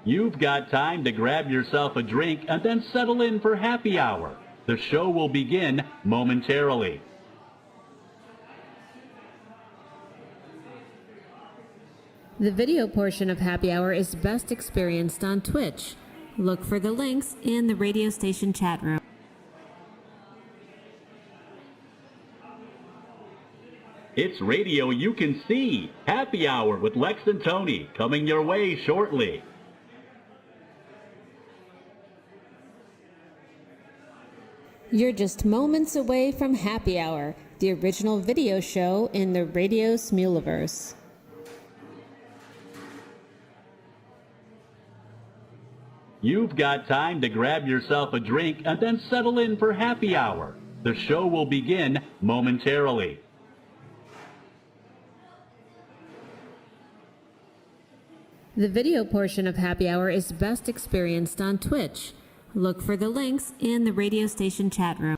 You've got time to grab yourself a drink and then settle in for happy hour. The show will begin momentarily. The video portion of Happy Hour is best experienced on Twitch. Look for the links in the radio station chat room. It's radio you can see. Happy Hour with Lex and Tony coming your way shortly. You're just moments away from Happy Hour, the original video show in the Radio Smuliverse. You've got time to grab yourself a drink and then settle in for happy hour. The show will begin momentarily. The video portion of Happy Hour is best experienced on Twitch. Look for the links in the radio station chat room.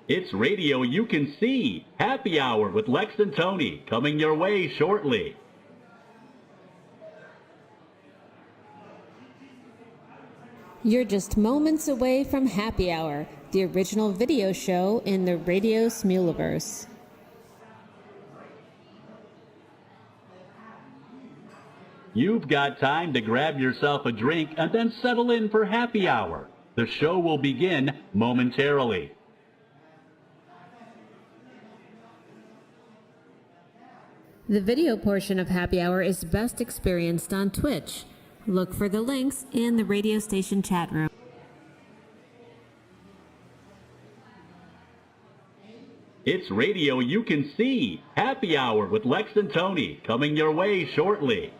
It's radio you can see. Happy Hour with Lex and Tony coming your way shortly. You're just moments away from Happy Hour, the original video show in the Radio Smuliverse. You've got time to grab yourself a drink and then settle in for happy hour. The show will begin momentarily. The video portion of Happy Hour is best experienced on Twitch. Look for the links in the radio station chat room. It's radio you can see. Happy Hour with Lex and Tony coming your way shortly.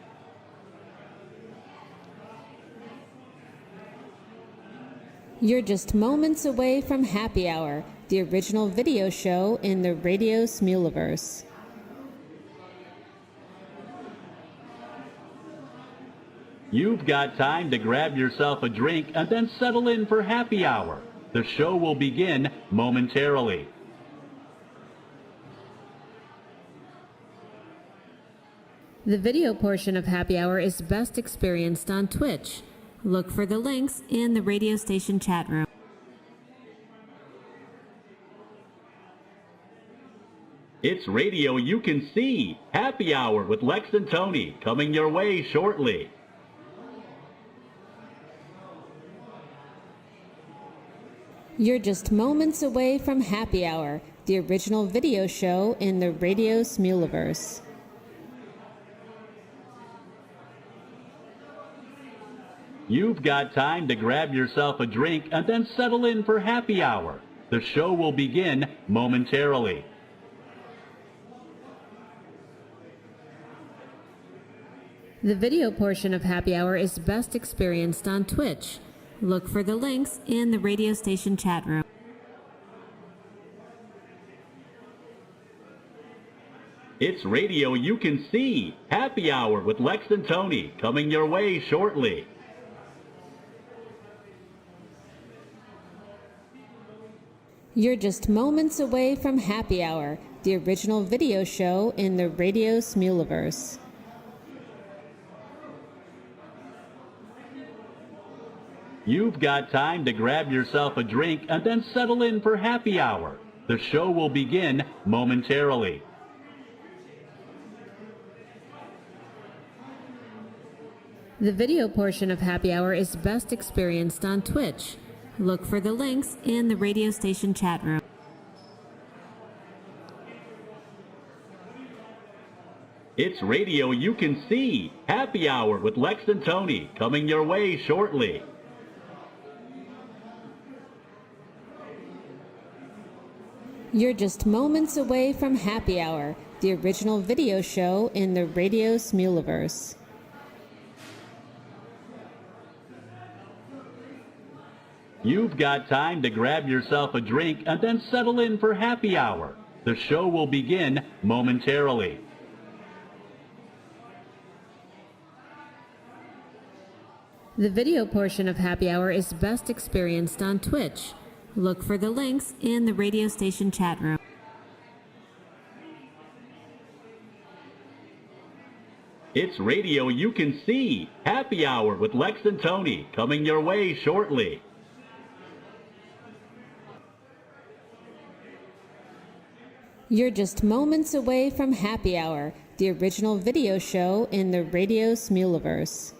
You're just moments away from Happy Hour, the original video show in the Radio Smuliverse. You've got time to grab yourself a drink and then settle in for happy hour. The show will begin momentarily. The video portion of Happy Hour is best experienced on Twitch. Look for the links in the radio station chat room. It's radio you can see. Happy Hour with Lex and Tony coming your way shortly. You're just moments away from Happy Hour, the original video show in the Radio Smuliverse. You've got time to grab yourself a drink and then settle in for happy hour. The show will begin momentarily. The video portion of Happy Hour is best experienced on Twitch. Look for the links in the radio station chat room. It's radio you can see. Happy Hour with Lex and Tony coming your way shortly. You're just moments away from Happy Hour, the original video show in the Radio Smuliverse. You've got time to grab yourself a drink and then settle in for happy hour. The show will begin momentarily. The video portion of Happy Hour is best experienced on Twitch. Look for the links in the radio station chat room. It's radio you can see. Happy Hour with Lex and Tony coming your way shortly. You're just moments away from Happy Hour, the original video show in the Radio Smuliverse. You've got time to grab yourself a drink and then settle in for happy hour. The show will begin momentarily. The video portion of Happy Hour is best experienced on Twitch. Look for the links in the radio station chat room. It's radio you can see. Happy Hour with Lex and Tony coming your way shortly. You're just moments away from Happy Hour, the original video show in the Radio Smuliverse.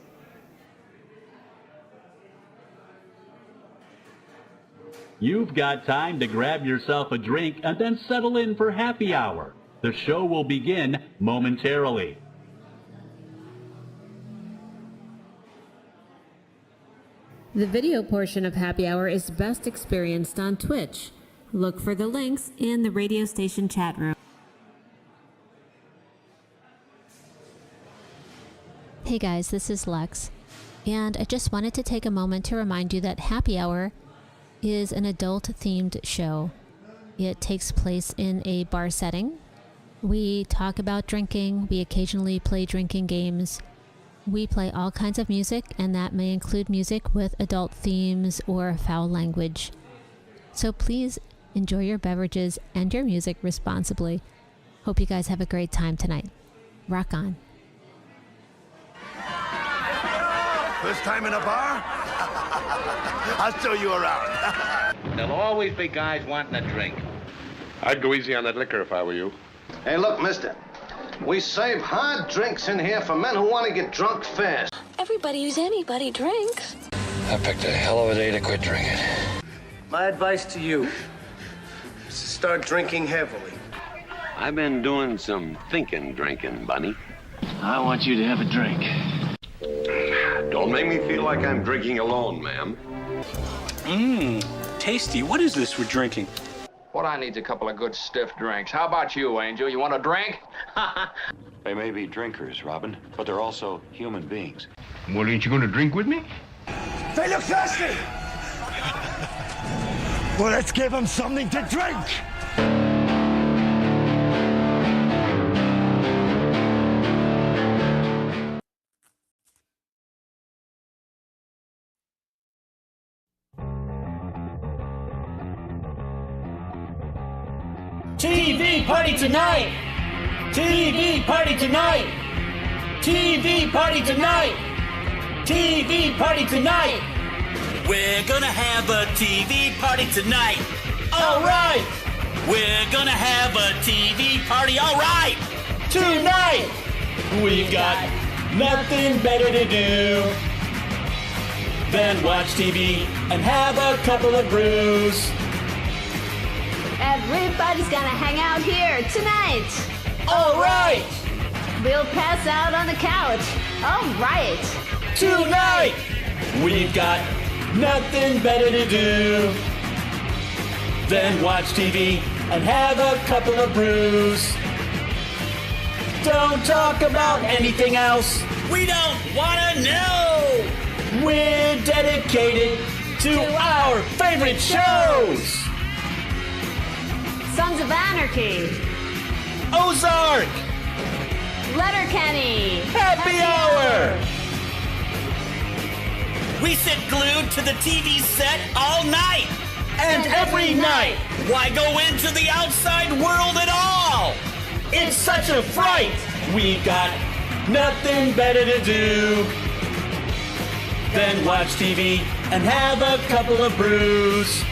You've got time to grab yourself a drink and then settle in for Happy Hour. The show will begin momentarily. The video portion of Happy Hour is best experienced on Twitch. Look for the links in the radio station chat room. Hey guys, this is Lex, and I just wanted to take a moment to remind you that Happy Hour is an adult-themed show. It takes place in a bar setting. We talk about drinking, we occasionally play drinking games. We play all kinds of music, and that may include music with adult themes or foul language. So please enjoy your beverages and your music responsibly. Hope you guys have a great time tonight. Rock on. First time in a bar? I'll show you around. There'll always be guys wanting a drink. I'd go easy on that liquor if I were you. Hey, look, mister. We save hard drinks in here for men who want to get drunk fast. Everybody who's anybody drinks. I picked a hell of a day to quit drinking. My advice to you is to start drinking heavily. I've been doing some thinking drinking, Bunny. I want you to have a drink. Don't make me feel like I'm drinking alone, ma'am. Tasty. What is this we're drinking? What I need's a couple of good stiff drinks. How about you, Angel? You want a drink? They may be drinkers, Robin, but they're also human beings. Well, ain't you gonna drink with me? They look thirsty! Well, let's give them something to drink! TV party tonight! TV party tonight! TV party tonight! TV party tonight! We're gonna have a TV party tonight! Alright! We're gonna have a TV party, alright! Tonight! We've got nothing better to do than watch TV and have a couple of brews. Everybody's gonna hang out here tonight. All right! We'll pass out on the couch. All right. Tonight, we've got nothing better to do than watch TV and have a couple of brews. Don't talk about anything else. We don't wanna know. We're dedicated to our favorite shows. Sons of Anarchy. Ozark. Letterkenny. Happy Hour. We sit glued to the TV set all night. And every night. Why go into the outside world at all? It's such a fright. We've got nothing better to do than watch TV and have a couple of brews.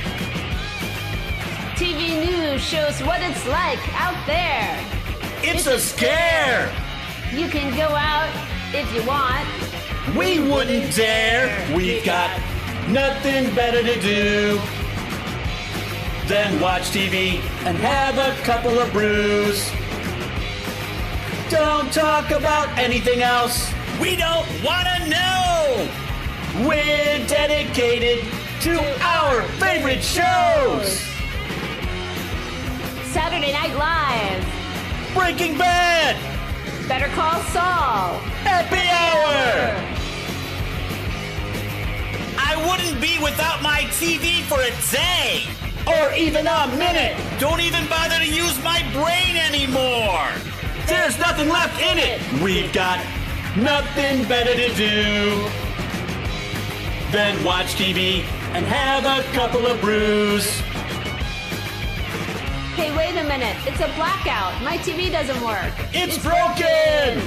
TV news shows what it's like out there. It's a scare. You can go out if you want. We wouldn't dare. We've got nothing better to do than watch TV and have a couple of brews. Don't talk about anything else. We don't want to know. We're dedicated to our favorite shows. Saturday Night Live. Breaking Bad. Better Call Saul. Happy Hour. I wouldn't be without my TV for a day. Or even a minute. Don't even bother to use my brain anymore. There's nothing left in it. We've got nothing better to do than watch TV and have a couple of brews. Hey, wait a minute. It's a blackout. My TV doesn't work. It's broken.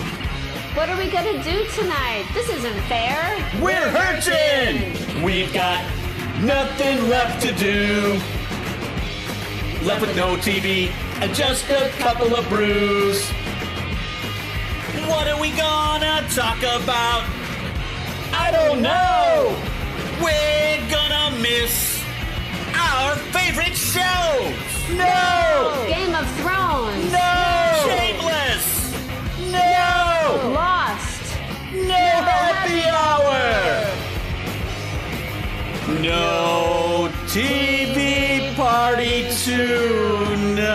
What are we gonna do tonight? This isn't fair. We're hurting! We've got nothing left to do. Left with no TV and just a couple of brews. What are we gonna talk about? I don't know. We're gonna miss our favorite shows. No! Game of Thrones. No! Shameless. No! Lost. No happy hour. No TV party tonight.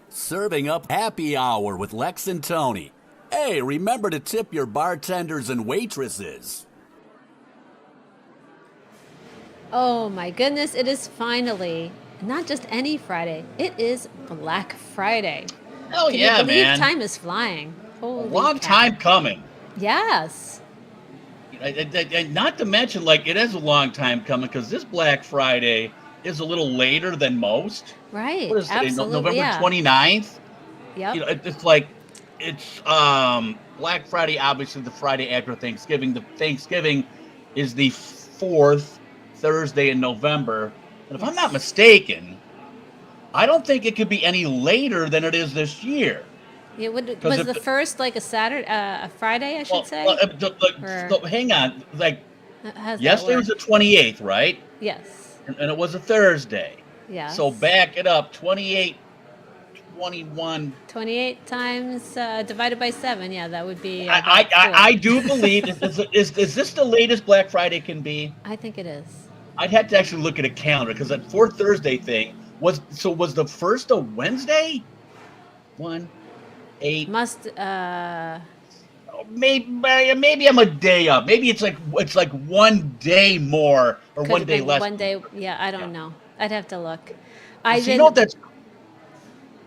Serving up happy hour with Lex and Tony. Hey, remember to tip your bartenders and waitresses. Oh my goodness, it is finally not just any Friday. It is Black Friday. Oh Can yeah, you believe man. time is flying? Holy Long cow. time coming. Yes. And not to mention, like, it is a long time coming because this Black Friday is a little later than most. Right. What is today? Absolutely. November yeah. 29th? Yep. You know, it's like, it's Black Friday, obviously the Friday after Thanksgiving. The Thanksgiving is the fourth Thursday in November. And if I'm not mistaken, I don't think it could be any later than it is this year. Yeah, was if the first like a Saturday, a Friday, I should say? Hang on. Like, How's that yesterday work? was the 28th, right? Yes. And it was a Thursday. Yeah. So back it up, 28, 21. 28 times divided by 7. Yeah, that would be. I do believe, is this the latest Black Friday can be? I think it is. I'd have to actually look at a calendar because that fourth Thursday thing was the first a Wednesday? 1, 8. Must. Maybe I'm a day up. Maybe it's like 1 day more or Could 1 have day been less. 1 day. Yeah, I don't know. I'd have to look. So you know what that's.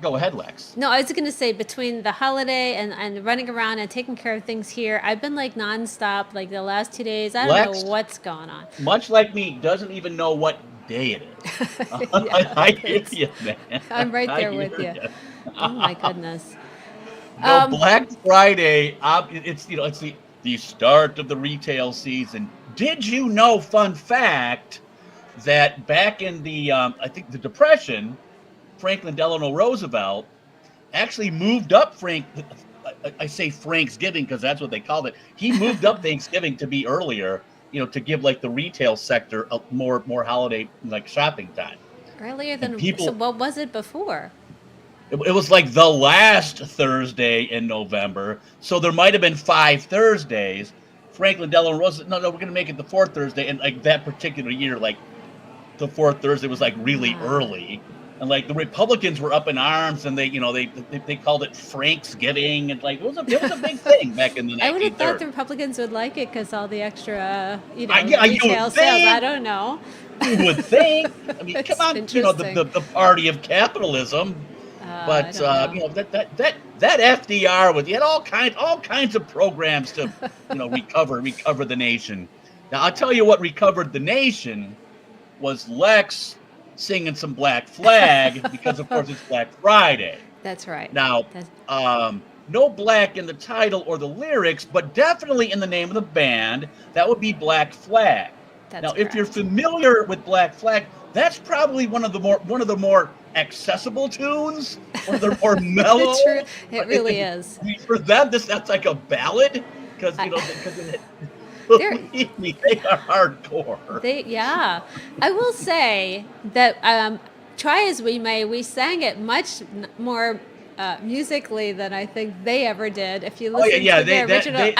Go ahead, Lex. No, I was going to say between the holiday and running around and taking care of things here, I've been like nonstop like the last 2 days. I don't Lex, know what's going on. Much like me, doesn't even know what day it is. I hear you, man. I'm right there with you. Oh my goodness. No, Black Friday, it's the start of the retail season. Did you know, fun fact, that back in the I think the Depression, Franklin Delano Roosevelt actually moved up I say Thanksgiving because that's what they called it. He moved up Thanksgiving to be earlier, to give like the retail sector a more holiday like shopping time. Earlier than people, so what was it before? It was like the last Thursday in November, so there might have been 5 Thursdays. Franklin Delano Roosevelt, no, we're going to make it the fourth Thursday, and like that particular year, like the fourth Thursday was like really early, and like the Republicans were up in arms, and they called it Franksgiving, and like it was a big thing back in the 1930s. I would have thought the Republicans would like it because all the extra, you retail would sales. think. I don't know. You would think. I mean, come on, the party of capitalism. But that FDR he had all kinds of programs to recover the nation. Now I'll tell you what recovered the nation was Lex singing some Black Flag because of course it's Black Friday. That's right. Now no black in the title or the lyrics, but definitely in the name of the band. That would be Black Flag. That's now correct. If you're familiar with Black Flag, that's probably one of the more accessible tunes, or they're more mellow. It really is. For them, that's like a ballad because believe me, they are hardcore. I will say that try as we may, we sang it much more musically than I think they ever did. If you listen to the original,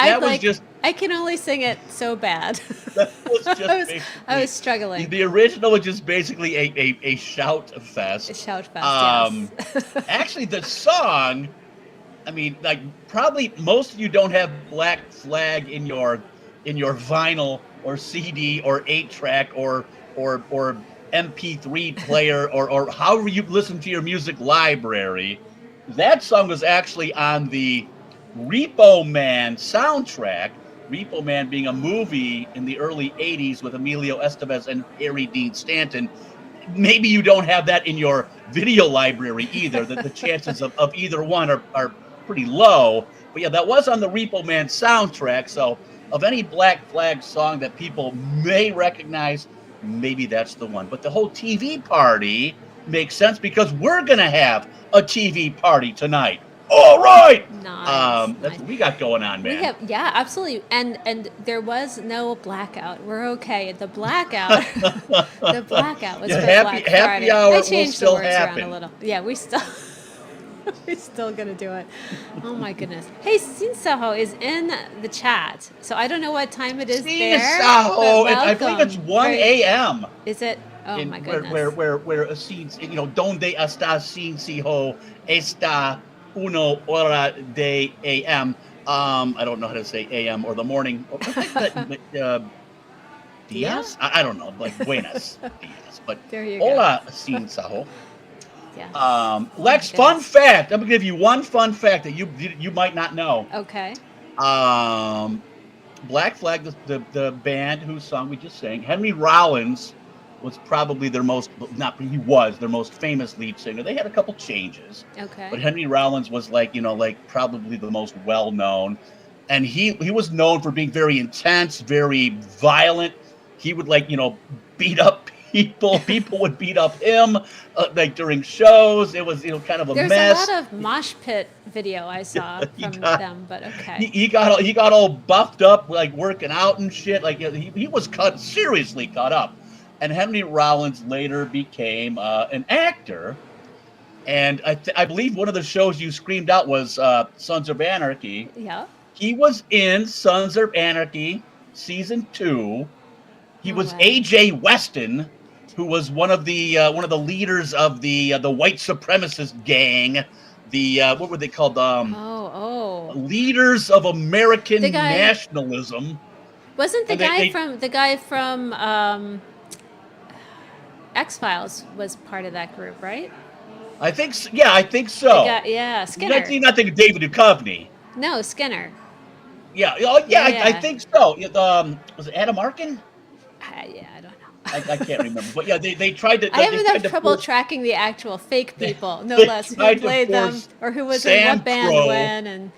I can only sing it so bad. That was just I was struggling. The original was just basically a shout fest. A shout fest, yes. Actually, the song, I mean, like probably most of you don't have Black Flag in your vinyl or CD or 8-track or MP3 player or however you listen to your music library. That song was actually on the Repo Man soundtrack. Repo Man being a movie in the early 80s with Emilio Estevez and Harry Dean Stanton. Maybe you don't have that in your video library either. The chances of either one are pretty low. But yeah, that was on the Repo Man soundtrack. So of any Black Flag song that people may recognize, maybe that's the one. But the whole TV party makes sense because we're going to have a TV party tonight. All right. Nice. That's what we got going on, man. Yeah, absolutely. And there was no blackout. We're okay. The blackout was for Black Friday. Happy hour I changed will still the words happen. around a little. Yeah, we're still gonna do it. Oh my goodness. Hey, Sin Saho is in the chat. So I don't know what time it is there. Saho, I believe it's 1 a.m. Is it? Oh my goodness. Where Sin, donde está Sin Saho está 1 hora de a.m. I don't know how to say a.m. or the morning. Diaz? I don't know, like buenas dias. But there you hola, Sin Saho. Yeah. Lex, fun fact. I'm gonna give you one fun fact that you might not know. Okay. Black Flag, the band whose song we just sang, Henry Rollins was probably their most famous lead singer. They had a couple changes. Okay. But Henry Rollins was like probably the most well known. And he was known for being very intense, very violent. He would beat up people. People would beat up him during shows. It was kind of a mess. There's a lot of mosh pit video I saw from them, but okay. He got all buffed up, like working out and shit. Like he was seriously cut up. And Henry Rollins later became an actor. And I believe one of the shows you screamed out was Sons of Anarchy. Yeah. He was in Sons of Anarchy season 2. He was A.J. Weston, who was one of the leaders of the white supremacist gang. What were they called? Leaders of American nationalism. Wasn't the guy from X-Files was part of that group, right? I think so. Yeah, I think so. Skinner. You're not thinking David Duchovny. No, Skinner. Yeah. Oh, yeah. I think so. Was it Adam Arkin? I don't know. I can't remember, but yeah, they tried to. I have enough trouble tracking the actual fake people, no less, who played them or who was in what band when, and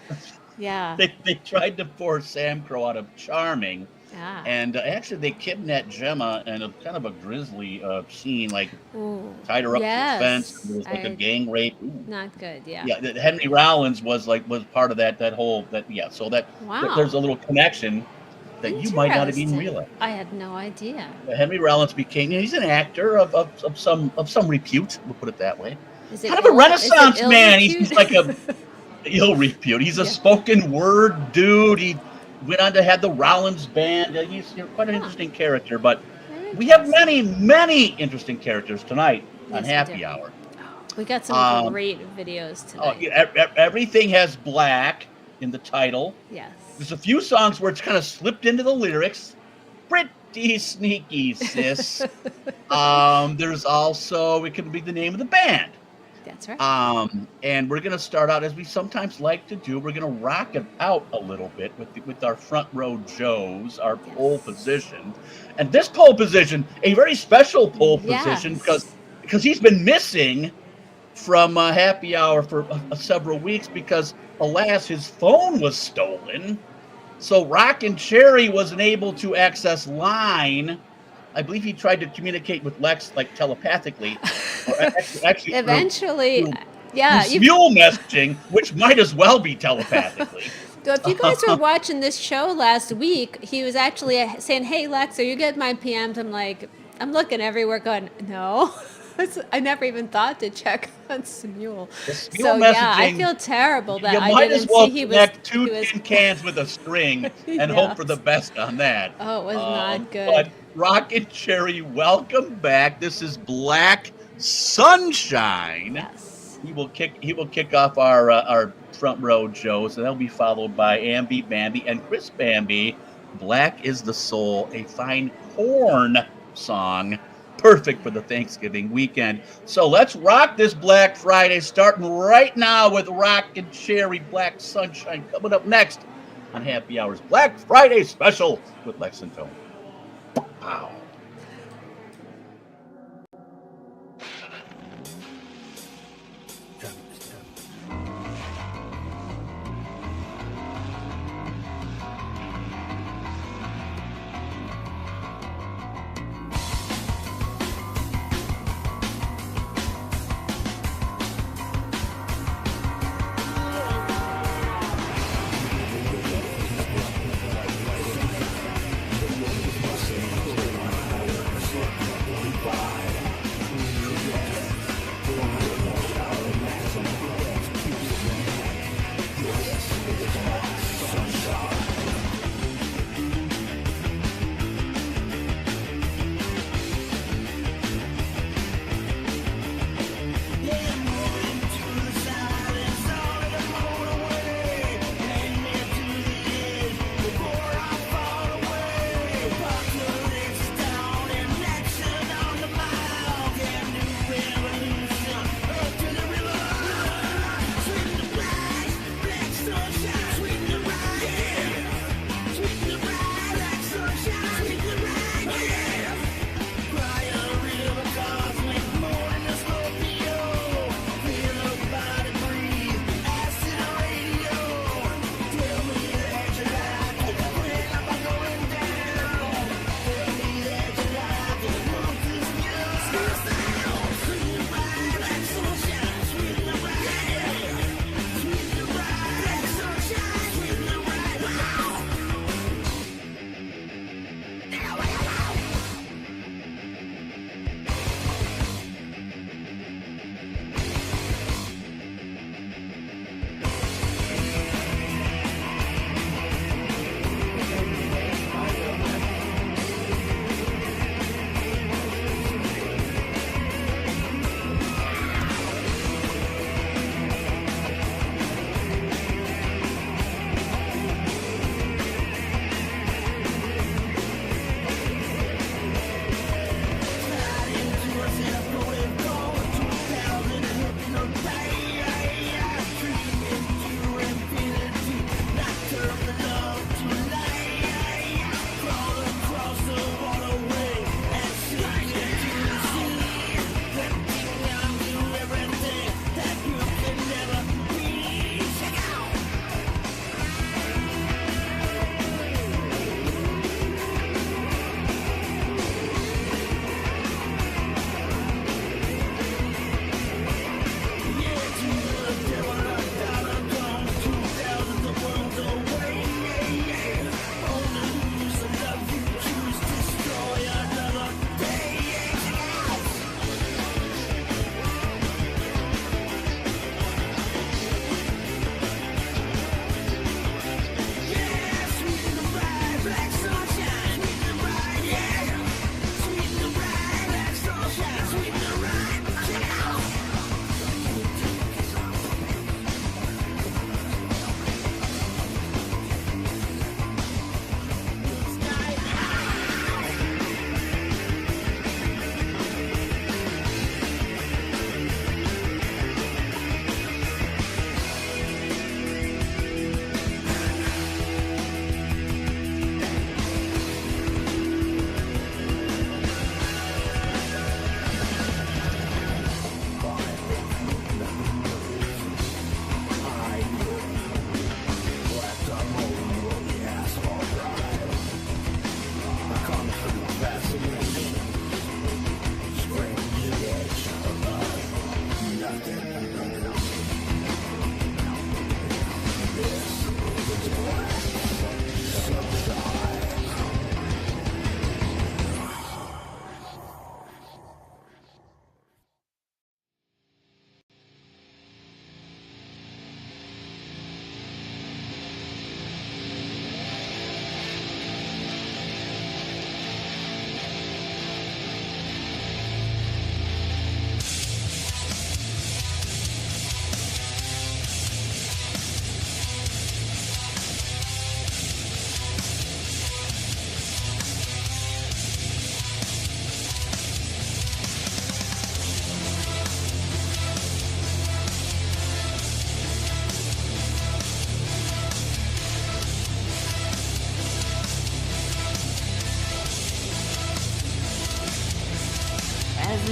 yeah. They tried to force Sam Crow out of Charming, and actually they kidnapped Gemma in a kind of a grisly scene, tied her up to a fence. It was a gang rape. Ooh. Not good, yeah. Yeah, Henry Rollins was part of that whole. So there's a little connection that you might not have even realized. I had no idea. Henry Rollins he's an actor of some repute, we'll put it that way. Kind of a Renaissance man. He's like a ill repute. He's a spoken word dude. He went on to have the Rollins band. He's quite an interesting character, but we have many, many interesting characters tonight on Happy Hour. We got some great videos tonight. Everything has black in the title. Yes. There's a few songs where it's kind of slipped into the lyrics. Pretty sneaky, sis. There's also, it could be the name of the band. That's right. And we're going to start out, as we sometimes like to do, we're going to rock it out a little bit with our front row Joes, our pole position. And this pole position, a very special pole position, because he's been missing from Happy Hour for several weeks because, alas, his phone was stolen. So Rockin' Cherry wasn't able to access line. I believe he tried to communicate with Lex telepathically. Or actually eventually, through mule messaging, which might as well be telepathically. So if you guys were watching this show last week, he was actually saying, "Hey Lex, are you getting my PMs?" I'm looking everywhere going, "No." I never even thought to check on Smule. So I feel terrible that I didn't see he was. You might as well connect 2 tin cans with a string and hope for the best on that. Oh, it was not good. But Rocket Cherry, welcome back. This is Black Sunshine. Yes. He will kick off our front row Joe, so that'll be followed by Ambi Bambi and Chris Bambi. Black is the Soul, a fine horn song. perfect for the Thanksgiving weekend. So let's rock this Black Friday, starting right now with Rockin' Cherry Black Sunshine, coming up next on Happy Hour's Black Friday special with Lex and Tony. Wow.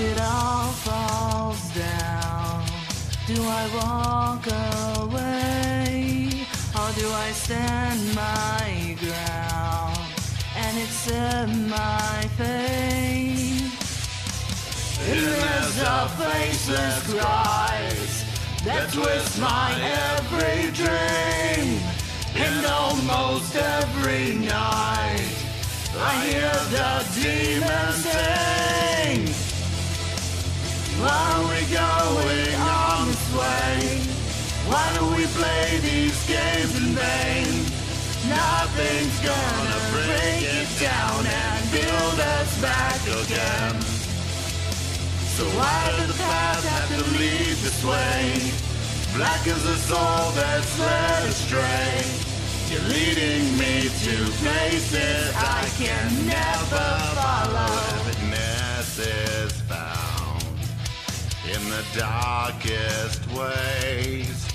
it all falls down, do I walk away, or do I stand my ground and accept my fate? And there's a faceless cries that twist my every dream, and almost every night I hear the demons sing. Why are we going on this way? Why do we play these games in vain? Nothing's gonna break it down and build us back again. So why does the path have to lead this way? Black as a soul that's led astray. You're leading me to places I can never follow. Witness is found in the darkest ways,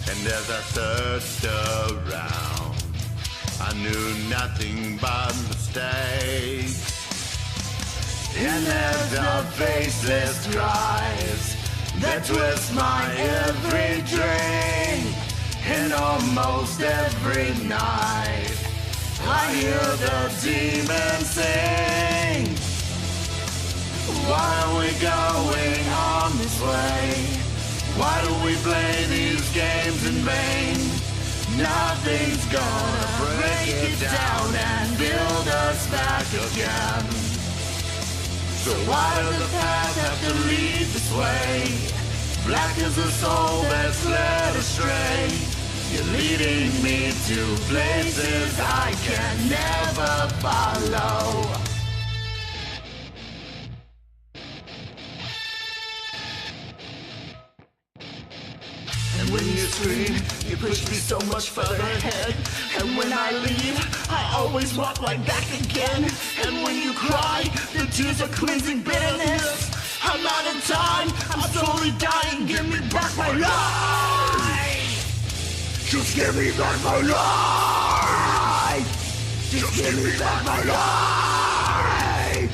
and as I searched around, I knew nothing but mistakes. And there's the faceless cries that twist my every dream, and almost every night I hear the demons sing. Why are we going on this way? Why do we play these games in vain? Nothing's gonna break it down and build us back again. So why does the path have to lead this way? Black as a soul that's led astray. You're leading me to places I can never follow. And when you scream, you push me so much further ahead. And when I leave, I always walk right back again. And when you cry, the tears are cleansing bitterness. I'm out of time, I'm slowly dying, give me back my life. Just give me back my life. Just give me back my life.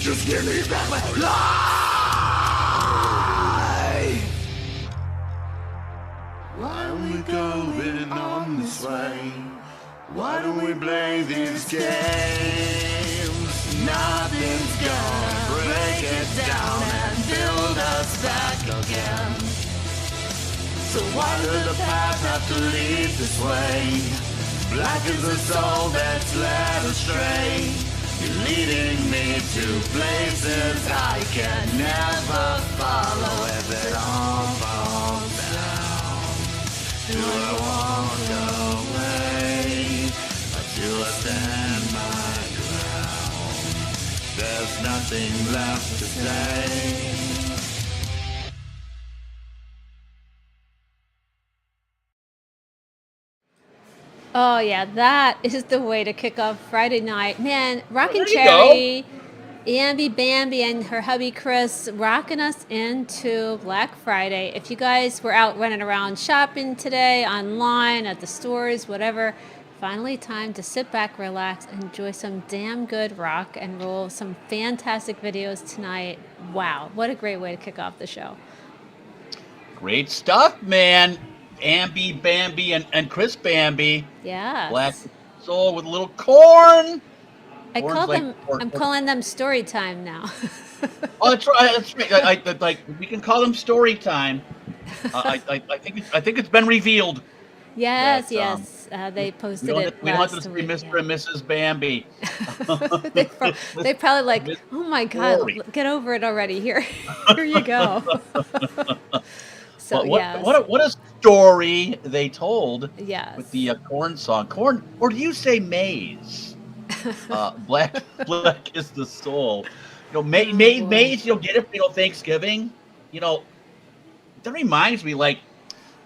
Just give me back my life. Why are we going on this way? Why do we play these games? Nothing's gonna break it down and build us back again. So why does the path have to lead this way? Black as a soul that's led astray. You're leading me to places I can never follow. As it all falls down, do I walk away, or do I stand my ground? There's nothing left to say. Oh yeah, that is the way to kick off Friday night. Man, Rockin' Cherry, Ambi Bambi and her hubby Chris rocking us into Black Friday. If you guys were out running around shopping today, online, at the stores, whatever, finally time to sit back, relax, enjoy some damn good rock and roll, some fantastic videos tonight. Wow, what a great way to kick off the show. Great stuff, man. Ambi Bambi and Chris Bambi. Yeah. Black soul with a little corn. I'm calling them story time now. Oh, that's right. That's right. Like we can call them story time. I think it's been revealed. Yes, yes. They posted it we last don't have to week. see Mr. and Mrs. Bambi. they probably like, oh my God, get over it already. Here you go. So what a story they told. Yes. With the corn song, corn, or do you say maize? Black is the soul. Maize. You'll get it. Thanksgiving. That reminds me, like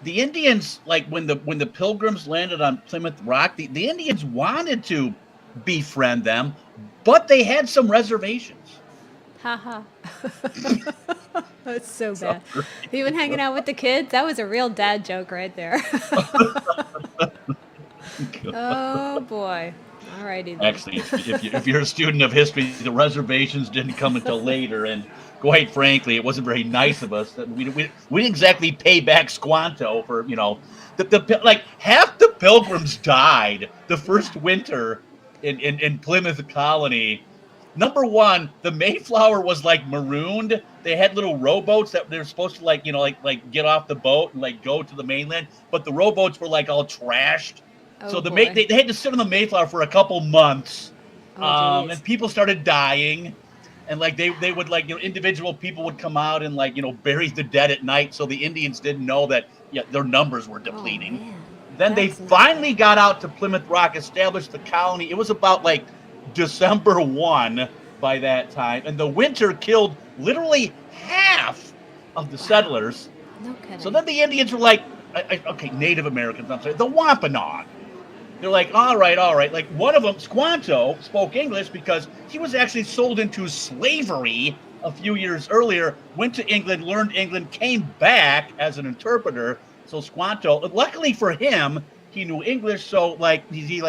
the Indians, like when the Pilgrims landed on Plymouth Rock, the Indians wanted to befriend them, but they had some reservations. Haha. That's so bad. You been hanging out with the kids? That was a real dad joke right there. Oh boy. Alrighty then. Actually, if you're a student of history, the reservations didn't come until later, and quite frankly, it wasn't very nice of us. We didn't exactly pay back Squanto for, like half the Pilgrims died the first winter in Plymouth Colony. Number one, the Mayflower was like marooned. They had little rowboats that they were supposed to like get off the boat and like go to the mainland, but the rowboats were like all trashed. So they had to sit on the Mayflower for a couple months, and people started dying. And like they would like individual people would come out and like bury the dead at night, so the Indians didn't know that their numbers were depleting. Then they finally got out to Plymouth Rock, established the colony. It was about like December 1 by that time, and the winter killed literally half of the settlers. No kidding. So then the Indians were like, okay, Native Americans, I'm sorry, the Wampanoag. They're like, all right. Like one of them, Squanto, spoke English because he was actually sold into slavery a few years earlier, went to England, learned England, came back as an interpreter. So Squanto, luckily for him, he knew English. So like he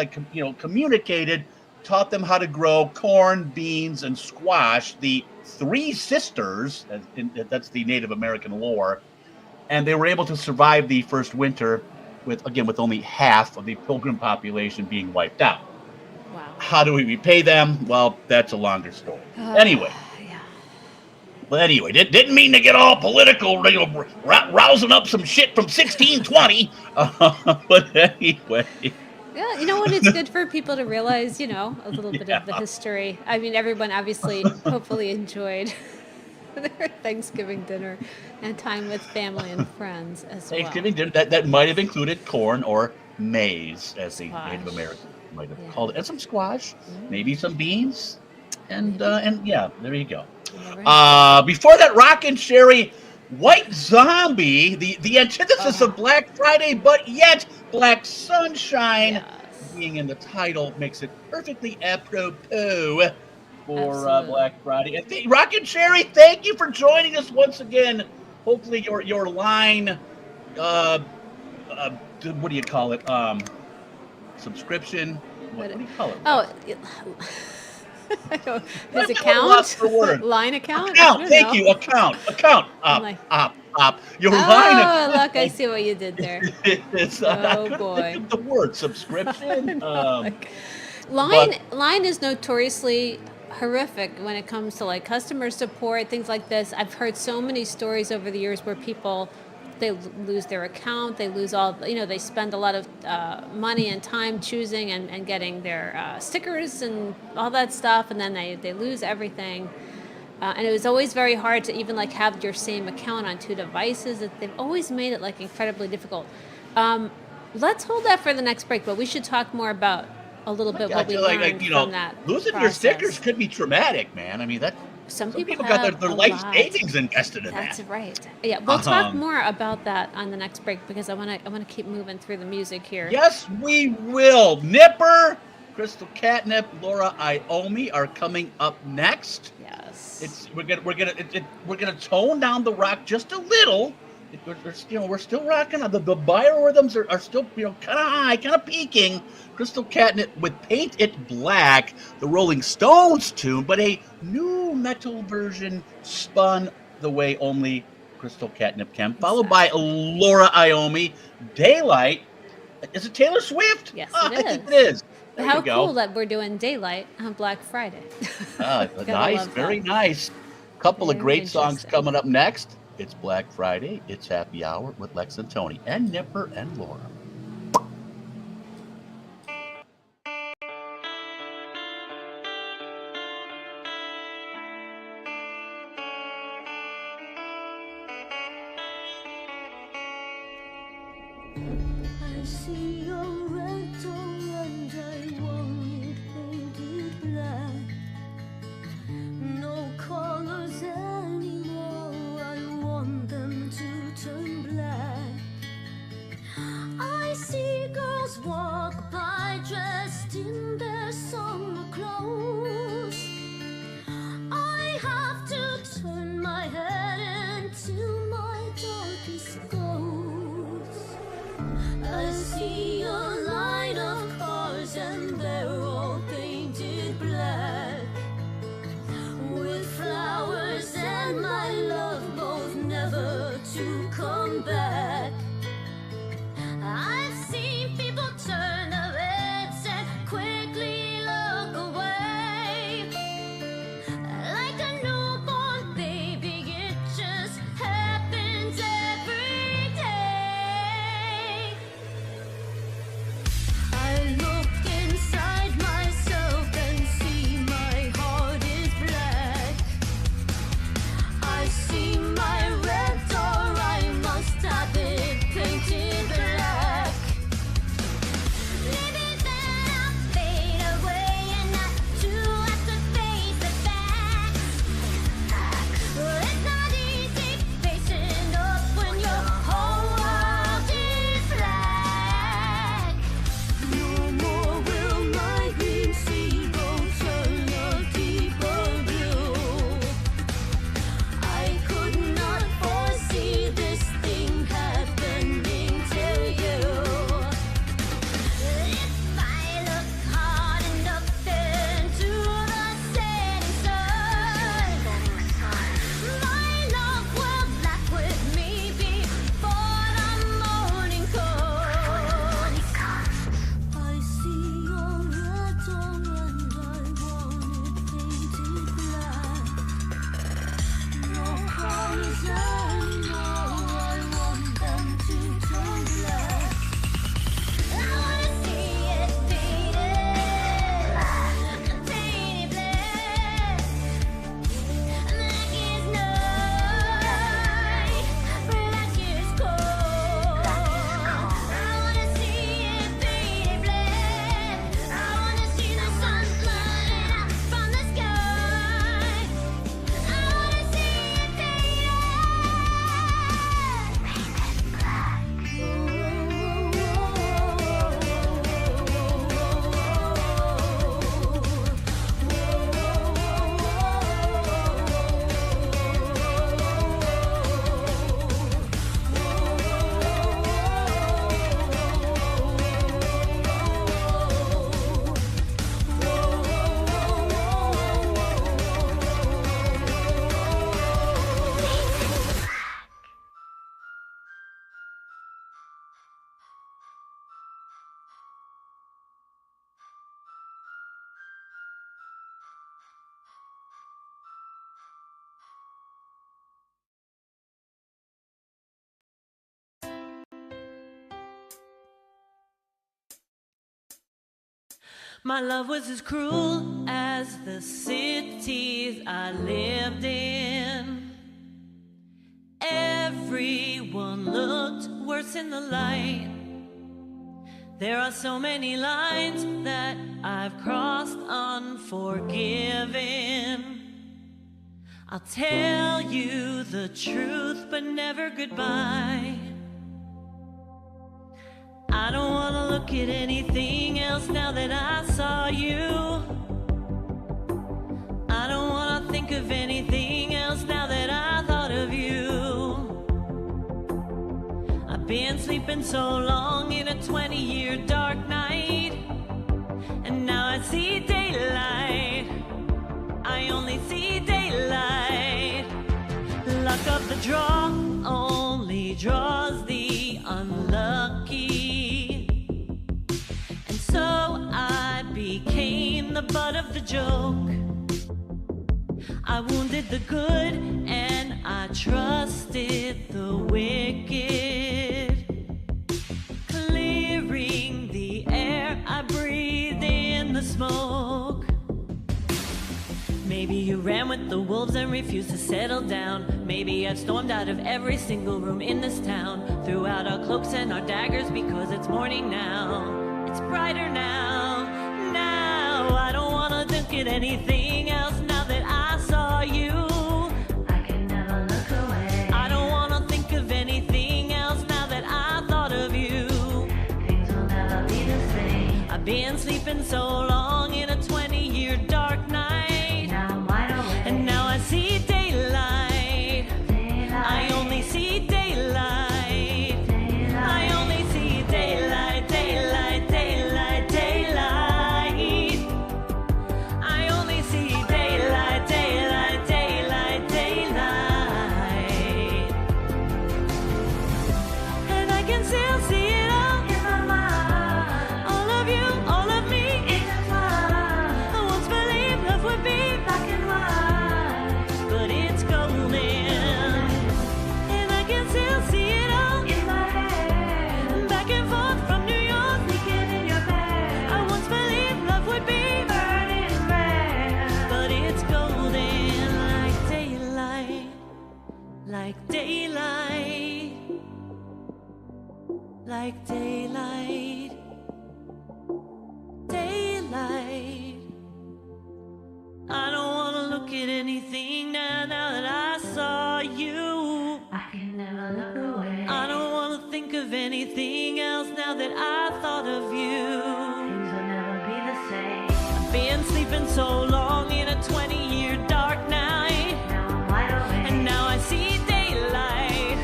communicated, taught them how to grow corn, beans, and squash, the three sisters, that's the Native American lore. And they were able to survive the first winter with only half of the Pilgrim population being wiped out. Wow. How do we repay them? Well, that's a longer story. Anyway. Yeah. But anyway, didn't mean to get all political, rousing up some shit from 1620. But anyway. Yeah, you know what? It's good for people to realize, a little bit of the history. I mean, everyone obviously, hopefully enjoyed their Thanksgiving dinner and time with family and friends as well. Thanksgiving dinner that might have included corn or maize, as the Native Americans might have called it, and some squash, maybe some beans, and yeah, there you go. Before that, Rockin' Sherry, White Zombie, the antithesis of Black Friday, but yet Black Sunshine, being in the title makes it perfectly apropos for Black Friday. And Rockin' Sherry, thank you for joining us once again. Hopefully your line, what do you call it? Subscription? What do you call it? Oh, his account? Line account? Account, thank you. Account. Up. Your line account. Oh, look, I see what you did there. Oh, boy. The word subscription. Line is notoriously horrific when it comes to like customer support, things like this. I've heard so many stories over the years where people, they lose their account, they lose all, they spend a lot of money and time choosing and getting their stickers and all that stuff, and then they lose everything. And it was always very hard to even like have your same account on two devices. They've always made it like incredibly difficult. Let's hold that for the next break, but we should talk more about a little bit what we learned from that losing process. Your stickers could be traumatic, man. I mean, some people got their life savings invested in that. That's right. Yeah, we'll talk more about that on the next break because I want to keep moving through the music here. Yes, we will. Nipper, Crystal Catnip, Laura Iomi are coming up next. Yes. We're gonna tone down the rock just a little. We're still rocking. The biorhythms are still kind of high, kind of peaking. Crystal Catnip with Paint It Black, the Rolling Stones tune, but a new metal version spun the way only Crystal Catnip can. Followed by Laura Iomi, Daylight. Is it Taylor Swift? Yes, I think it is. There How you go. cool that we're doing Daylight on Black Friday. Nice, very nice. Couple of great songs coming up next. It's Black Friday. It's Happy Hour with Lex and Tony and Nipper and Laura. I see your rental and I want it painted black. No colors anymore, I want them to turn black. I see girls walk by dressed in their summer clothes. I have to turn my head into my darkest ghost. I see a line of cars and they're all painted black, with flowers and my My love was as cruel as the cities I lived in. Everyone looked worse in the light. There are so many lines that I've crossed unforgiven. I'll tell you the truth, but never goodbye. I don't want to look at anything else now that I saw you. I don't want to think of anything else now that I thought of you. I've been sleeping so long in a 20-year dark night, and now I see daylight. I only see daylight. Luck of the draw only draws the unlucky, and so I became the butt of the joke. I wounded the good and I trusted the wicked, clearing the air I breathed in the smoke. Maybe you ran with the wolves and refused to settle down. Maybe I've stormed out of every single room in this town, threw out our cloaks and our daggers because it's morning now. It's brighter now. Now I don't want to look at anything else now that I saw you. I can never look away. I don't want to think of anything else now that I thought of you. Things will never be the same. I've been sleeping so long in a 20-year dark night. Now I'm wide awake. And now I see daylight. I only see daylight. I only see daylight, daylight, daylight, daylight. I only see daylight, daylight, daylight, daylight. And I can still see it all in my mind. All of you, all of me, intertwined. I once believed love would be black and white, but it's golden. And I can still see it all in my head, back and forth from New York, sneaking in your bed. I once believed love would be burning red, but it's golden like daylight, like daylight, like daylight, daylight. I don't want to look at anything now that I saw you. I can never look away. I don't want to think of anything else now that I thought of you. Things will never be the same. I've been sleeping so long in a 20-year dark night. Now I'm wide awake. And now I see daylight.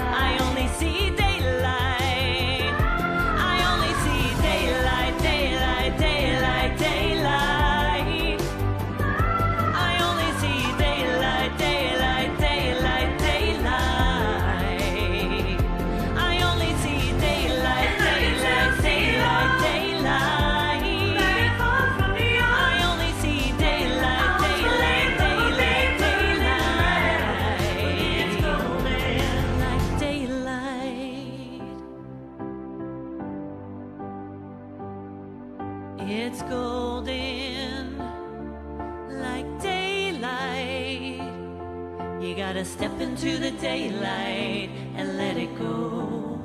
I only see daylight. I only see daylight, daylight, daylight, daylight. I only see daylight, daylight, daylight, daylight. I only see daylight, daylight, daylight, daylight. Back and forth from New York. I only see daylight, daylight, daylight, daylight. It's golden like daylight. It's golden like daylight. You gotta step into the daylight and let it go.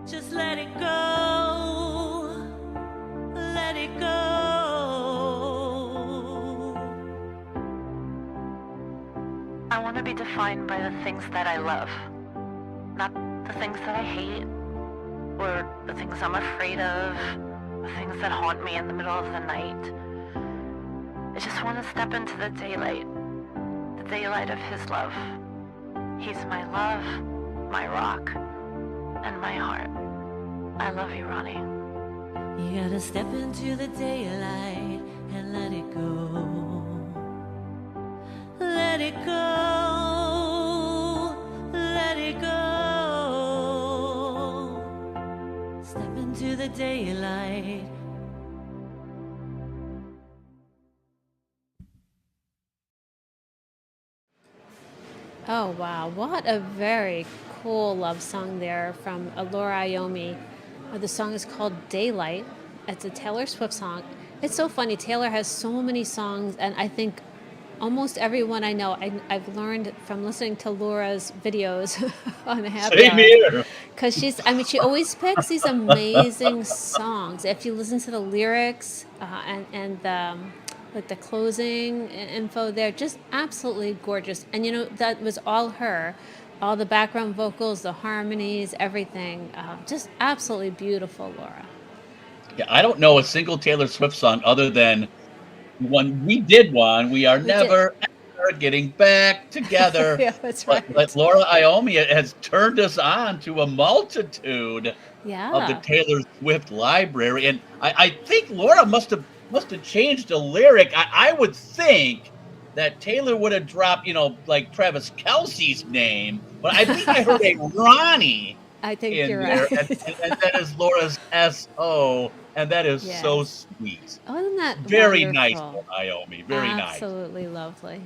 Just let it go. Let it go. I want to be defined by the things that I love, not the things that I hate, or the things I'm afraid of, the things that haunt me in the middle of the night. I just want to step into the daylight of his love. He's my love, my rock, and my heart. I love you, Ronnie. You gotta step into the daylight and let it go. Let it go. Let it go. Step into the daylight. Oh, wow. What a very cool love song there from Laura Iommi. The song is called Daylight. it's a Taylor Swift song. It's so funny. Taylor has so many songs, and I think almost everyone I know, I've learned from listening to Laura's videos on the Happy Same Hour. here. Because she always picks these amazing songs. If you listen to the lyrics and like the closing info there, just absolutely gorgeous. And that was all her. All the background vocals, the harmonies, everything. Just absolutely beautiful, Laura. Yeah, I don't know a single Taylor Swift song other than when we did one. We are never ever getting back together. Yeah, that's right. But Laura Iommi has turned us on to a multitude of the Taylor Swift library, and I think Laura must have changed a lyric. I would think that Taylor would have dropped, like Travis Kelce's name, but I think I heard a Ronnie. I think in you're there, right. and that is Laura's S.O., and that is so sweet. Oh, isn't that very wonderful? nice, Naomi. Very nice. Absolutely lovely.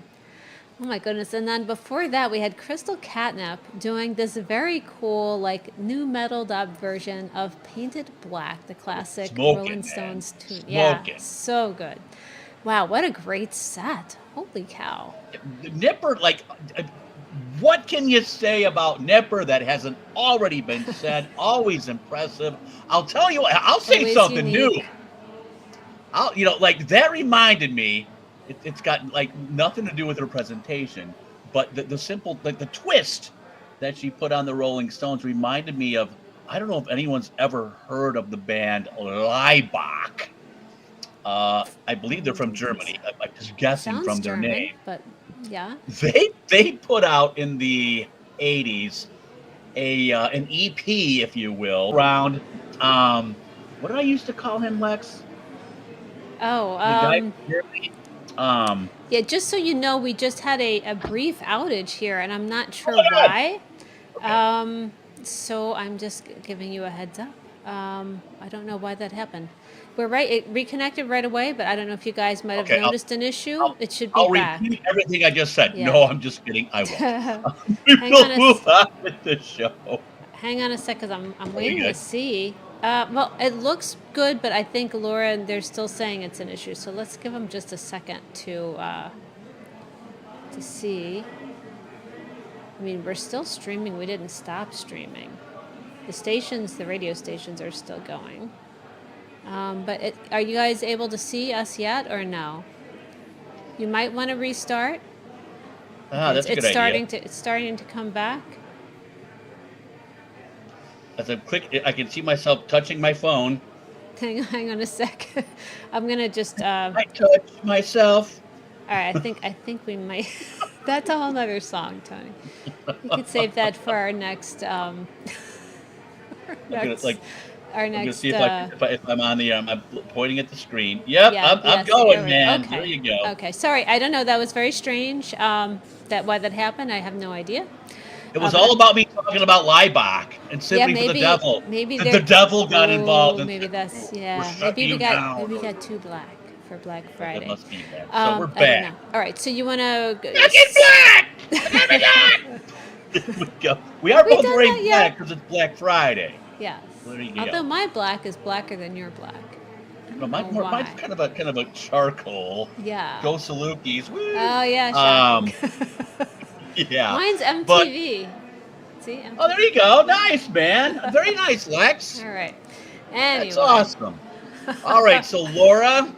Oh my goodness. And then before that, we had Crystal Catnip doing this very cool, like, new metal dub version of Painted Black, the classic Rolling Stones tune. Yeah, so good. Wow, what a great set. Holy cow. Nipper, what can you say about Nipper that hasn't already been said? Always impressive. I'll tell you what, I'll say Always something unique. new. That reminded me, it's got nothing to do with her presentation, but the simple, the twist that she put on the Rolling Stones reminded me of, I don't know if anyone's ever heard of the band Laibach. I believe they're from Germany. I'm just guessing Sounds from their German, name. but yeah. They put out in the 80s an EP, if you will, around what did I used to call him, Lex? Oh, The guy from Germany. yeah, just so you know, we just had a brief outage here, and I'm not sure why. Okay. So I'm just giving you a heads up. I don't know why that happened. We're right. It reconnected right away, but I don't know if you guys might have noticed an issue. It should be back. I'll repeat everything I just said. Yeah. No, I'm just kidding. I won't. We will move on with the show. Hang on a sec, because I'm waiting to see. Well, it looks good, but I think Laura, they're still saying it's an issue. So let's give them just a second to see. I mean, we're still streaming. We didn't stop streaming. The radio stations are still going. But are you guys able to see us yet, or no? You might want to restart. That's a good idea. It's starting to come back. As I click, I can see myself touching my phone. Hang on a sec. I'm gonna just. I touch myself. All right, I think we might. That's a whole nother song, Tony. We could save that for our next. Our next. I'm gonna see if I'm on the. I'm pointing at the screen. Yep, I'm going, man. Okay. There you go. Okay, sorry. I don't know. That was very strange. Why that happened, I have no idea. It was all about me talking about Laibach and Sympathy for the Devil. Maybe the devil got involved. Maybe that's Maybe we got too black for Black Friday. That must be that. So we're back. I don't know. All right, so you want to? Black. We are both wearing black because it's Black Friday. Yes. Although my black is blacker than your black. No, mine's kind of a charcoal. Yeah. Go Salukis. Woo. Oh yeah. Yeah. Mine's MTV. See? MTV. Oh, there you go. Nice, man. Very nice, Lex. All right. Anyway. That's awesome. All right, so Laura,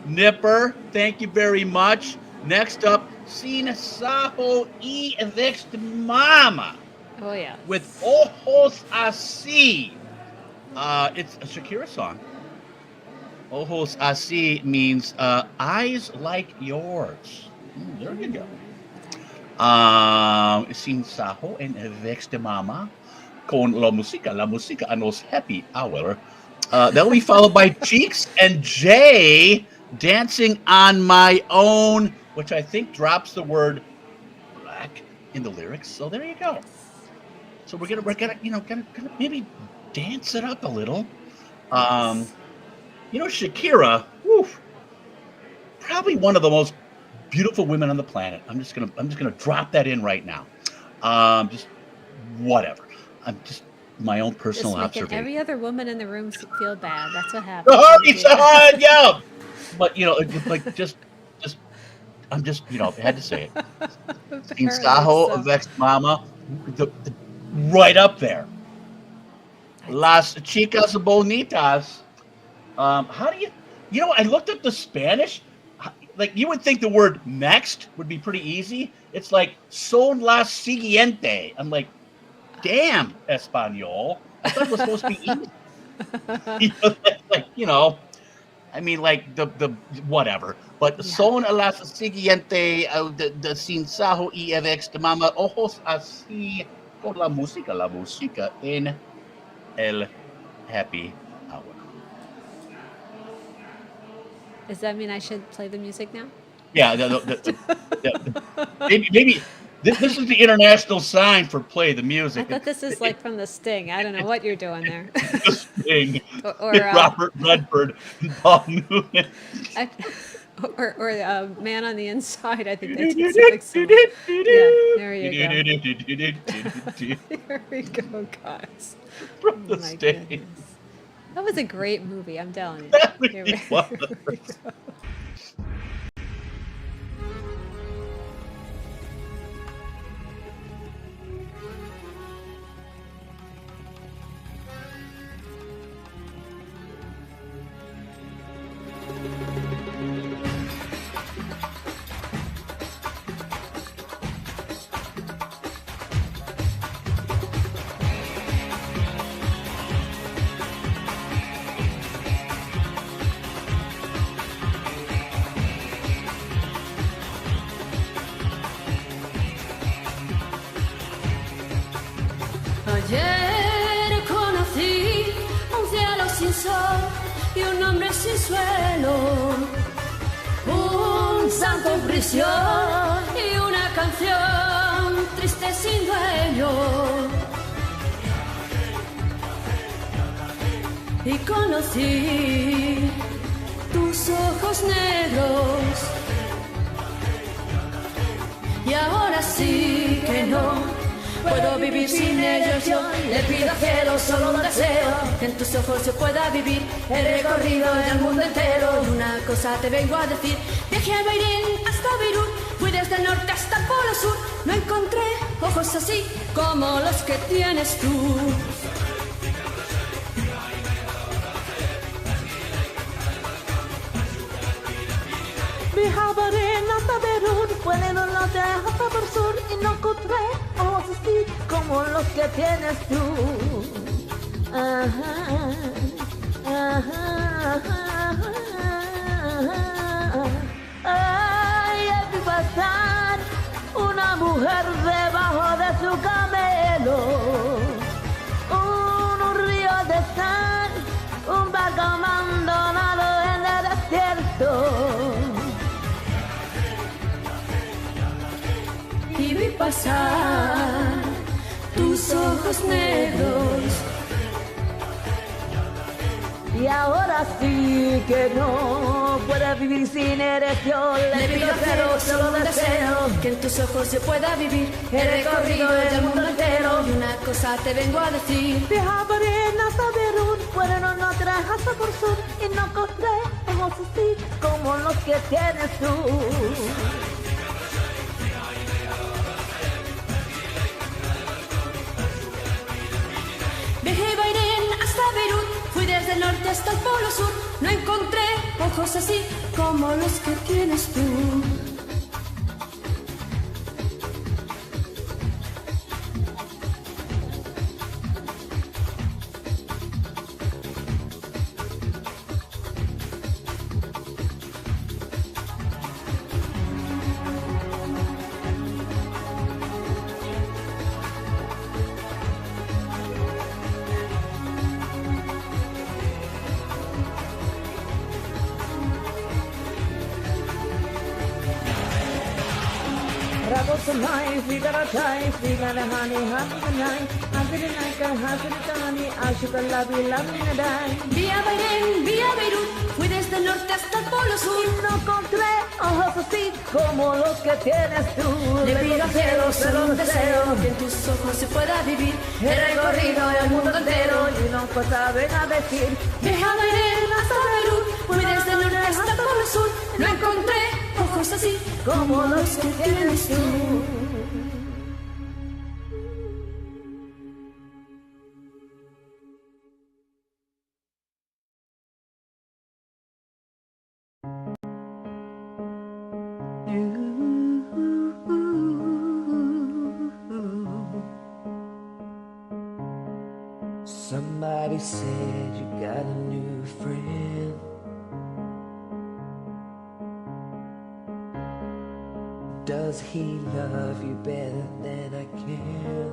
Nipper, thank you very much. Next up, Sin Saho y Vext Mama. Oh yeah. With Ojos Así. It's a Shakira song. Ojos Así means eyes like yours. There you go. Sin Saho and Vext Mama con la música a nos happy hour. That will be followed by Cheeks and Jay Dancing on My Own, which I think drops the word black in the lyrics. So there you go. So we're gonna maybe dance it up a little. Shakira, probably one of the most beautiful women on the planet. I'm just gonna drop that in right now. Just whatever. my own personal just making observation. Every other woman in the room feel bad. That's what happens. The Hardy's on, yeah. But like I'm just I had to say it. Sin Sajo, Lex Mama, right up there. Las Chicas Bonitas. How do you I looked at the Spanish. Like, you would think the word next would be pretty easy. It's like son la siguiente. I'm like, damn, Espanol. I thought it was supposed to be easy. I mean, like the whatever. But son a la siguiente de sin sajo y evex de mama ojos así por la música en el happy hour. Does that mean I should play the music now? Yeah, maybe this is the international sign for play the music. I thought this is like from The Sting. I don't know what you're doing there. The Sting. or Robert Redford and Paul Newman. Or Man on the Inside. I think they did something similar. Yeah, there you go. Here we go, guys. From The Sting. Goodness. That was a great movie, I'm telling you. That really was. Here we go. Ayer conocí un cielo sin sol y un hombre sin suelo, un santo en prisión y una canción triste sin dueño. Y conocí tus ojos negros y ahora sí que no puedo vivir sin ellos. Yo le pido al cielo solo un deseo, que en tus ojos se pueda vivir. He recorrido ya el mundo entero y una cosa te vengo a decir. Viajé a Bahrein hasta Beirut, fui desde el norte hasta el polo sur. No encontré ojos así como los que tienes tú. Viajé a Bahrein hasta Beirut, fue del norte hasta por sur y no encontré ojos así como los que tienes tú. Ay, vi pasar una mujer debajo de su camelo, un río de sal, un barco abandonado en el desierto. Y vi pasar tus ojos negros y ahora sí que no puedes vivir sin eres. Yo le pido al cielo solo un deseo, que en tus ojos se pueda vivir. He recorrido el mundo entero y una cosa te vengo a decir. Viajé a Bahrein hasta Beirut, fueron al norte hasta por sur y no encontré ojos así como los que tienes tú. Viajé a Bahrein hasta Beirut, fui desde el norte hasta el polo sur. No encontré ojos así como los que tienes tú. Tonight, we got a time, we got a honey, honey tonight. Vía Bahrein, vía Beirut, fui desde el norte hasta el polo sur. Y no encontré ojos así como los que tienes tú. Le pido al cielo solo un deseo, que en tus ojos se pueda vivir. He recorrido el mundo entero y no saben a decir. Vía Bahrein hasta Beirut, fui desde el norte hasta el polo sur. No encontré ojos así como los que tienes tú. Somebody said you got a new friend. Does he love you better than I can?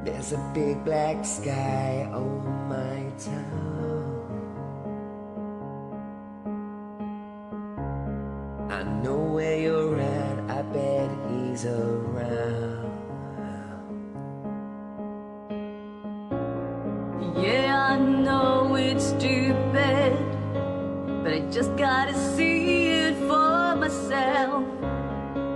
There's a big black sky over my town. I know where you're at, I bet he's around. Yeah, I know it's stupid, but I just gotta see it for myself.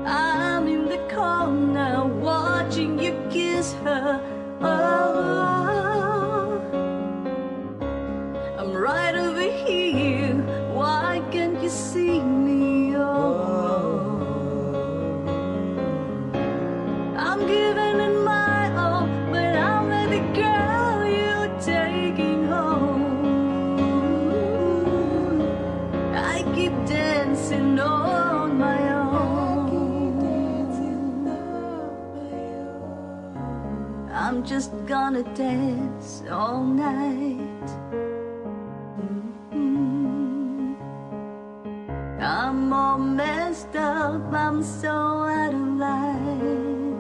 I'm in the corner watching you kiss her. Oh, I'm right over here. Why can't you see me? Oh, I'm giving it my all, but I'm not the girl you're taking home. I keep dancing on my own. I'm just gonna dance all night. I'm all messed up, I'm so out of line.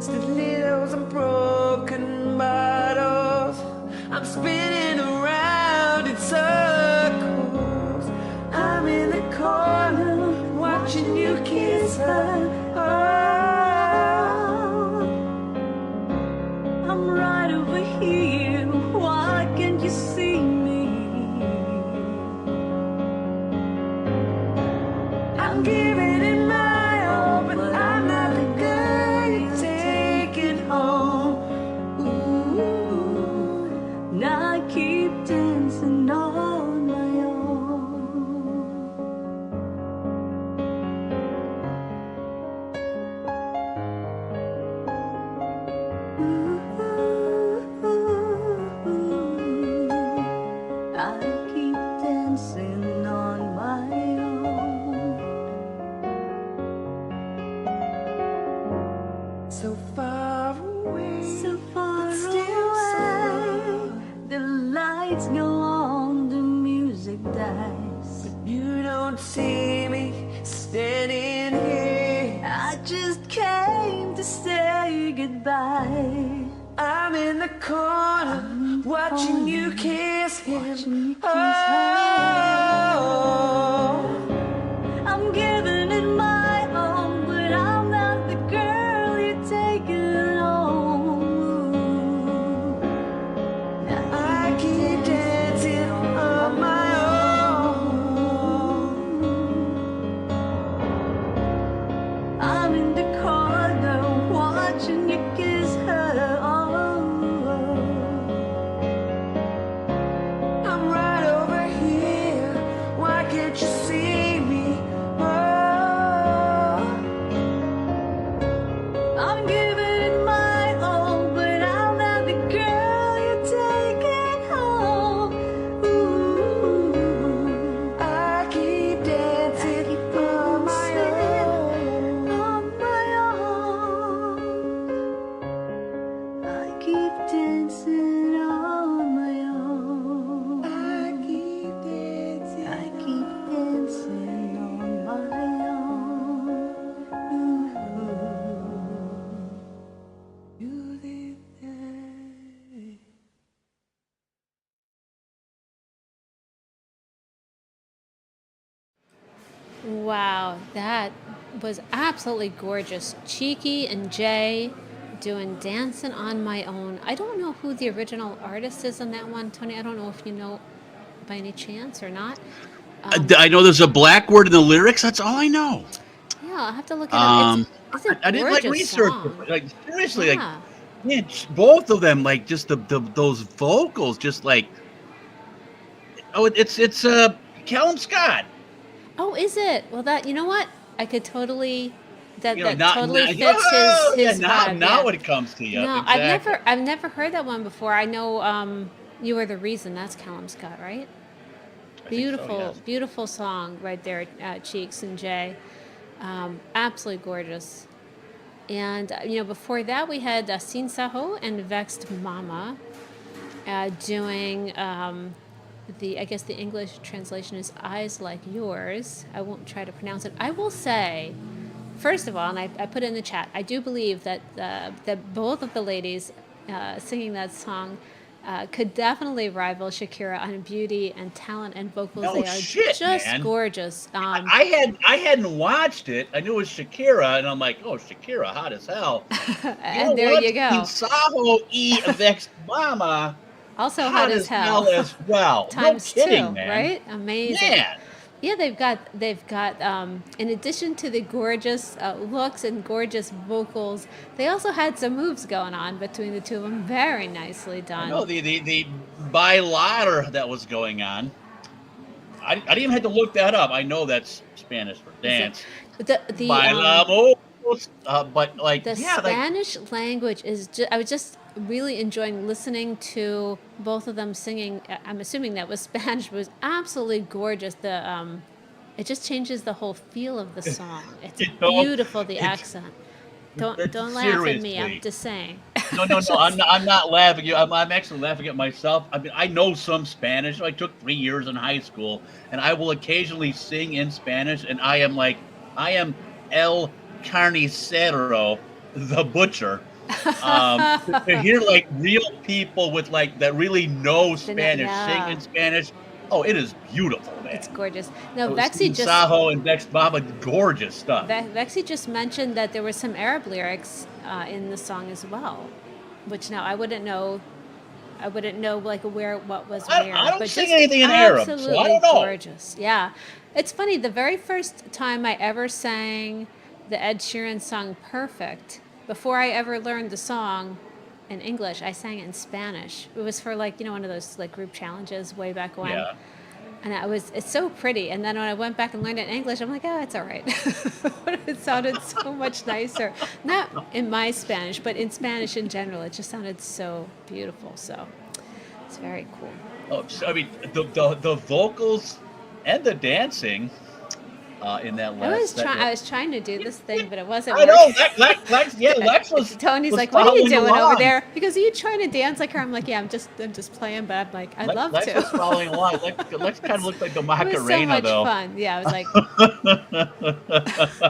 Stilettos and broken bottles, I'm spinning around in circles. I'm in the corner watching you kiss her. Oh, I'm right over here, why can't you see me? I'm giving it my all, but I'm not the girl you're taking home. Ooh, now I keep dancing on my own. I keep dancing on my own. So far away, So far but still away, the lights go on, the music dies. you don't see me standing here. I just came to say goodbye. I'm in the corner watching you kiss him. Oh, I'm giving it my all, but I'm not the girl you're taking home. I keep dancing on my own. I'm in the corner watching you kiss her. Oh, I'm right over here. Why can't you Wow, that was absolutely gorgeous. Cheeky and Jay doing Dancing on My Own. I don't know who the original artist is on that one, Tony. I don't know if you know by any chance or not. I know there's a black word in the lyrics. That's all I know. Yeah, I'll have to look it up. It's a I didn't like gorgeous research song. it. Like seriously, Yeah. like man, both of them, like just those vocals, just like it's Callum Scott. Oh, is it? Well, that you know what? I could totally that You know, totally fits his vibe. now Yeah. it comes to you. No, Exactly. I've never heard that one before. I know You Are the Reason. That's Callum Scott, right? Beautiful, yes. beautiful song right there, Cheeks and Jay. Absolutely gorgeous. And before that we had Sin Saho and Vexed Mama doing I guess the English translation is Eyes Like Yours. I won't try to pronounce it. I will say, first of all, and I put it in the chat, I do believe that both of the ladies singing that song could definitely rival Shakira on beauty and talent and vocals. Oh, they are shit, just man. gorgeous. I hadn't watched it. I knew it was Shakira, and I'm like, oh, Shakira, hot as hell. And there you go. Saho e Vexed Mama. Also hot as hell as well. Times no kidding, two, man. right? Amazing. Yeah. Yeah, they've got in addition to the gorgeous looks and gorgeous vocals, they also had some moves going on between the two of them. Very nicely done. No, the bailar that was going on. I didn't even have to look that up. I know that's Spanish for dance. Bailamos. But like the Spanish language is I was just really enjoying listening to both of them singing. I'm assuming that was Spanish, but it was absolutely gorgeous. It just changes the whole feel of the song. It's beautiful, the accent. Don't laugh at me. I'm just saying. No. I'm not laughing. I'm actually laughing at myself. I mean, I know some Spanish. I took 3 years in high school, and I will occasionally sing in Spanish, and I am El Carnicero, the butcher. To hear like real people with like that really know Spanish sing in Spanish, oh, it is beautiful, man. It's gorgeous. No, Vexy just Saho and Vexed Mama, gorgeous stuff. Vexy just mentioned that there were some Arab lyrics in the song as well, which now I wouldn't know like what was where. I don't sing anything in Arab, so I don't know. Gorgeous. Yeah, it's funny. The very first time I ever sang the Ed Sheeran song "Perfect," before I ever learned the song in English, I sang it in Spanish. It was for like one of those like group challenges way back when. Yeah. And it's so pretty. And then when I went back and learned it in English, I'm like, oh, it's all right. It sounded so much nicer. Not in my Spanish, but in Spanish in general. It just sounded so beautiful. So it's very cool. Oh, so, I mean, the vocals and the dancing in that last. I was trying to do this thing, but it wasn't. I know. Lex was. Tony's like, "What are you doing over there?" Because are you trying to dance like her? I'm like, "Yeah, I'm just playing," but I'm like, "I'd love to." Lex was following along. Lex kind of looked like the Macarena, though. It was so much though. fun. Yeah, I was like,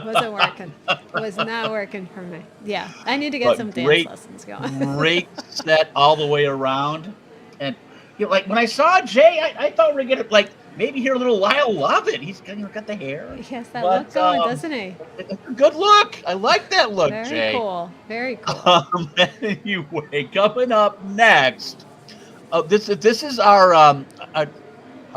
wasn't working. It was not working for me. Yeah, I need to get some dance lessons going. Great set all the way around, and like when I saw Jay, I thought we were gonna like. Maybe hear a little Lyle Lovett. He's got the hair. He has that look going, doesn't he? Good look. I like that look, Very Jay. Cool. Very cool. Anyway, coming up next, this is our are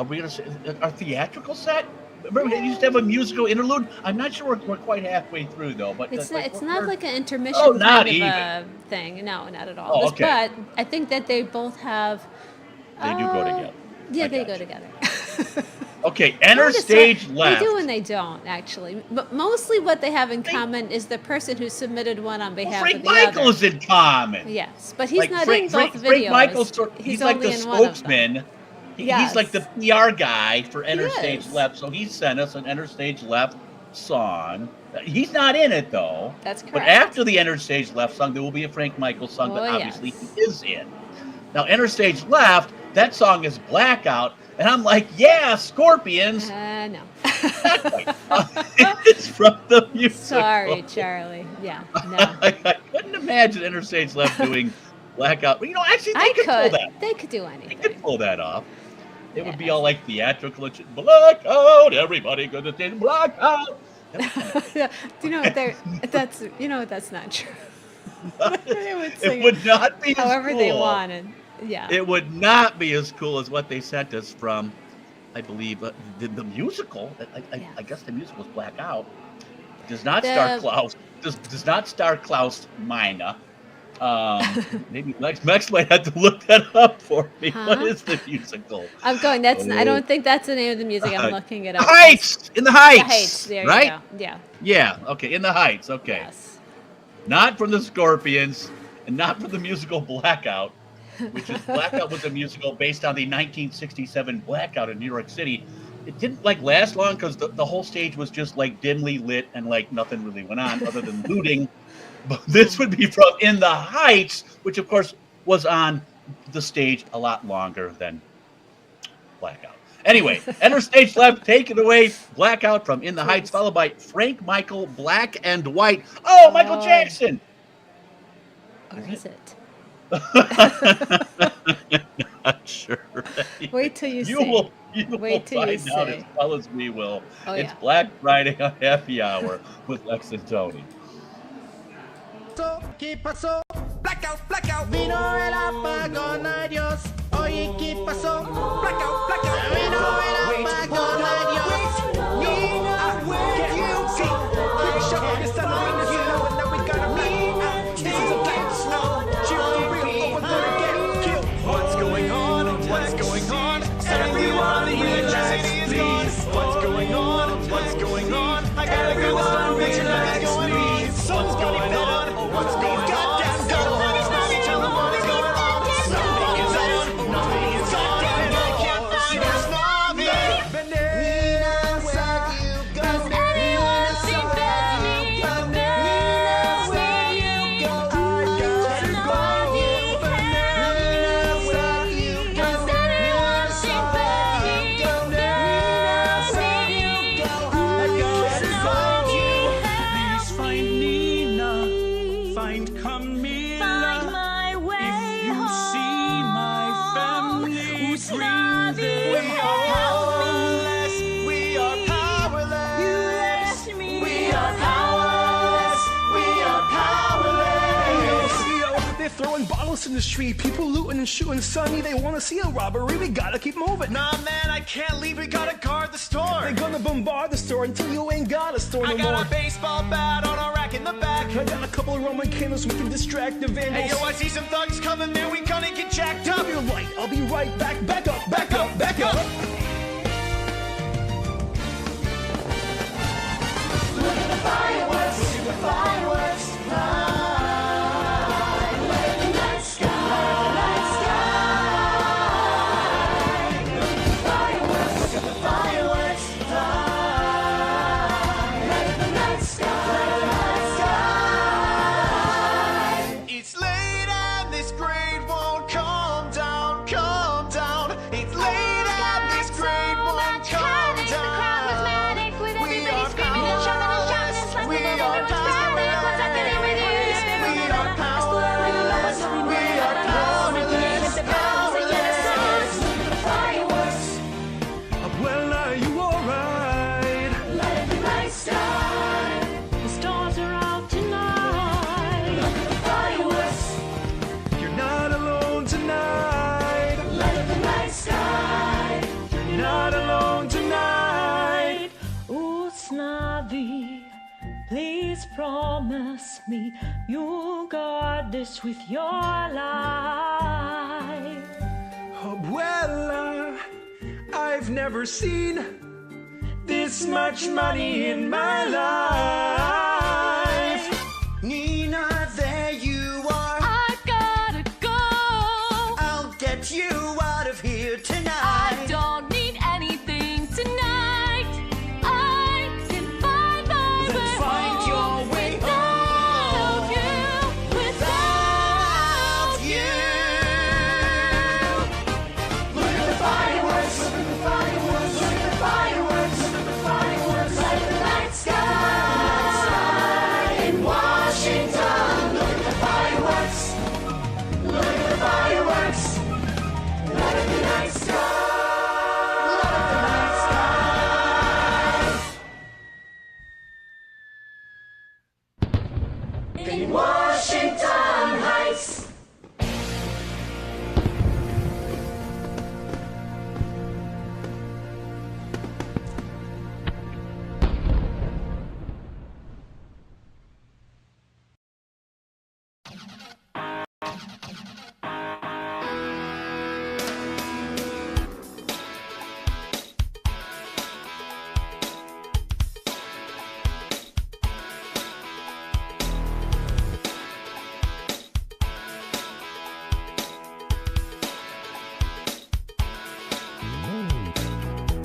we gonna say our theatrical set? Remember, we used to have a musical interlude. I'm not sure we're quite halfway through though. But it's not like an intermission kind of a thing. No, not at all. Oh, okay. But I think that they both have. They do go together. Yeah, they go together. Okay, enter stage left. They do and they don't, actually. But mostly what they have in common is the person who submitted one on behalf of the Frank Michael is in common. Yes, but he's not in both videos. Frank Michael's he's like the spokesman. He's like the PR guy for Enter Stage Left, so he sent us an Enter Stage Left song. He's not in it, though. That's correct. But after the Enter Stage Left song, there will be a Frank Michael song that obviously he is in. Now, Enter Stage Left, that song is Blackout. And I'm like, yeah, Scorpions. No. It's from the musical. Sorry, Charlie. Yeah, no. I couldn't imagine Enter Stage Left doing Blackout. But, actually, they could pull that. They could do anything. They could pull that off. It would be all like theatrical. Blackout, everybody gonna say blackout. Yeah. Do you know what that's not true. It would not be however as cool. They wanted. Yeah. It would not be as cool as what they sent us from, I believe, the musical. I guess the musical was Blackout. Does not star Klaus. Does not star Klaus Meine. Maybe Lex might have to look that up for me. Huh? What is the musical? I'm going. I don't think that's the name of the music. I'm looking it up. Heights! In the Heights! The Heights. There right? You go. Yeah. Yeah. Okay. In the Heights. Okay. Yes. Not from the Scorpions, and not from the musical Blackout, which is Blackout was a musical based on the 1967 blackout in New York City. It didn't last long because the whole stage was just dimly lit and nothing really went on other than looting. But this would be from In the Heights, which of course was on the stage a lot longer than Blackout. Anyway, enter stage left, take it away. Blackout from In the Heights, followed by Frank Michael, Black and White. Oh, Michael Jackson! Or is it? Not sure. Wait till you see. You will Wait till you find out see. as well as we will. Oh, it's yeah. Black Friday on Happy Hour with Lex and Tony. ¿Qué pasó? Blackout, blackout. Vino el apagón, adiós. Oye, ¿qué pasó? Blackout, blackout. Vino el apagón, adiós. Can you see? Pretty sure it's time to ring the signal and then we gotta meet. This is a black snow. Chill for real, or we're gonna get killed. What's going on? What's going on? Everyone in Electricity is gone. What's going on? What's going on? I gotta go on. What's going on? What's going on? What's going on? Goddamn, go. Tell them what is going on. Nothing is on. Nothing is on. And I can't find a snobby. Banana, where you go? Does anyone see Benny? Banana, where you go? I gotta go. Banana, where you go? Does anyone see Benny? Banana, where you go? I gotta go. Please find Nina. Find Camila. Find my way If you home. see my family Who's not breathing, the we are powerless. We are powerless. You left me We are powerless. We are powerless. Yo, they're throwing bottles in the street. People looting and shooting. Sonny, they want to see a robbery. We gotta keep moving. Nah, man, I can't leave. We gotta guard the store. They're gonna bombard the store until you ain't got a store no I got more. a baseball bat on a rack in the back. I got a couple of Roman candles we can distract the vandals. Hey, yo, I see some thugs coming, man. We gonna get jacked up. You're right. I'll be right back. Back up. Back up. Back up. Look at the fireworks. Look at the fireworks. Look at the night sky. Night sky. Look at the fireworks. Look at the fireworks. Look at the night sky. Night sky. It's late and this grade won't calm down, calm down. It's late and this grade won't calm down. We are powerless. We are powerless. We are powerless. We are powerless. Powerless. Look at the fireworks. Well, are you alright? Let the night sky. The stars are out tonight. Look at the fireworks. You're not alone tonight. Let the night sky. You're not alone tonight. Oh, Snobby, please promise me you'll guard this with your life. Well, I've never seen this much money in my life. Nina, there you are. I gotta go. I'll get you out of here tonight. I don't need anything tonight. I can find my Then way find home your way without you. Without you. Look at the fireworks. Look at the fireworks. Look at the fireworks. Look at the fireworks. Let the night sky. in Washington Heights.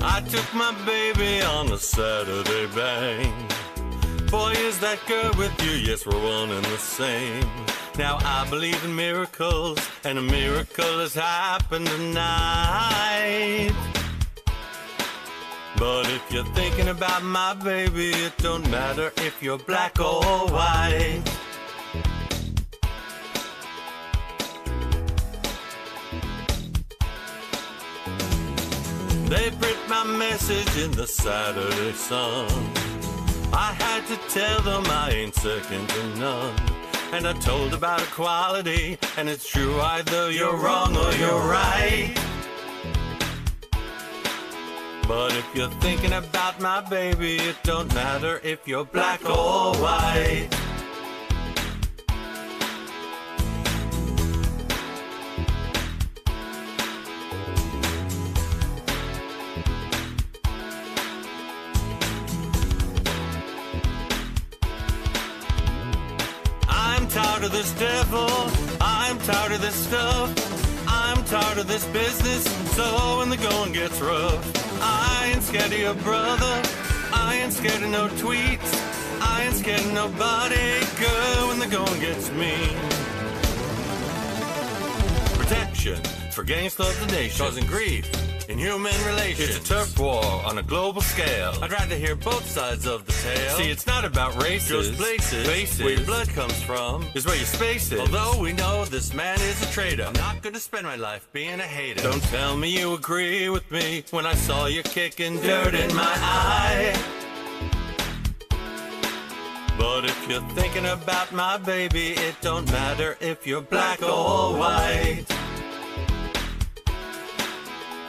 I took my baby on a Saturday bang. Boy, is that girl with you? Yes, we're one and the same. Now I believe in miracles, and a miracle has happened tonight. But if you're thinking about my baby, it don't matter if you're black or white. They print my message in the Saturday Sun. I had to tell them I ain't second to none. And I told about equality, and it's true either you're wrong or you're right. But if you're thinking about my baby, it don't matter if you're black or white. I'm tired of this devil, I'm tired of this stuff, I'm tired of this business, so when the going gets rough, I ain't scared of your brother, I ain't scared of no tweets, I ain't scared of nobody, girl, when the going gets mean. Protection for gangsta of the nation, causing grief in human relations. It's a turf war on a global scale. I'd rather hear both sides of the tale. See, it's not about races, just places, faces. Where your blood comes from is where your space is. Although we know this man is a traitor, I'm not gonna spend my life being a hater. Don't tell me you agree with me when I saw you kicking dirt in my eye. But if you're thinking about my baby, it don't matter if you're black or white.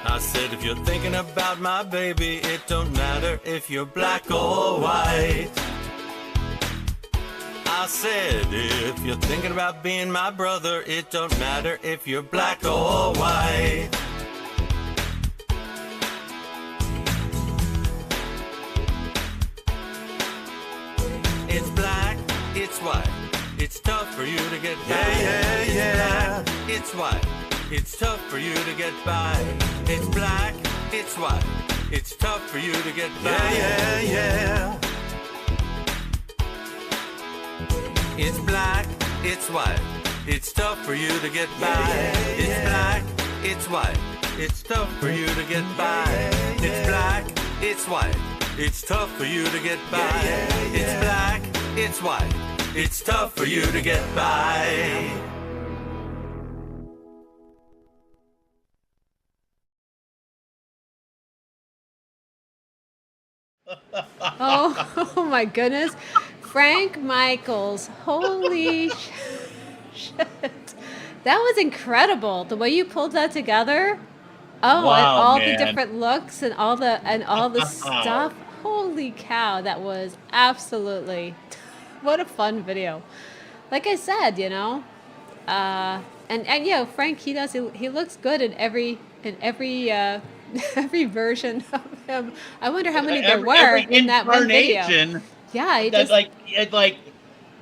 I said if you're thinking about my baby, it don't matter if you're black or white. I said if you're thinking about being my brother, it don't matter if you're black or white. It's black, it's white, it's tough for you to get by. Yeah, yeah, yeah. It's white, it's tough for you to get by. It's black, it's white, it's tough for you to get by. Yeah, yeah, yeah. It's black, it's white, it's tough for you to get by. It's black, it's white, it's tough for you to get by. It's black, it's white, it's tough for you to get by. It's black, it's white, it's tough for you to get by. Oh my goodness. Frank Michaels. Holy shit. That was incredible. The way you pulled that together. Oh, wow, and all man. the different looks and all the stuff. Holy cow, that was absolutely what a fun video. Like I said, you know, and you know, Frank, he looks good in every every version of him. I wonder how many there were in that one video. Yeah, he just like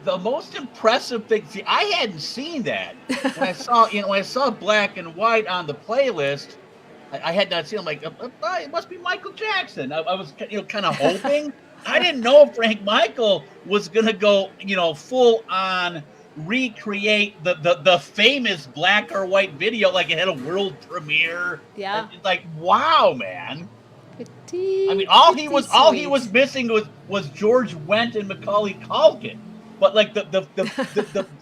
the most impressive thing. See, I hadn't seen that when I saw black and white on the playlist. I had not seen. I'm like, it must be Michael Jackson. I was kind of hoping. I didn't know Frank Michael was gonna go full on recreate the famous black or white video, like it had a world premiere. Yeah. It's like, wow, man. I mean, all he was missing was George Wendt and Macaulay Culkin. But like the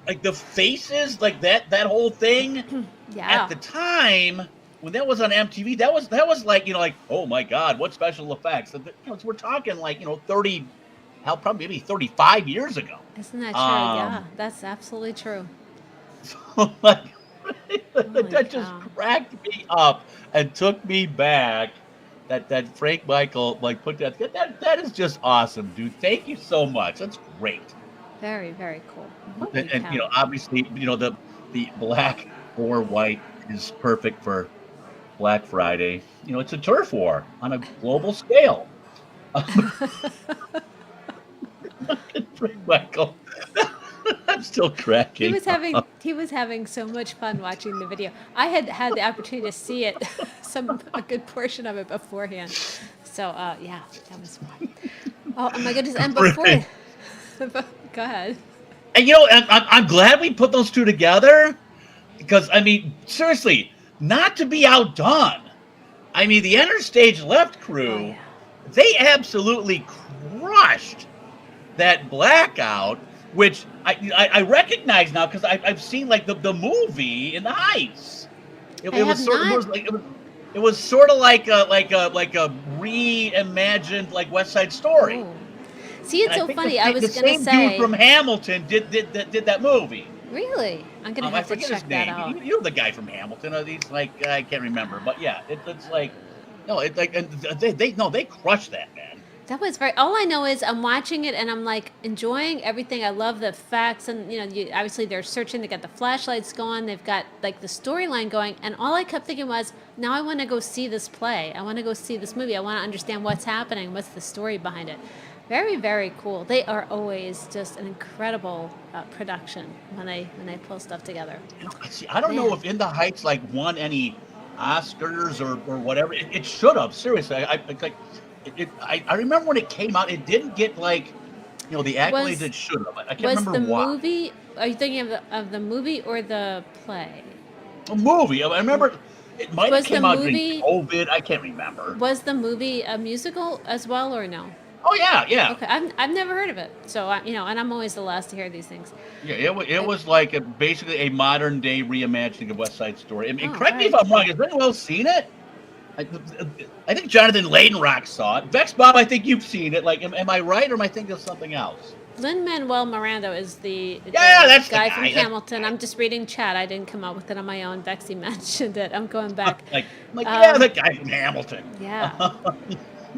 like the faces, like that whole thing. Yeah. At the time when that was on MTV, that was like, like, oh my God, what special effects. We're talking like, 30 hell, probably maybe 35 years ago. Isn't that true? Yeah, that's absolutely true. So, like, that just cracked me up and took me back. That Frank Michael like put that is just awesome, dude. Thank you so much. That's great. Very, very cool. And obviously, the black or white is perfect for Black Friday. It's a turf war on a global scale. Frank Michael. I'm still cracking. He was having so much fun watching the video. I had the opportunity to see it, a good portion of it beforehand. So yeah, that was fun. Oh my goodness! And before, go ahead. And I'm glad we put those two together, because I mean, seriously, not to be outdone. I mean, the Enter Stage Left crew, they absolutely crushed that Blackout, which I recognize now because I've seen like the movie in the Heights. It was sort of like a reimagined like West Side Story. Oh. See, it's so funny. I was going to say the same dude from Hamilton did that movie. Really? I'm going to have to check that out. You know the guy from Hamilton. He's like, I can't remember, but yeah, it's like, no, it's like, and they crushed that, man. That was all I know is I'm watching it and I'm like enjoying everything. I love the effects, and obviously they're searching to get the flashlights going. They've got like the storyline going, and all I kept thinking was, now I want to go see this play. I want to go see this movie. I want to understand what's happening, what's the story behind it. Very, very cool. They are always just an incredible production when they pull stuff together. See, I don't know if In the Heights like won any Oscars or whatever. It should have. Seriously, I remember when it came out, it didn't get like the accolades it should have. I can't remember why. Was the movie? Are you thinking of the movie or the play? A movie. I remember it might have came out during COVID. I can't remember. Was the movie a musical as well or no? Oh yeah. Okay, I've never heard of it, so and I'm always the last to hear these things. Yeah, it was like basically a modern day reimagining of West Side Story. Correct me if I'm wrong. Has anyone else seen it? I think Jonathan Laydenrock saw it. Vex Bob, I think you've seen it. Like, am I right, or am I thinking of something else? Lin-Manuel Miranda is the that's guy the from Hamilton. I'm just reading chat. I didn't come up with it on my own. Vexy mentioned it. I'm going back. the guy from Hamilton. Yeah.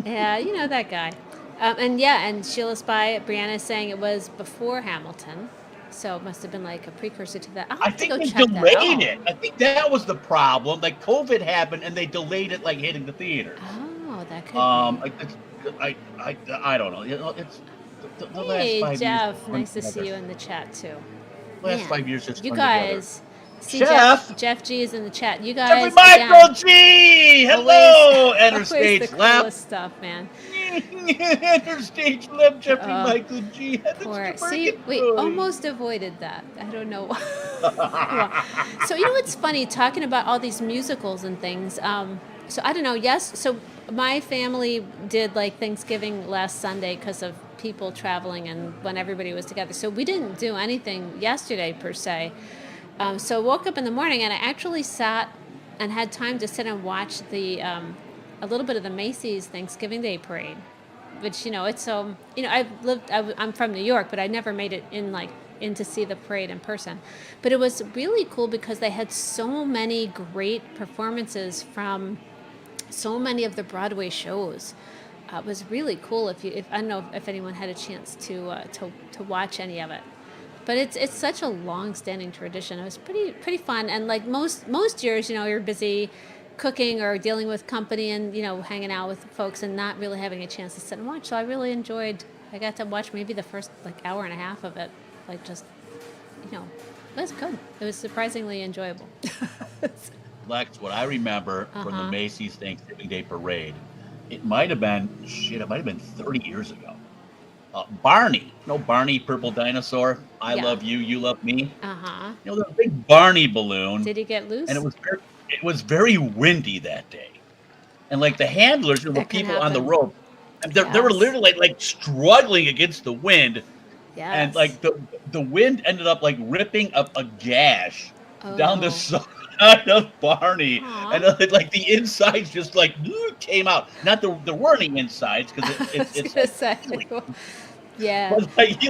Yeah, that guy. And Sheila Spy, Brianna is saying it was before Hamilton. So it must have been like a precursor to that. I think they delayed it. I think that was the problem. Like COVID happened and they delayed it, like hitting the theaters. Oh, that could be. I don't know. It's the hey, last 5 Jeff, years. nice to see you in the chat too. Last 5 years just you guys. See, Jeff G is in the chat. You guys. Jeffrey Michael G. Hello, Enter Stage Left. Stuff, man. Enter Stage Left, Jeffrey Michael G. See, we almost avoided that. I don't know why. So what's funny, talking about all these musicals and things. So I don't know. Yes. So my family did like Thanksgiving last Sunday because of people traveling and when everybody was together. So we didn't do anything yesterday per se. So I woke up in the morning and I actually sat and had time to sit and watch a little bit of the Macy's Thanksgiving Day Parade, which it's I'm from New York, but I never made it in to see the parade in person. But it was really cool because they had so many great performances from so many of the Broadway shows. It was really cool. If I don't know if anyone had a chance to watch any of it. But it's such a long-standing tradition. It was pretty fun, and like most years, you're busy cooking or dealing with company and hanging out with folks and not really having a chance to sit and watch. So I really enjoyed. I got to watch maybe the first hour and a half of it, just it was good. It was surprisingly enjoyable. Lex, what I remember from the Macy's Thanksgiving Day Parade, it might have been 30 years ago. Barney, Barney, Purple Dinosaur. I love you, you love me. The big Barney balloon. Did he get loose? And it was very windy that day, and like the handlers were people on the rope, and they were literally like struggling against the wind, and like the wind ended up like ripping up a gash down the side of Barney, and like the insides just like came out. Not there weren't any insides because it's Yeah. But he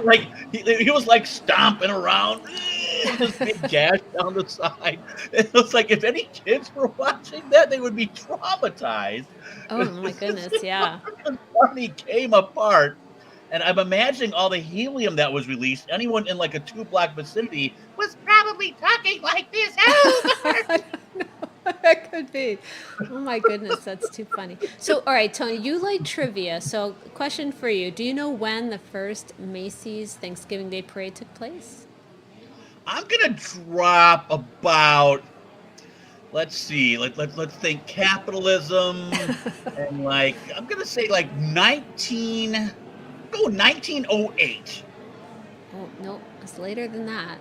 was like stomping around with this big gash down the side. It was like if any kids were watching that, they would be traumatized. Oh my goodness, yeah. His body came apart. And I'm imagining all the helium that was released. Anyone in like a 2-block vicinity was probably talking like this. That could be. Oh my goodness, that's too funny. So, all right, Tony, you like trivia. So, question for you: do you know when the first Macy's Thanksgiving Day Parade took place? I'm gonna drop about. Let's see. Let's think capitalism and like I'm gonna say like 1908. Oh no, it's later than that.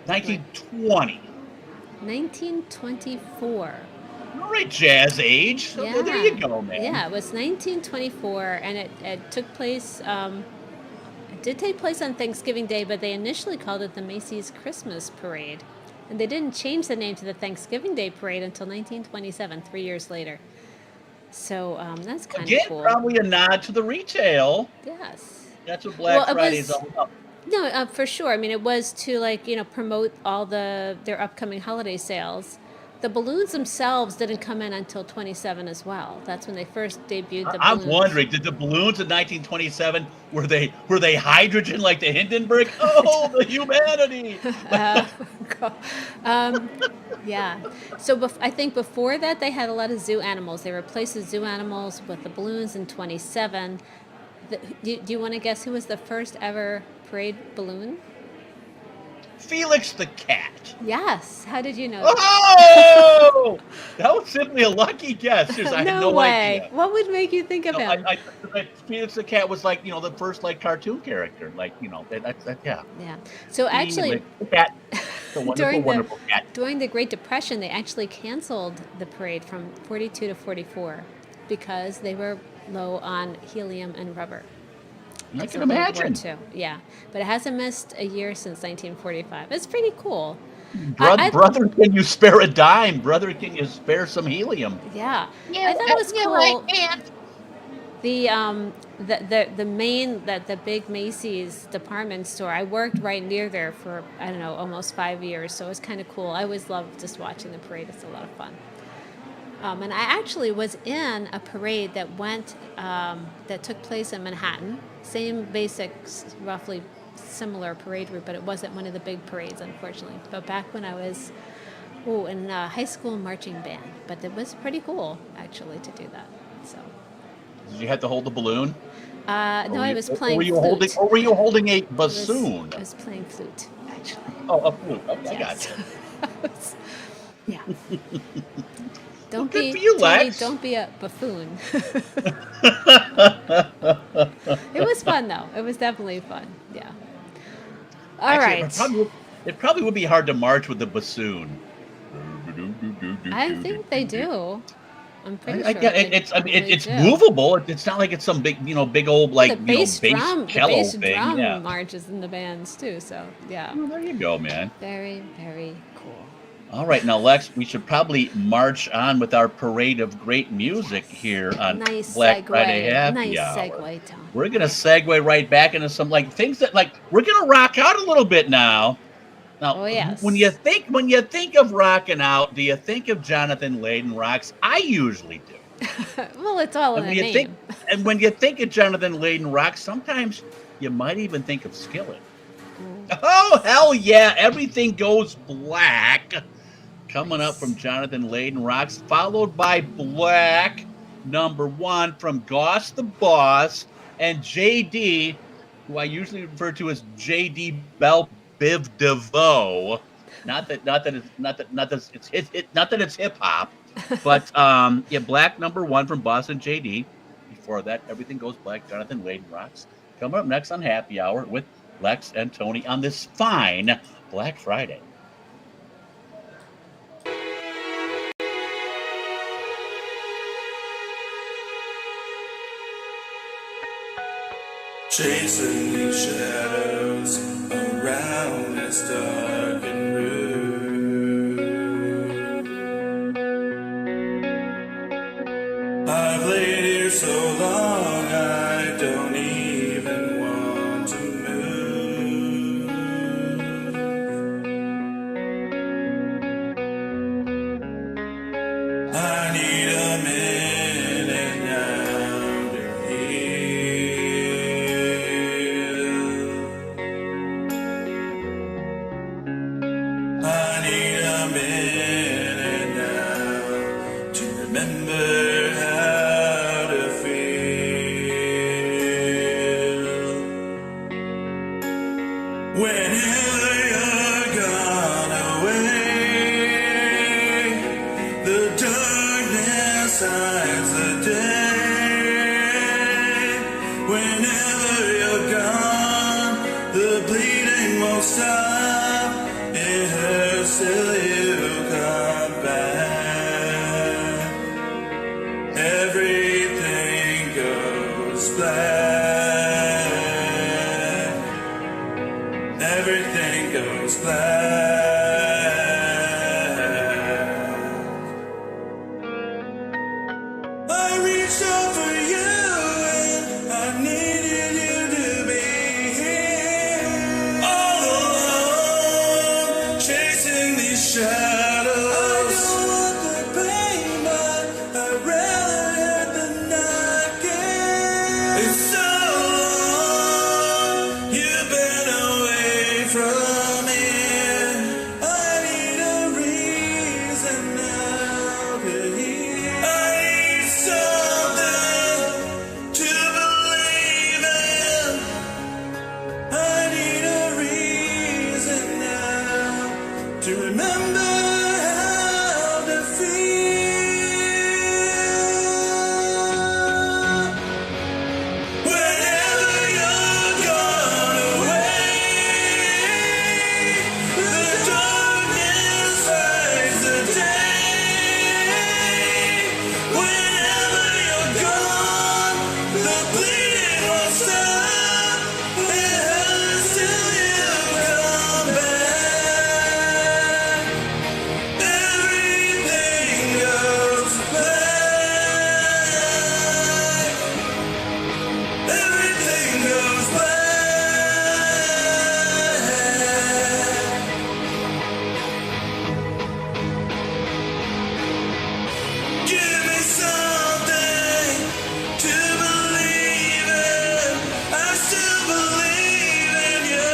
1920. 1924. All right, jazz age. So Yeah. there you go, man. Yeah, it was 1924, and it took place. It did take place on Thanksgiving Day, but they initially called it the Macy's Christmas Parade, and they didn't change the name to the Thanksgiving Day Parade until 1927, 3 years later. So that's kind of cool. Probably a nod to the retail. Yes. That's what Black Friday is all about. No, for sure. I mean, it was to promote all their upcoming holiday sales. The balloons themselves didn't come in until 27 as well. That's when they first debuted the balloons. I'm wondering, did the balloons in 1927 were they hydrogen like the Hindenburg? Oh, the humanity! Yeah. So I think before that they had a lot of zoo animals. They replaced the zoo animals with the balloons in 27. Do you want to guess who was the first ever parade balloon? Felix the cat. Yes. How did you know? Oh! That was simply a lucky guess. I had no way. idea. What would make you think of him? Felix the cat was like, the first like cartoon character. Like, yeah. Yeah. So actually, the cat. The wonderful cat. During the Great Depression, they actually canceled the parade from 42 to 44 because they were low on helium and rubber. I can imagine. Yeah, but it hasn't missed a year since 1945. It's pretty cool. Brother, can you spare a dime? Brother, can you spare some helium? Yeah, I thought it was cool. I can't. The big Macy's department store. I worked right near there for almost 5 years, so it was kind of cool. I always loved just watching the parade. It's a lot of fun. And I actually was in a parade that took place in Manhattan. Same basic, roughly similar parade route, but it wasn't one of the big parades, unfortunately. But back when I was in high school marching band, but it was pretty cool actually to do that. So. Did you have to hold the balloon? No, I was playing flute. Were you holding a bassoon? I was playing flute, actually. Oh, a flute. Okay, yes. I got you. Yeah. Don't Don't be a buffoon. It was fun, though. It was definitely fun. Yeah. All right. It probably would be hard to march with the bassoon. I think they do. I'm pretty sure. It's movable. It's not like it's some big, big old bass cello thing. Drum marches in the bands too. So yeah. Well, there you go, man. Very, very cool. All right, now Lex, we should probably march on with our parade of great music here on Black Friday Happy Hour. Nice segue, Tom. We're gonna segue right back into some things that we're gonna rock out a little bit now. Now, when you think of rocking out, do you think of Jonathan Layden Rocks? I usually do. Well, it's all in the name. And when you think of Jonathan Layden Rocks, sometimes you might even think of Skillet. Oh, hell yeah. Everything Goes Black. Coming up from Jonathan Layden Rocks, followed by Black #1 from Goss the Boss and JD, who I usually refer to as JD Bell Biv DeVoe. Not that it's hip hop, but Black #1 from Boss and JD. Before that, Everything Goes Black, Jonathan Layden Rocks. Coming up next on Happy Hour with Lex and Tony on this fine Black Friday. Chasing these shadows around this darkened room. I've laid here so long I don't even want Whenever you're gone away, the darkness hides the day. Whenever you're gone, the bleeding won't stop. It hurts till you come back. Everything goes black. Everything goes black. I reached out for you and I needed you to be here. All alone, chasing these shadows. I don't want the pain, but I'd rather hurt than not care. It's so long, you've been away from here. I need a reason now to hear. I need something to believe in. I need a reason now to remember how to feel. Whenever you're gone away, the darkness hides the day. Whenever you're gone, the bleeding won't stop. It hurts till you come back. Everything goes black. Everything goes black. Give me something to believe in. I still believe in you.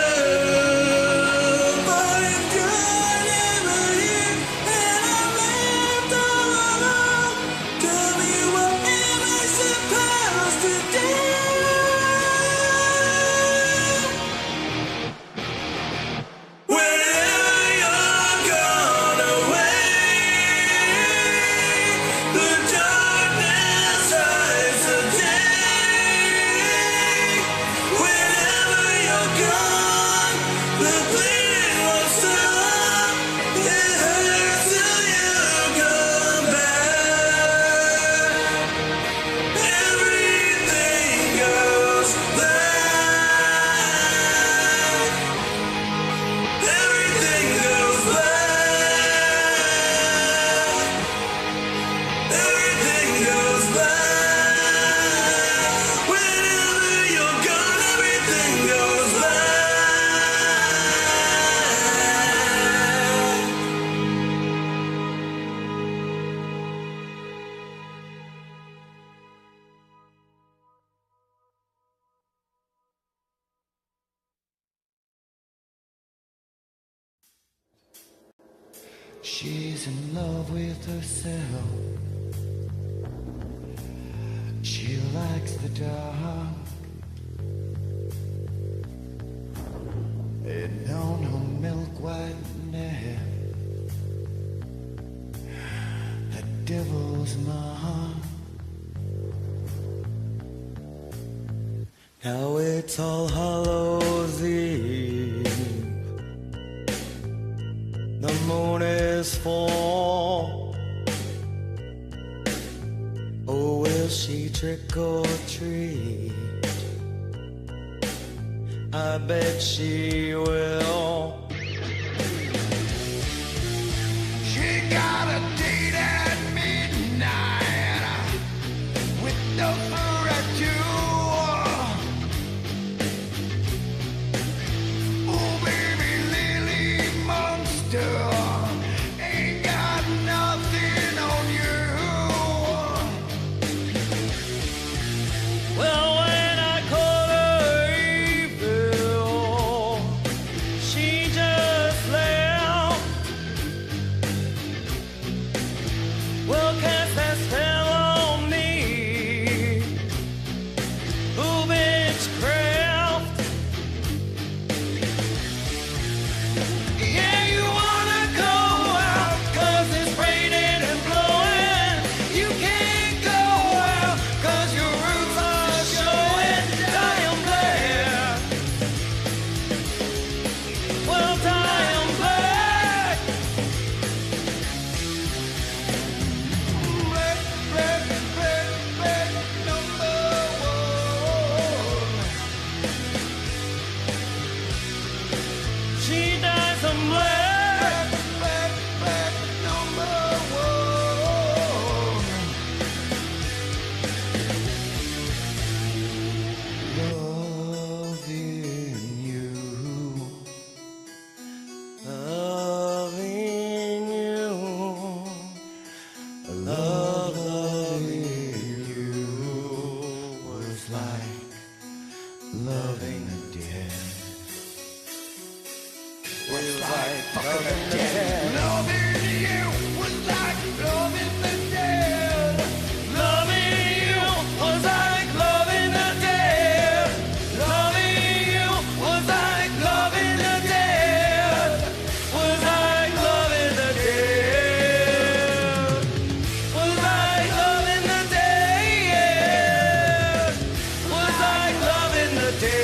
But if you're never here and I'm left all alone, tell me what am I supposed to do? Whenever you're gone away, the darkness hides the day. Whenever you're gone, the bleeding won't stop. It hurts till you come back. Everything goes black. Everything goes black. Everything goes black. Whenever you're gone, everything goes black. She's in love with herself. She likes the dark. And on her milk white neck, a devil's mark. Now it's All Hallows Eve. The moon is full. Oh, will she trick or treat? I bet she will. She got a date at midnight with the furniture. Oh, baby, Lily Monster ain't got nothing on you. Well, when I call her April, some black, number one. Loving you, loving you, loving you was like loving the dead. Was like loving the dead. Loving you was like loving the dead. Loving you was like loving the dead. Loving you was like loving the dead. Was like loving the dead. Was like loving the dead. Was like loving the dead.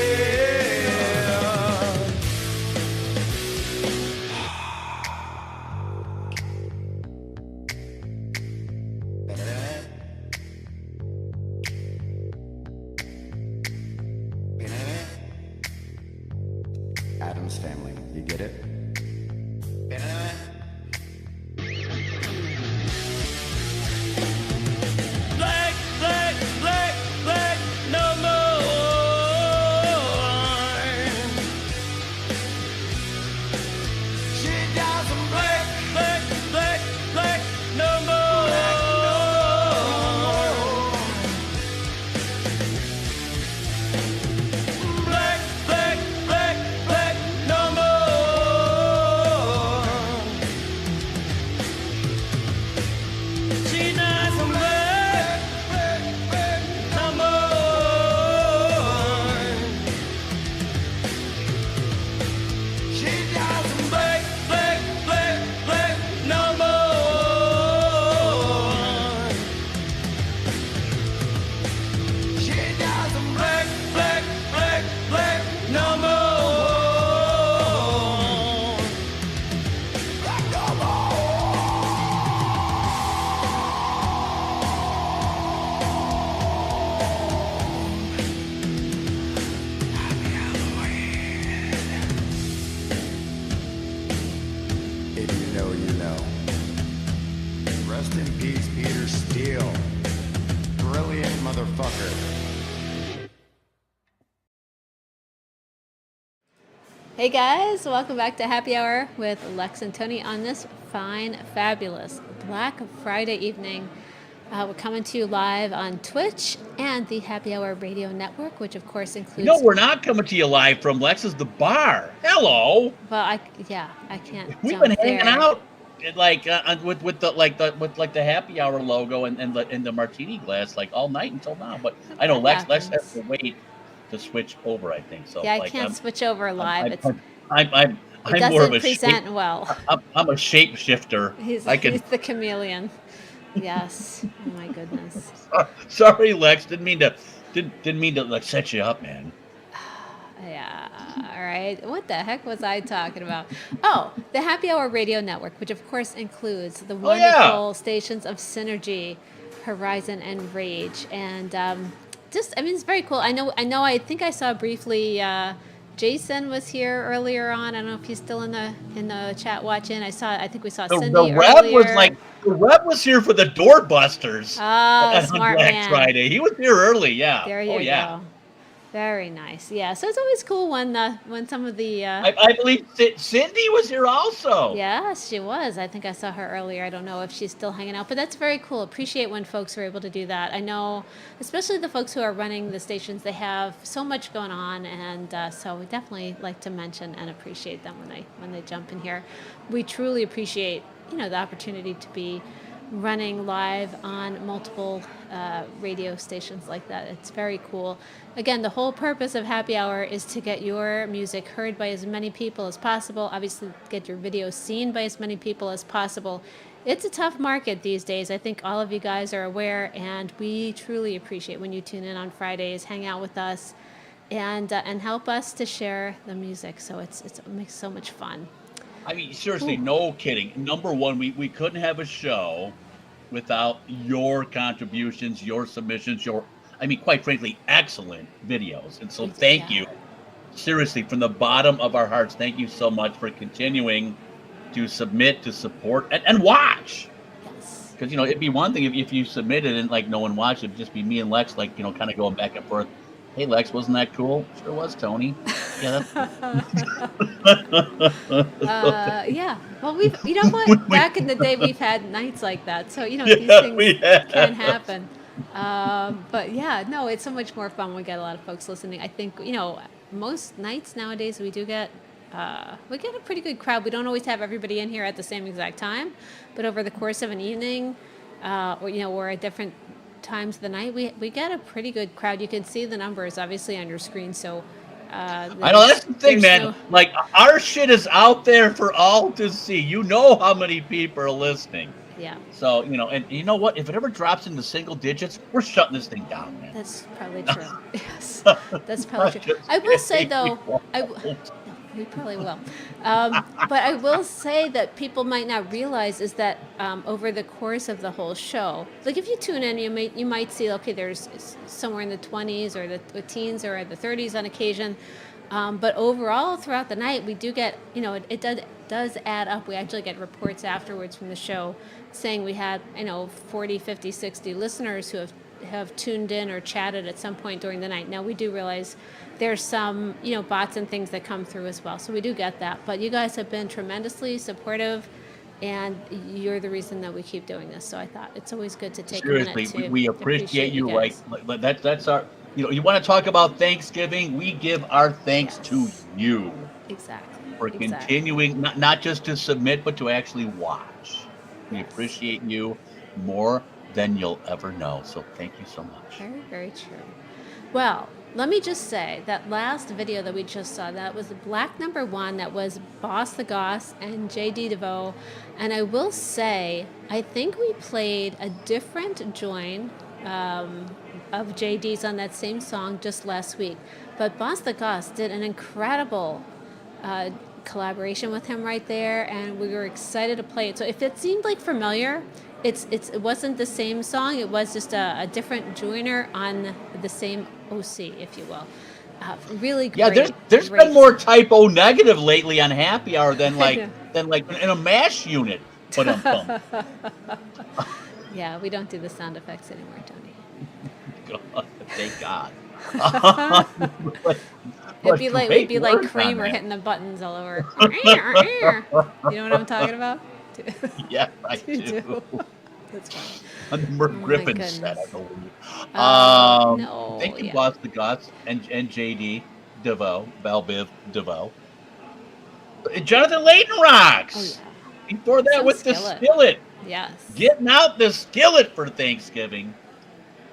Adam's Family, you get it? Black, black, black, black, number one. She got some black, black, black, black, number one. Black, black, black, black, number one. She got some black, black, black, number one. She got some black, black, black, black, number one. She got some black, black, black, black, number one. Black number one. If you know, you know. Rest in peace, Peter Steele. Brilliant motherfucker. Hey guys, welcome back to Happy Hour with Lex and Tony on this fine, fabulous Black Friday evening. We're coming to you live on Twitch and the Happy Hour Radio Network, which of course includes. No, we're not coming to you live from Lex's The Bar. Hello. Well, I can't. We've jump been hanging there. out like with the Happy Hour logo and the martini glass like all night until now. But I know Lex has to wait to switch over. I think so. Yeah, I like, can't switch over live. I'm it more of doesn't a present well. I'm a shapeshifter. He's the chameleon. Yes. Oh my goodness. Sorry, Lex. Didn't mean to like set you up, man. Yeah. All right. What the heck was I talking about? Oh, the Happy Hour Radio Network, which of course includes the wonderful stations of Synergy, Horizon, and Rage, and it's very cool. I know. I think I saw briefly. Jason was here earlier on. I don't know if he's still in the chat watching. I think we saw Cindy the Reb earlier. The Reb was here for the Doorbusters. Oh, smart on Black man. Friday. He was here early. Yeah. There you go. Very nice. Yeah. So it's always cool when some of the. I believe Cindy was here also. Yes, she was. I think I saw her earlier. I don't know if she's still hanging out, but that's very cool. Appreciate when folks are able to do that. I know, especially the folks who are running the stations, they have so much going on, and so we definitely like to mention and appreciate them when they jump in here. We truly appreciate the opportunity to be running live on multiple radio stations like that. It's very cool. Again, the whole purpose of Happy Hour is to get your music heard by as many people as possible. Obviously, get your videos seen by as many people as possible. It's a tough market these days. I think all of you guys are aware, and we truly appreciate when you tune in on Fridays, hang out with us, and help us to share the music. So it makes so much fun. I mean, seriously, no kidding. Number one, we couldn't have a show without your contributions, your submissions, quite frankly, excellent videos. And so thank you seriously, from the bottom of our hearts, thank you so much for continuing to submit, to support, and watch. Yes. Because, it'd be one thing if you submitted and, like, no one watched. It'd just be me and Lex, like, kind of going back and forth. Hey, Lex, wasn't that cool? Sure was, Tony. Yeah, yeah. Well, you know what? Back in the day, we've had nights like that. So, these things can happen. But yeah, no, it's so much more fun. We get a lot of folks listening. I think, most nights nowadays we do get, we get a pretty good crowd. We don't always have everybody in here at the same exact time, but over the course of an evening, or at different times of the night, we get a pretty good crowd. You can see the numbers obviously on your screen. So, I know that's the thing, man. Like, our shit is out there for all to see. You know how many people are listening. Yeah. So, and you know what? If it ever drops into single digits, we're shutting this thing down, man. That's probably true. Yes, that's probably true. I will say, though, we probably will. But I will say that people might not realize is that over the course of the whole show, like if you tune in, you might see, okay, there's somewhere in the 20s or the teens or the 30s on occasion. But overall, throughout the night, we do get, it does add up. We actually get reports afterwards from the show saying we had, 40, 50, 60 listeners who have tuned in or chatted at some point during the night. Now, we do realize there's some, bots and things that come through as well. So we do get that. But you guys have been tremendously supportive, and you're the reason that we keep doing this. So I thought it's always good to take a minute to we appreciate you. Right? That's our... you want to talk about Thanksgiving? We give our thanks to you. Exactly. For continuing, not just to submit, but to actually watch. We appreciate you more than you'll ever know. So thank you so much. Very, very true. Well, let me just say that last video that we just saw, that was Black #1. That was Boss the Goss and JD DeVoe. And I will say, I think we played a different join of JD's on that same song just last week. But Boss the Goss did an incredible collaboration with him right there, and we were excited to play it. So if it seemed like familiar, it wasn't the same song. It was just a different joiner on the same OC, if you will. Really great. Yeah, there's been more typo negative lately on Happy Hour than like in a MASH unit. Yeah, we don't do the sound effects anymore, Tony. God, thank God. We'd be like Kramer hitting the buttons all over. You know what I'm talking about? Yeah, I do. That's funny. On the Merv Griffin set, I believe. No. Thank you, Boss the Goss and JD DeVoe, Valbiv DeVoe. Jonathan Layton rocks. Oh, yeah. Before that, with the skillet. Yes. Getting out the skillet for Thanksgiving.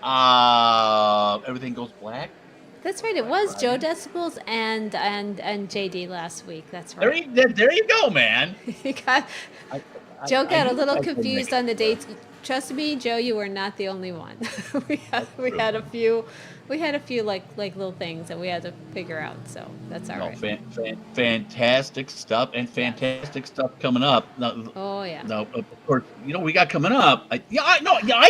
Everything Goes Black. That's right. It was Joe Decibels and JD last week. That's right. There you go, man. Joe got a little confused on the dates. Trust me, Joe, you were not the only one. we had a few like little things that we had to figure out. So that's all right. Fantastic stuff, and fantastic stuff coming up. Oh yeah. No, of course, we got coming up. I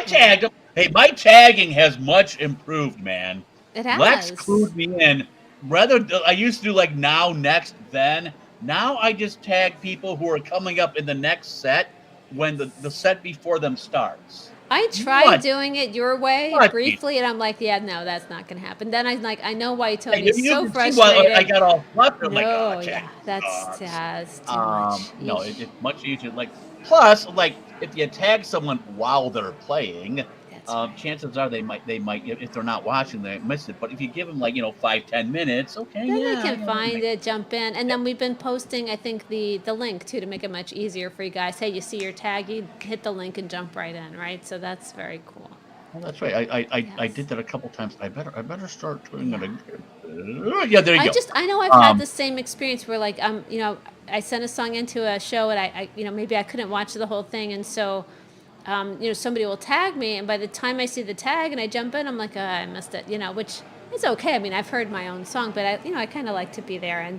tagged him. Hey, my tagging has much improved, man. It has. Lex clued me in. I used to do like now, next, then. Now I just tag people who are coming up in the next set when the set before them starts. I tried doing it your way briefly, and I'm like, yeah, no, that's not going to happen. Then I'm like, I know why Tony's so frustrated. I got all flustered. That's too much. No, it's much easier. Like, plus, like, if you tag someone while they're playing, chances are they might, if they're not watching, they miss it. But if you give them 5-10 minutes, okay, then they can find it, jump in, and then we've been posting, I think, the link too to make it much easier for you guys. Hey, you see your tag, you hit the link and jump right in, right? So that's very cool. Well, that's right. I did that a couple times. I better start doing it again. Yeah, there you go. I know I've had the same experience where I sent a song into a show and I maybe I couldn't watch the whole thing, and so. Somebody will tag me, and by the time I see the tag and I jump in, I'm like, I missed it, which is okay. I mean, I've heard my own song, but I kind of like to be there and,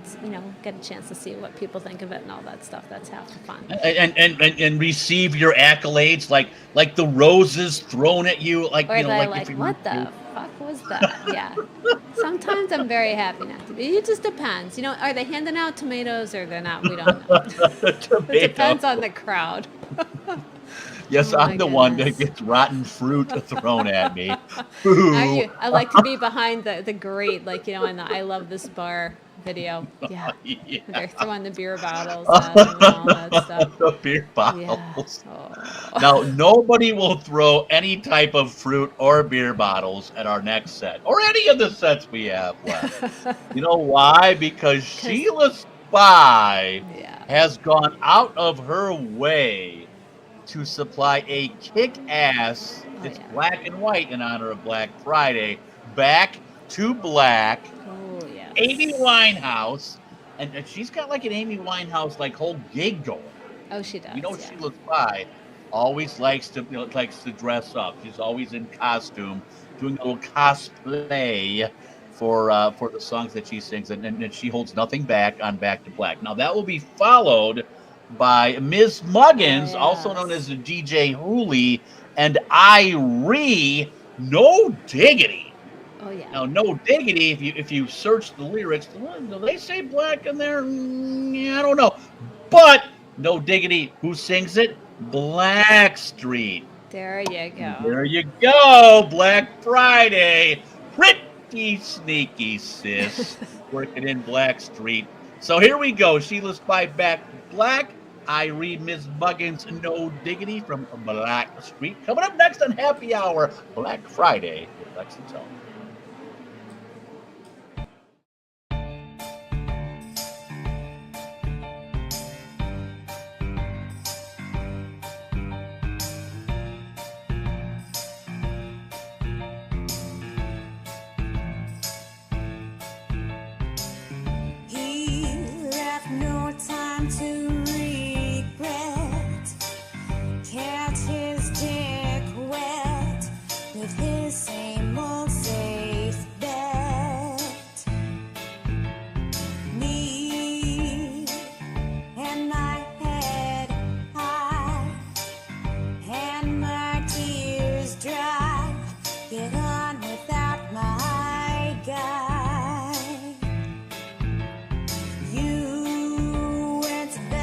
get a chance to see what people think of it and all that stuff. That's half the fun. And receive your accolades, like the roses thrown at you, what the fuck was that? Yeah. Sometimes I'm very happy not to be. It just depends. You know, are they handing out tomatoes or they're not? We don't know. It depends on the crowd. Yes, I'm the one that gets rotten fruit thrown at me. Boo. I like to be behind the grate, like, you know, in the I Love This Bar video. Yeah. They're throwing the beer bottles at them and all that stuff. The beer bottles. Yeah. Now, nobody will throw any type of fruit or beer bottles at our next set, or any of the sets we have left. You know why? Because Sheila Spy has gone out of her way to supply a kick-ass, it's black and white in honor of Black Friday, Back to Black, Amy Winehouse, and she's got like an Amy Winehouse like whole gig going. Oh, she does. You know, Sheila Spy always likes to dress up. She's always in costume, doing a little cosplay for the songs that she sings, and she holds nothing back on Back to Black. Now that will be followed by Ms. Muggins, also known as the DJ Hooley, and Irie, No Diggity. Oh yeah. Now, No Diggity, if you search the lyrics, do they say black in there? Yeah, I don't know. But No Diggity, who sings it? Blackstreet. There you go. There you go. Black Friday. Pretty sneaky, sis. Working in Blackstreet. So here we go. Sheila Spy, Back to Black. I read Ms. Muggins, No Diggity from Black Street. Coming up next on Happy Hour, Black Friday with Lex Tony. He left no time to regret. Kept his dick wet with his same old safe bet. Me and my head high and my tears dry. Get on without my guy. You went to bed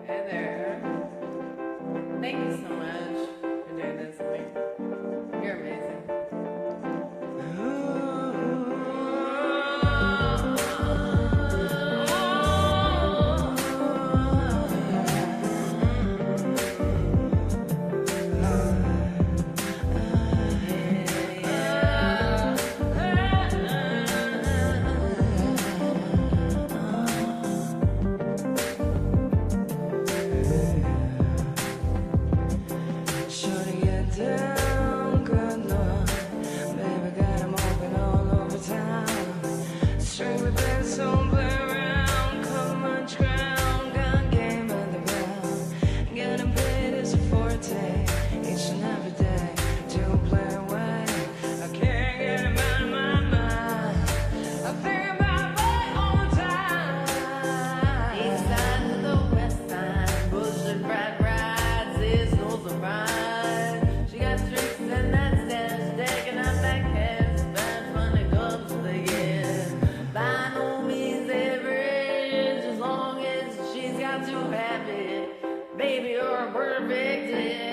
Hey there. Thank you so much for doing this with me. You're amazing. Should've get down, good Lord. Baby, got 'em open all over town. String with that song, play around, cover much ground. Got game at the ground. Getting paid is a forte, each and every day. To play away, I can't get him out of my mind. I think about boy all the time. East side to the west side, bullshit bright rides, is no surprise. She got tricks and that stash, taking out that cash, bad when it comes to the years. By no means average, as long as she's got you happy. Baby, you're a perfect hit.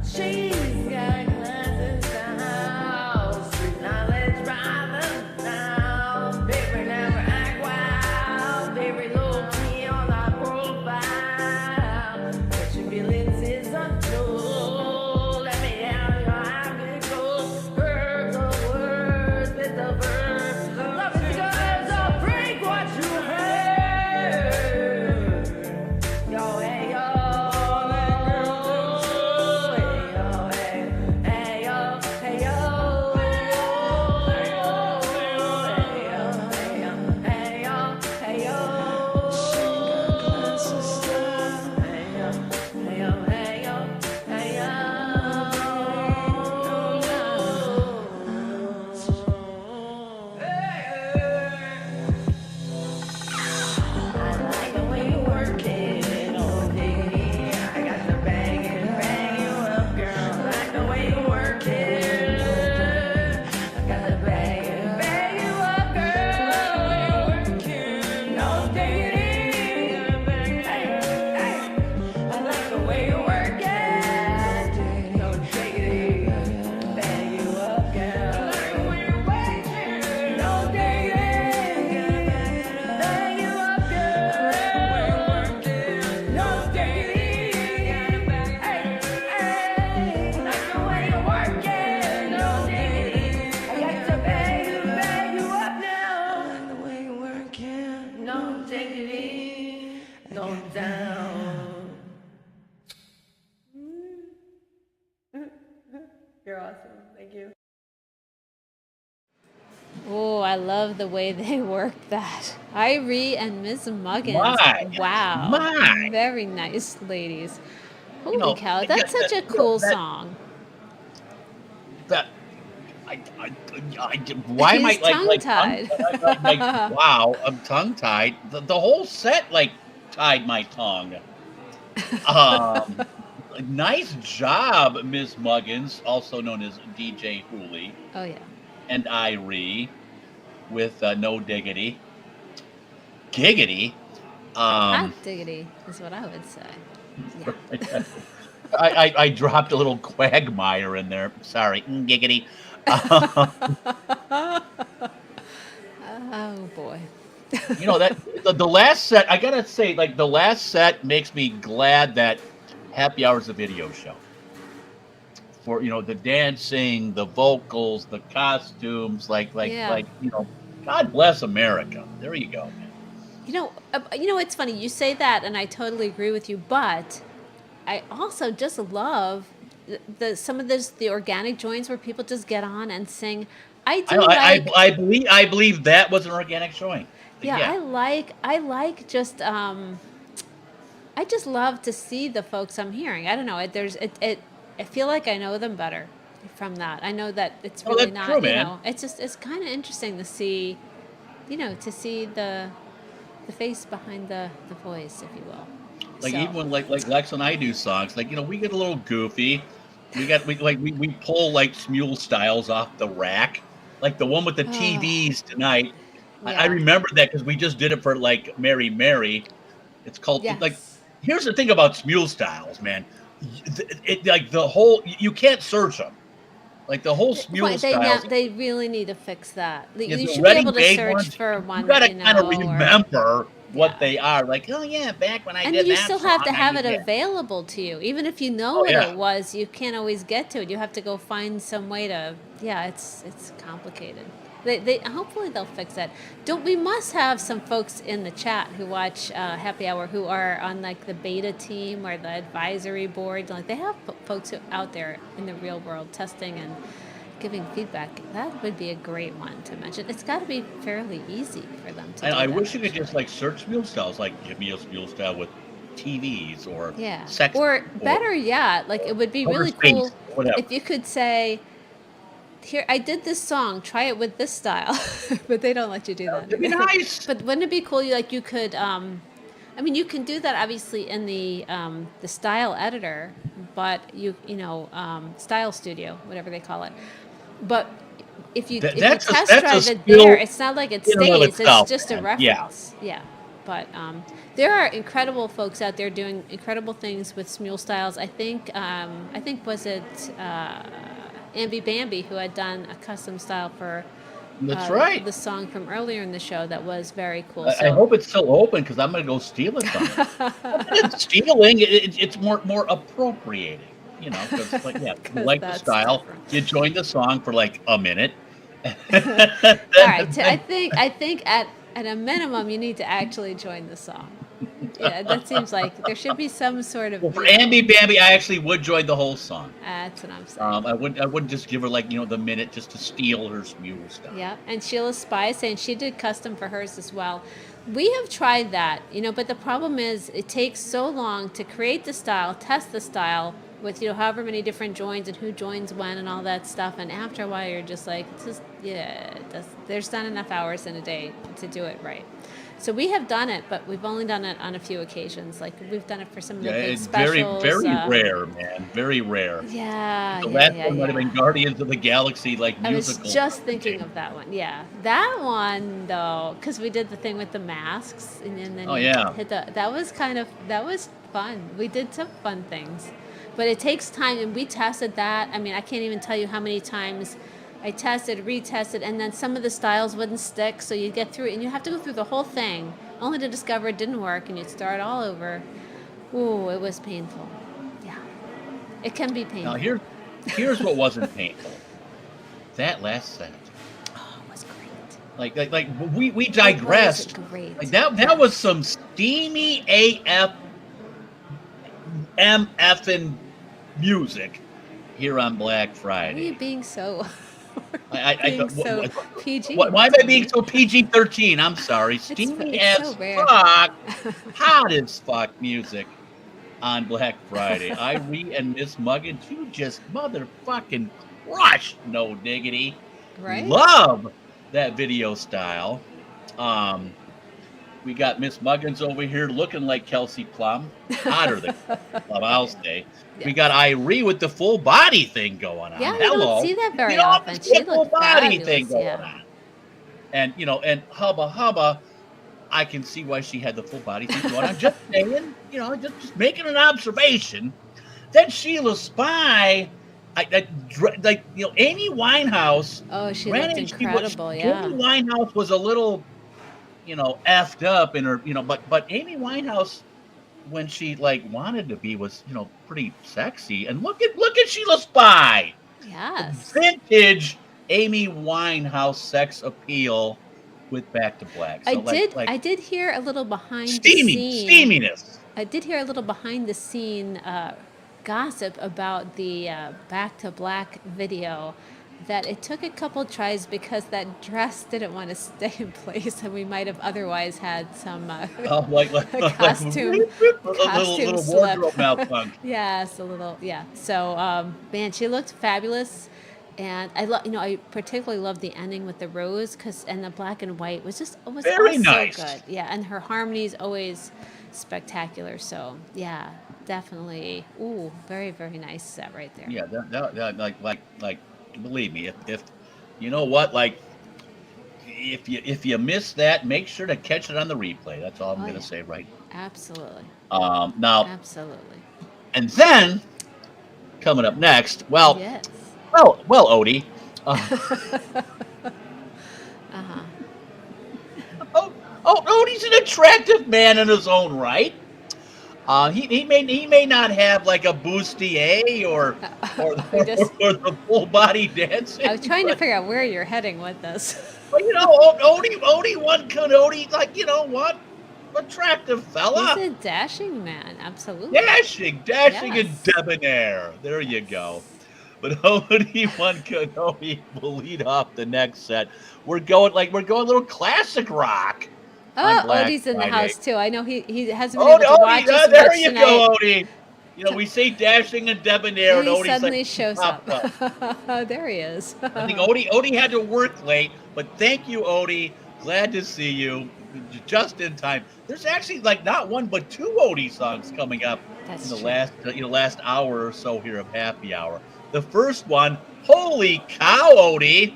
She's got class and style, street knowledge driving now. Baby never act wild, baby low key on that profile. But your feelings is untold. Let me have your eye goes. Verbs of words with the verbs. Love is good, so bring what you heard. Yo, hey, yo. You're awesome. Thank you. Oh, I love the way they work that. Irie and Ms. Muggins. My, Wow. my. Very nice ladies. Holy You know, cow. That's such a cool song. That why am I He's like tongue-tied. like wow, I'm tongue tied. The whole set like tied my tongue. Nice job, Ms. Muggins, also known as DJ Hooley. Oh yeah. And Irie with No Diggity. Giggity. Hot diggity is what I would say. Yeah. I dropped a little quagmire in there. Sorry. Giggity. Oh boy. You know that the last set, I gotta say, like the last set makes me glad that Happy Hour's a video show. For the dancing, the vocals, the costumes, like God bless America. There you go, man. It's funny you say that, and I totally agree with you. But I also just love some of the organic joints where people just get on and sing. I believe that was an organic showing. Yeah, I like just I just love to see the folks I'm hearing. I don't know. I feel like I know them better from that. I know that it's Oh, really that's not, true, man. it's kind of interesting to see, to see the face behind the voice, if you will. Like So, even when like Lex and I do songs, like we get a little goofy. We pull like Smule styles off the rack, like the one with the TVs tonight. I yeah. remember that because we just did it for like Mary Mary. It's called like. Yes. Here's the thing about Smule styles, man. Like the whole you can't search them. Like the whole Smule styles. They really need to fix that. Yeah, You the should be able to ready-made search ones, for you one, gotta kind of or remember what yeah. they are. Like, oh yeah, back when I And did you that still song, have to I have did it that. available to you. Even if you know Oh, what yeah. it was, you can't always get to it. You have to go find some way to. Yeah, it's complicated. They hopefully they'll fix that. We must have some folks in the chat who watch Happy Hour who are on like the beta team or the advisory board. Like they have folks out there in the real world testing and giving feedback. That would be a great one to mention. It's got to be fairly easy for them to. And do I that, wish you could actually. just like search Smule styles, like give me a Smule style with TVs or Yeah. sex, Or better yet, like it would be outer really space, cool whatever. if you could say, "Here, I did this song. Try it with this style," but they don't let you do that. That'd be nice. But wouldn't it be cool? You could. I mean, you can do that obviously in the style editor, but style studio, whatever they call it. But if you That's a test drive it skill there, it's not like it in and of stays. itself, It's just a man. Yeah. reference. Yeah. But there are incredible folks out there doing incredible things with Smule styles. I think was it Ambi Bambi who had done a custom style for That's right. the song from earlier in the show that was very cool. I So hope it's still open because I'm gonna go steal it from it. It's stealing. It's more appropriating. Because like you like the that's style. different. You join the song for like a minute. All right, I think at a minimum you need to actually join the song. Yeah, that seems like there should be some sort of. Well, for Ambi Bambi, I actually would join the whole song. That's what I'm saying. I wouldn't just give her like the minute just to steal her Smule stuff. Yeah, and Sheila Spy saying she did custom for hers as well. We have tried that, but the problem is it takes so long to create the style, test the style with however many different joins and who joins when and all that stuff. And after a while, you're just like, there's not enough hours in a day to do it right. So we have done it, but we've only done it on a few occasions. Like we've done it for some of the big It's specials. very rare, man. Very rare. Yeah, The yeah, last yeah, one might have yeah. been Guardians of the Galaxy, like I was musical. just thinking of that one. Yeah, that one though, because we did the thing with the masks, and then Oh, you yeah. hit that was fun. We did some fun things, but it takes time, and we tested that. I mean, I can't even tell you how many times I tested, retested, and then some of the styles wouldn't stick, so you'd get through it, and you have to go through the whole thing, only to discover it didn't work, and you'd start all over. Ooh, it was painful. Yeah, it can be painful. Now here's what wasn't painful. That last set. Oh, it was great. Like we digressed. Great. Like that was some steamy AF MFing music here on Black Why are Friday. you being so? I so PG? Why am I being so PG-13? I'm sorry. Steamy it's as so rare. fuck, hot as fuck music on Black Friday. Irie and Miss Muggins, you just motherfucking crushed, no diggity. Right? Love that video style. We got Miss Muggins over here looking like Kelsey Plum. Hotter than Plum, I'll say. Yeah. We got Irie with the full body thing going on. Yeah, you Hello. don't see that very You don't often. see She a full looked body fabulous, thing going yeah. on. And and Hubba, I can see why she had the full body thing going on. Just saying, just making an observation. Then Sheila Spy, Amy Winehouse. Oh, she granted, looked incredible, yeah. Amy Winehouse was a little, effed up in her, but Amy Winehouse, when she wanted to be, was pretty sexy. And look at Sheila Spy. Yes. Vintage Amy Winehouse sex appeal with Back to Black. So I did hear a little behind the steaminess. I did hear a little behind the scene gossip about the Back to Black video that it took a couple tries because that dress didn't want to stay in place, and we might have otherwise had some costume little slip. wardrobe malfunction. Yes, a little, yeah. So, man, she looked fabulous, and I particularly loved the ending with the rose, and the black and white was Very so nice. good. Yeah, and her harmony's always spectacular. So, yeah, definitely. Ooh, very, very nice set right there. Yeah, that like believe me, if you know what, like if you miss that, make sure to catch it on the replay. That's all I'm gonna say right now. Absolutely. Now, absolutely. And then coming up next, well, yes. well, Odie. Odie's an attractive man in his own right. He may not have like a bustier or the full body dancing. I was trying to figure out where you're heading with this. But Odie, like, you know what? Attractive fella. He's a dashing man, absolutely. Dashing and debonair. There you go. But Odie Kenobi will lead off the next set. We're going a little classic rock. Oh, Odie's in the house too. I know he hasn't been able to watch us there much you tonight. go, Odie. You know, we say dashing and debonair, and He Odie's suddenly like, shows up. There he is. I think Odie had to work late, but thank you, Odie. Glad to see you. Just in time. There's actually like not one but two Odie songs coming up in the last hour or so here of Happy Hour. The first one, holy cow, Odie!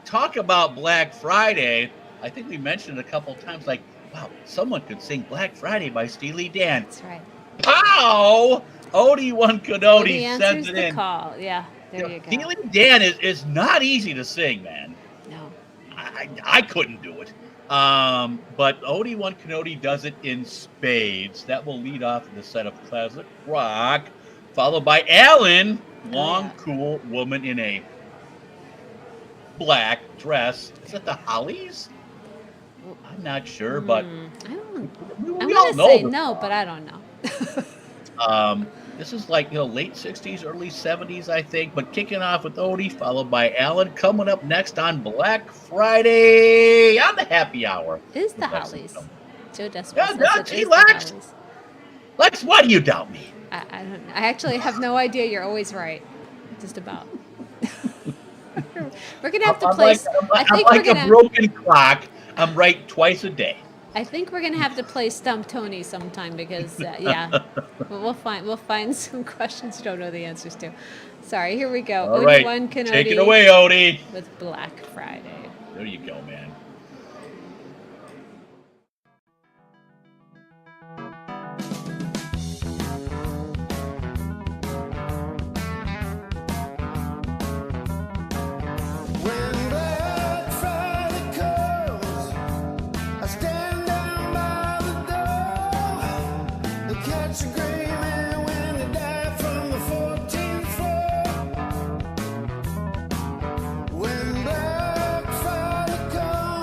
Talk about Black Friday. I think we mentioned it a couple of times. Like, wow, someone could sing Black Friday by Steely Dan. That's right. Pow! Odie Odie sends answers it the in. call. Yeah, there you go. Steely Dan is not easy to sing, man. No. I couldn't do it. But Odie Kenobi does it in spades. That will lead off the set of classic rock, followed by Alan, long, cool woman in a black dress. Is it the Hollies? I'm not sure, but I'm we going all to know say the no, song. but I don't know. This is like, late 60s, early 70s, I think. But kicking off with Odie, followed by Alan. Coming up next on Black Friday on the Happy Hour. Is the Hollies. Joe Desper Yeah, says no, it gee, is the Lex. Hollies. Lex, why do you doubt me? I don't know. I actually have no idea. You're always right. Just about. We're going to have to play. I'm like a broken clock. I'm right twice a day. I think we're gonna have to play Stump Tony sometime because yeah, we'll find some questions you don't know the answers to. Sorry, here we go. All right, take it away, Odie. With Black Friday. There you go, man. When Black Friday comes, I stand down by the door. They catch a gray man when they die from the 14th floor. When Black Friday comes.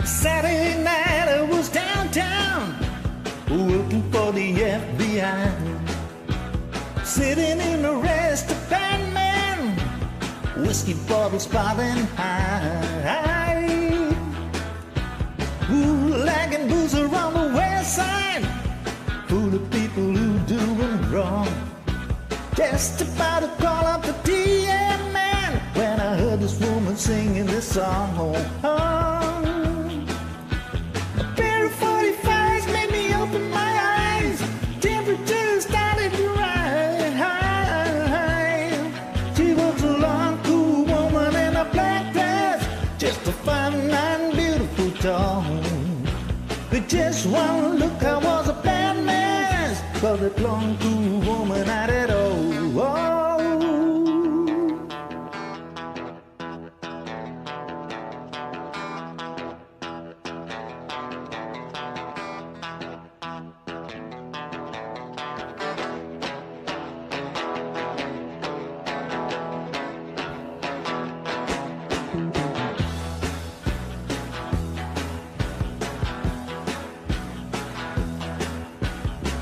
Saturday night I was downtown working for the FBI, sitting in a restaurant, man, whiskey bottles spotting high. Ooh, lagging booze around the west side, full of people who doing wrong. Just about to call up the DM man when I heard this woman singing this song. A pair of 45s made me open my eyes. Temperature started to rise. She was a long, cool woman in a black dress, just a fine and beautiful tone. With just one look, I was a bad mess, but that long, cool woman had it all.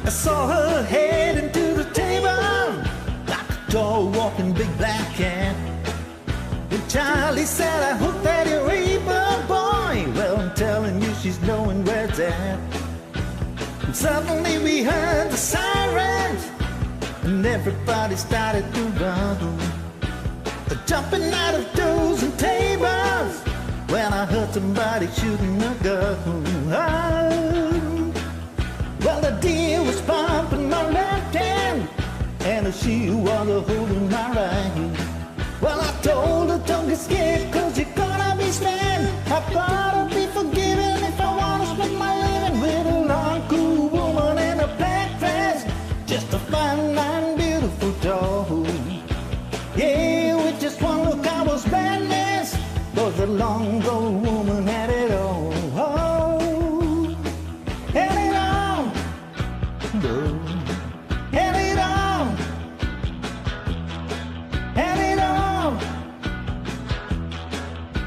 I saw her head into the table like a tall walking big black cat. And Charlie said, I hope that you're able, boy. Well, I'm telling you, she's knowing where it's at. And suddenly we heard the sirens, and everybody started to run, jumping out of doors and tables, when I heard somebody shooting a gun. Well, the deer was pumping my left hand, and she was holding my right. Well, I told her, don't get scared, cause you're gonna be spared. I thought I'd be forgiven if I wanna spend my living with a long, cool woman in a black dress, just a fine and beautiful doll. Yeah, with just one look I was madness, but the long, old woman had it all. Had it all. Had it all. Had it all.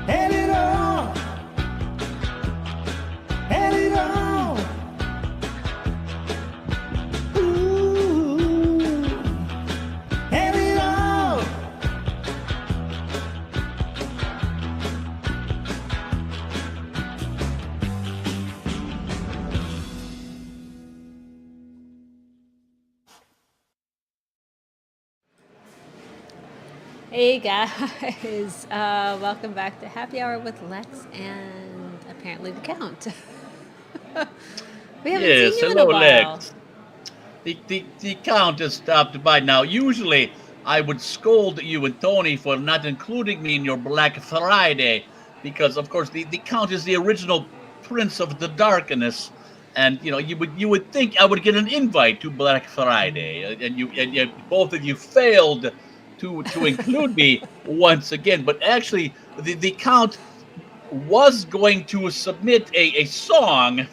Had it all. Had it all. Ooh. Had it all. Hey guys, welcome back to Happy Hour with Lex and apparently the Count. We haven't Yes, seen you in hello, a while. Lex. The Count has stopped by. Now, usually I would scold you and Tony for not including me in your Black Friday, because of course the Count is the original Prince of the Darkness, and you know you would think I would get an invite to Black Friday, and you both of you failed to include me once again. But actually, the Count was going to submit a song,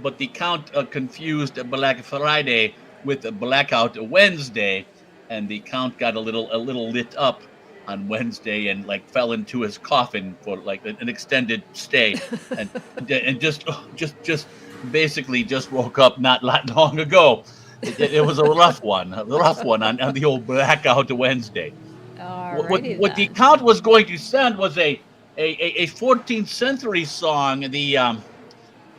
but the Count confused Black Friday with Blackout Wednesday, and the Count got a little lit up on Wednesday and like fell into his coffin for like an extended stay, and just basically just woke up not long ago. It was a rough one on the old Blackout Wednesday. Alrighty What the then. Count was going to send was a 14th century song,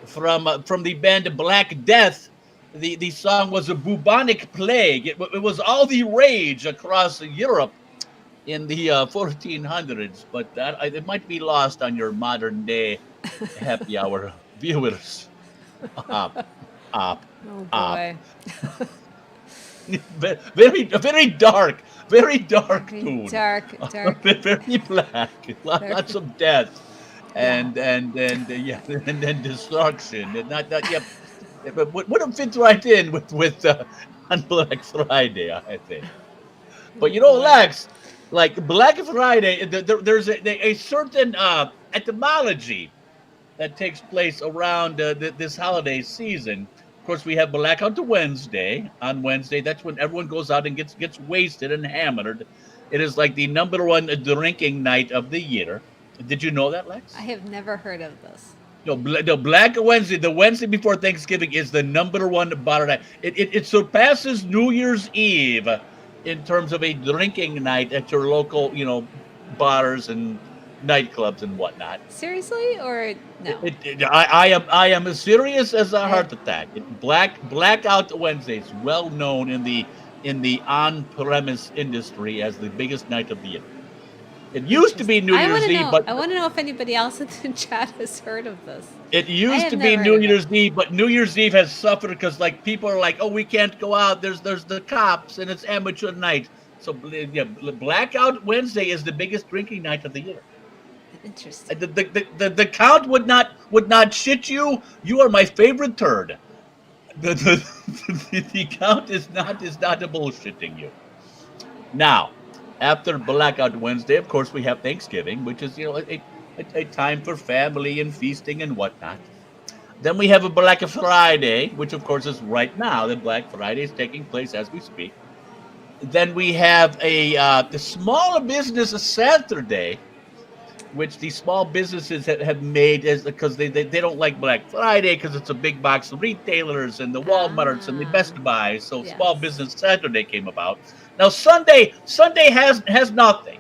from the band Black Death. The song was a bubonic plague. It was all the rage across Europe in the 1400s, but it might be lost on your modern day happy hour viewers. Oh boy. Very dark tune. Dark. Very black. Lots of death and destruction. And not yeah. But would have fit right in with on Black Friday, I think. But you know, Lex, like Black Friday, there's a certain etymology that takes place around this holiday season. course, we have Blackout Wednesday. On Wednesday, that's when everyone goes out and gets wasted and hammered. It is like the number one drinking night of the year. Did you know that, Lex? I have never heard of this. No, the Black Wednesday, the Wednesday before Thanksgiving, is the number one bar night. It surpasses New Year's Eve in terms of a drinking night at your local, bars and nightclubs and whatnot. Seriously, or no? I am as serious as a heart attack. Blackout Wednesday is well known in the on-premise industry as the biggest night of the year. It used to be New Year's Eve, but I want to know if anybody else in the chat has heard of this. It used to be New Year's Eve, but New Year's Eve has suffered because people are like, oh, we can't go out. There's the cops and it's amateur night. So yeah, Blackout Wednesday is the biggest drinking night of the year. Interesting. The count would not shit you. You are my favorite turd. The count is not bullshitting you. Now, after Blackout Wednesday, of course, we have Thanksgiving, which is a time for family and feasting and whatnot. Then we have a Black Friday, which of course is right now. The Black Friday is taking place as we speak. Then we have the Small Business Saturday, which the small businesses have made because they don't like Black Friday because it's a big box of retailers and the Walmarts and the Best Buys. So yes. Small Business Saturday came about. Now Sunday has nothing.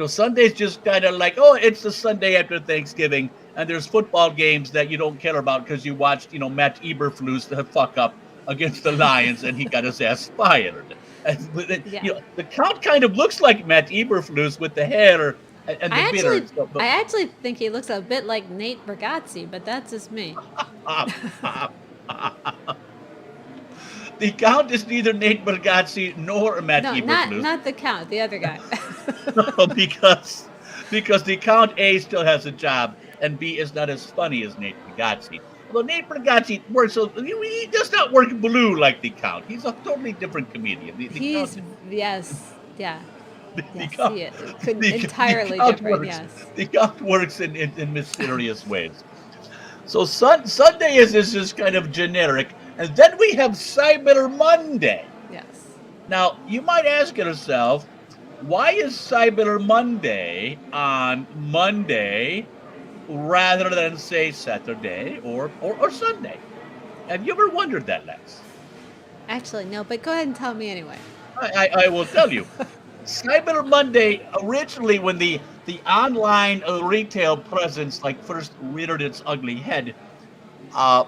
Sunday's just kind of like, oh, it's the Sunday after Thanksgiving, and there's football games that you don't care about because you watched, Matt Eberflus the fuck up against the Lions and he got his ass fired. And, the count kind of looks like Matt Eberflus with the hair and the beard. I actually think he looks a bit like Nate Bargatze, but that's just me. The count is neither Nate Bargatze nor Matt Eberflus. Not the count, the other guy. No, because the count A still has a job and B is not as funny as Nate Bargatze. Although Nate Bargatze works, he does not work blue like the count. He's a totally different comedian. Yes, yeah. The count different. Yes, the count works in mysterious ways. So Sunday is just kind of generic. And then we have Cyber Monday. Yes. Now, you might ask yourself, why is Cyber Monday on Monday rather than, say, Saturday or Sunday? Have you ever wondered that, Lex? Actually, no, but go ahead and tell me anyway. I will tell you. Cyber Monday, originally when the online retail presence first reared its ugly head,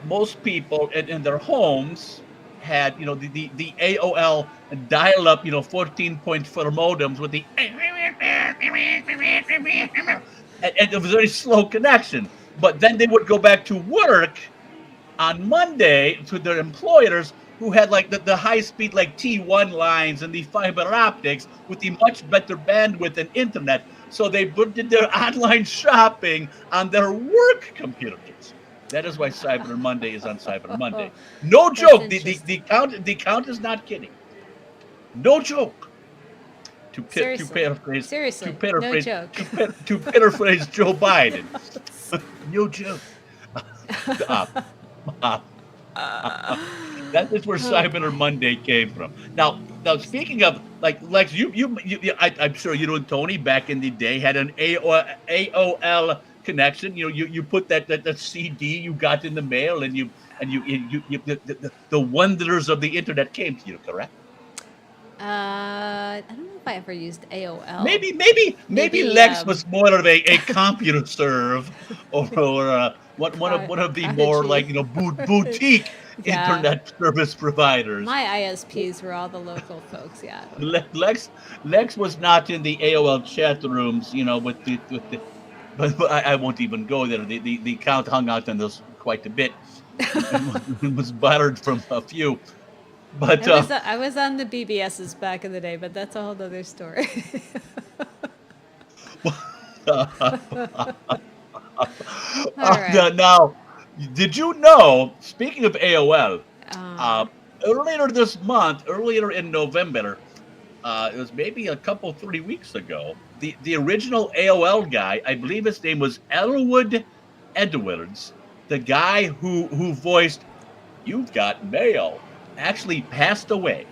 most people in their homes had, the AOL dial-up, 14-point modems with the and it was a very slow connection. But then they would go back to work on Monday to their employers who had the high-speed T1 lines and the fiber optics with the much better bandwidth and internet. So they did their online shopping on their work computers. That is why Cyber Monday is on Cyber Monday. No joke. The count is not kidding. No joke. To paraphrase Joe Biden. No joke. That is where Cyber Monday came from. Now speaking of Lex, I'm sure you and Tony back in the day had an AOL connection. You put that CD you got in the mail, and the wonders of the internet came to you, correct? I don't know if I ever used AOL. Maybe Lex was more of a computer serve or one of the more boutique internet service providers. My ISPs were all the local folks. Yeah. Lex was not in the AOL chat rooms, with the. But I won't even go there. The count hung out on those quite a bit. It was battered from a few. But I was on the BBSs back in the day, but that's a whole other story. Now, did you know, speaking of AOL, earlier in November, it was maybe 3 weeks ago, the original AOL guy, I believe his name was Elwood Edwards, the guy who voiced You've Got Mail actually passed away.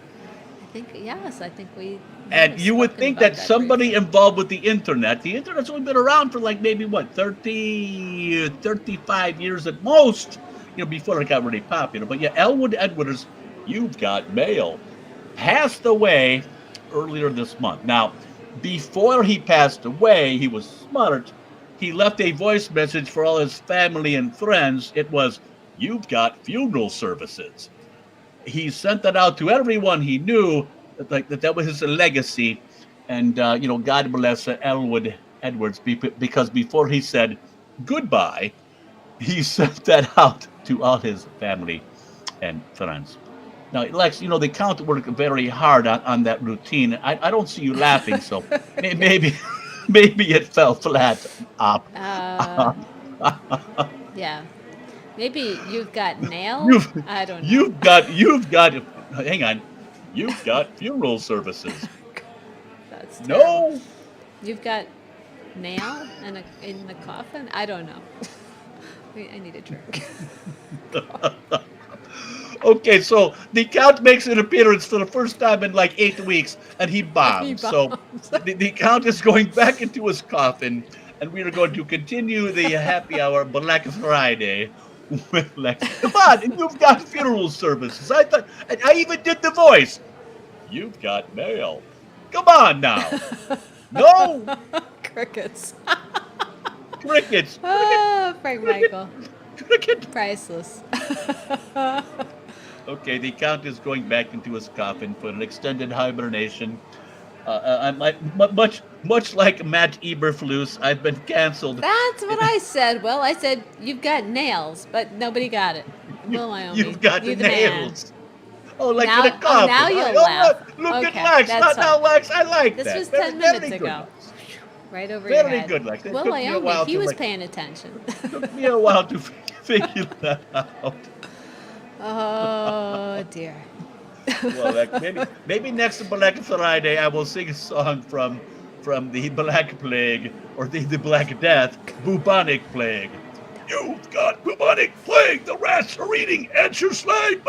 I think we. And you would think that somebody involved with the internet's only been around for like maybe 30, 35 years at most, before it got really popular. But yeah, Elwood Edwards, You've Got Mail, passed away earlier this month. Now, before he passed away, he was smart. He left a voice message for all his family and friends. It was, You've Got Funeral Services. He sent that out to everyone he knew, that was his legacy. And, God bless Elwood Edwards, because before he said goodbye, he sent that out to all his family and friends. Now, Lex, the Count worked very hard on that routine. I don't see you laughing, so maybe it fell flat. Yeah. Maybe You've Got Nail? I don't know. You've got, hang on. You've Got Funeral Services. That's terrible. No. You've got nail in the coffin? I don't know. I need a drink. Okay, so the Count makes an appearance for the first time in like 8 weeks, and he bombs. So the Count is going back into his coffin, and we are going to continue the happy hour Black Friday with Lex. Come on, You've Got Funeral Services. I thought I even did the voice. You've Got Mail. Come on now. No. Crickets. Crickets. Oh, Frank Michael. Cricket. Priceless. Okay, the Count is going back into his coffin for an extended hibernation. I'm much like Matt Eberflus, I've been canceled. That's what I said. Well, I said You've Got Nails, but nobody got it. Will Wyoming. You've got the nails. Oh, like now, in a coffin. now you'll laugh. Look at Lex. Not now, Lex. I like this that. Was 10 minutes ago. Right over your head. Very good, Lex. Will Wyoming, he was paying attention. Took me a while to figure that out. Oh, dear. Well, Lex, maybe next Black Friday I will sing a song from the Black Plague or the Black Death, bubonic plague. You've got bubonic plague. The rats are eating at your slave.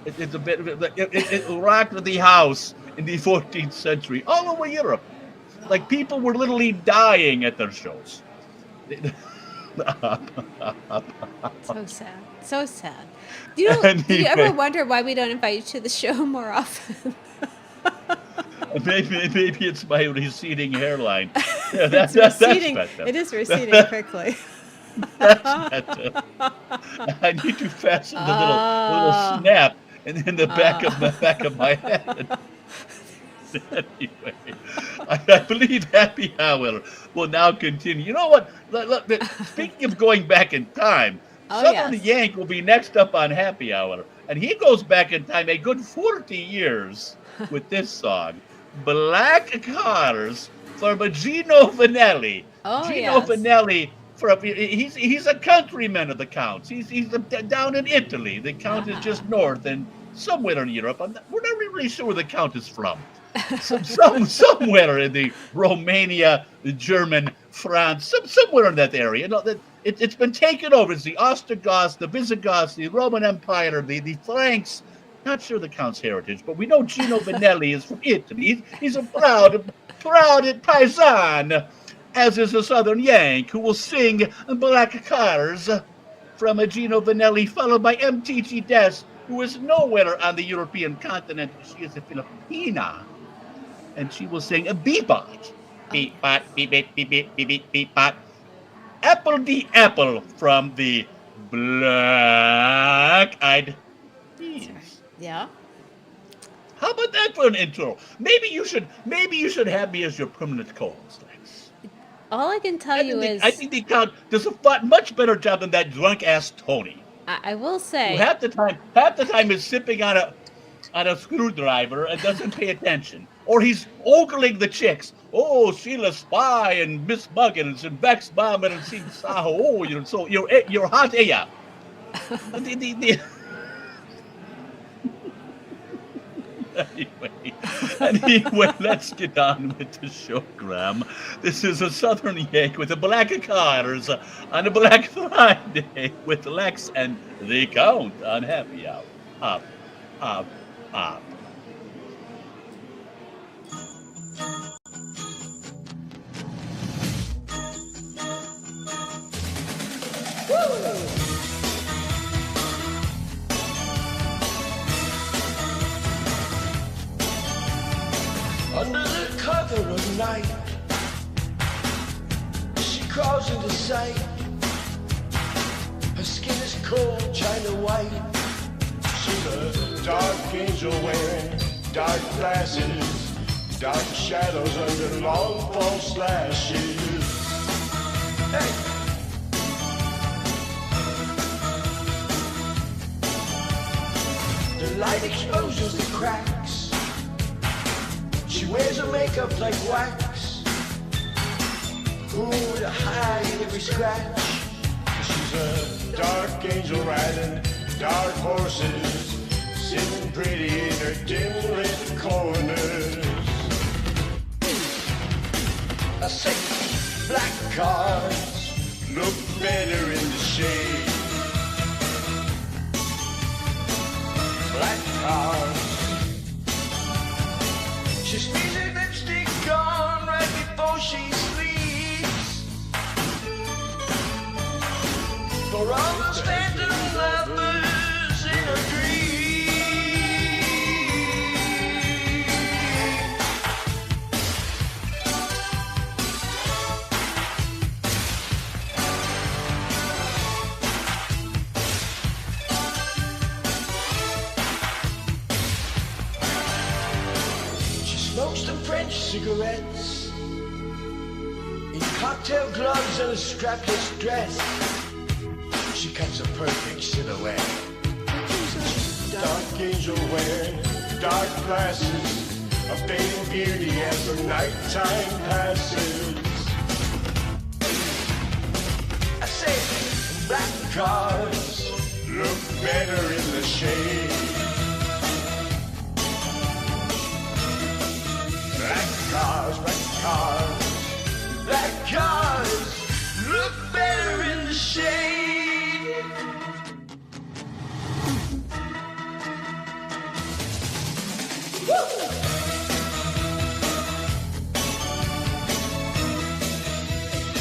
It's a bit. It rocked the house in the 14th century all over Europe. Like people were literally dying at their shows. So sad. So sad. Do you ever wonder why we don't invite you to the show more often? Maybe it's my receding hairline. Yeah, that's receding. It is receding quickly. That's better. I need to fasten the little snap in the back of my head. Anyway, I believe Happy Hour will now continue. You know what? Speaking of going back in time, Southern Yank will be next up on Happy Hour, and he goes back in time a good 40 years with this song, Black Cars from Gino Vanelli. Gino Vanelli, he's a countryman of the Count's. He's down in Italy. The Count is just north and somewhere in Europe. We're not really sure where the Count is from. Somewhere in the Romania, the German, France, somewhere in that area. It's been taken over. It's the Ostrogoths, the Visigoths, the Roman Empire, the Franks. Not sure the Count's heritage, but we know Gino Vanelli is from Italy. He's a proud paisan, as is a Southern Yank who will sing Black Cars from a Gino Vanelli, followed by MTG Des, who is nowhere on the European continent. She is a Filipina. And she will sing a bebop. Beep-bot, beep-beep, beep-beep, beep-beep, beep-bot. Apple the Apple from the Black Eyed Peas. Yeah. How about that for an intro? Maybe you should have me as your permanent co-host, Lex. All I can tell you is... I think the Count does a much better job than that drunk-ass Tony. I will say... Who half the time is sipping on a screwdriver and doesn't pay attention. Or he's ogling the chicks. Oh, Sheila Spy and Miss Muggins and Vex Bomber and Sing Saho. Oh, you're hot, yeah. Anyway, let's get on with the show, Graham. This is a Southern Yank with the Black Cars on a Black Friday with Lex and the count on Happy Hour. Up, up, up. Under the cover of night, she crawls into sight. Her skin is cold, china white. She's a dark angel wearing dark glasses, dark shadows under long false lashes. Hey. The light exposes the cracks. She wears her makeup like wax. Ooh, to hide every scratch. She's a dark angel riding dark horses, sitting pretty in her dim lit corners. I say, black cars look better in the shade. Black cars. She sneezes her lipstick on right before she sleeps. For all the phantom lovers in her dreams. She smokes them French cigarettes in cocktail gloves and a strapless dress. She cuts a perfect silhouette. Dark angel wearing dark glasses, a fading beauty as the nighttime passes. I say, black cars look better in the shade. Black cars, black cars look better in the shade.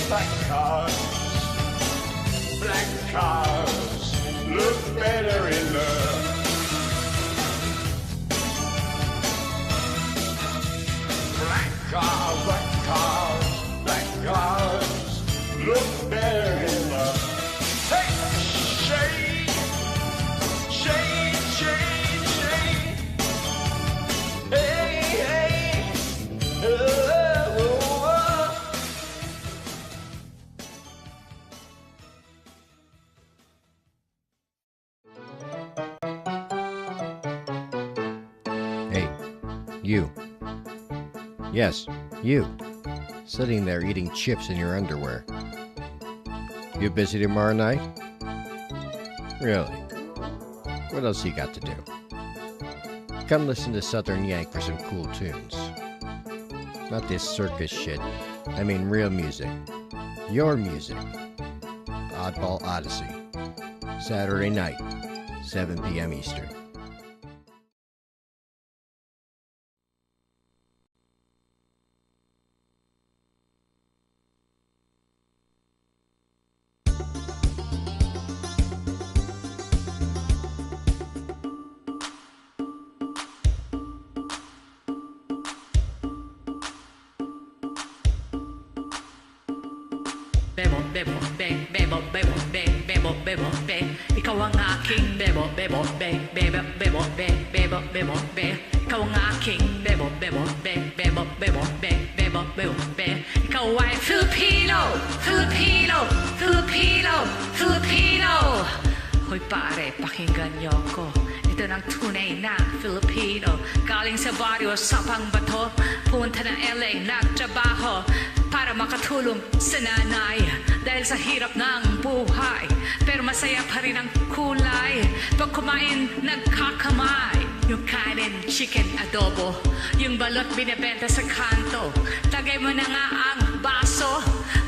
Black cars look better in the black cars look better in the hey, shade, hey, Hey, you. Yes, you. Sitting there eating chips in your underwear. You busy tomorrow night? Really? What else you got to do? Come listen to Southern Yank for some cool tunes. Not this circus shit. I mean real music. Your music. Oddball Odyssey. Saturday night, 7 p.m. Eastern. Bebo, bebo, be, bebo, bebo, be, bebo, bebo, be. Ikaw ang aking bebo, bebo, be, bebo, bebo, be, bebo, bebo, be. Ikaw ang aking bebo, bebo, be, bebo, bebo, be, bebo, bebo, be. Ikaw ay Filipino, Filipino, Filipino, Filipino. Hoy pare, pakinggan niyo ko. Ito ng tunay na Filipino. Galing sa baryo sa Pangbato, punta ng LA, nagtrabaho para makatulong sa nanay. Dahil sa hirap ng buhay, pero masaya pa rin ang kulay. Pag kumain, nagkakamay. Yung kanin, chicken, adobo. Yung balot binibenta sa kanto. Tagay mo na nga ang baso.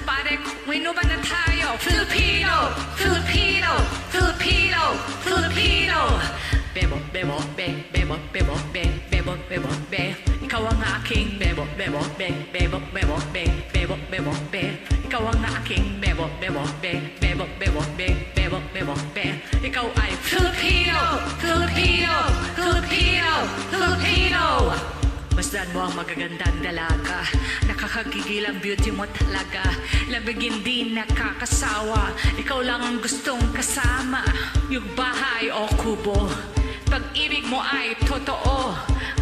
Pare, winuba na tayo. Filipino, Filipino, Filipino, Filipino. Bebo, bebo, be, bebo, bebo, be, bebo, bebo, be. Ikaw ang aking bebo, bebo, be, bebo, bebo, be, bebo, bebo, be. Ikaw ang aking bebo, bebo, be, bebo, bebo, be, bebo, bebo, be. Ikaw ay Filipino, Filipino, Filipino, Filipino. Masdan mo ang magagandang dalaga. Nakakagigil ang beauty mo talaga. Labig hindi nakakasawa. Ikaw lang ang gustong kasama. Yung bahay o kubo, pag-ibig mo ay totoo.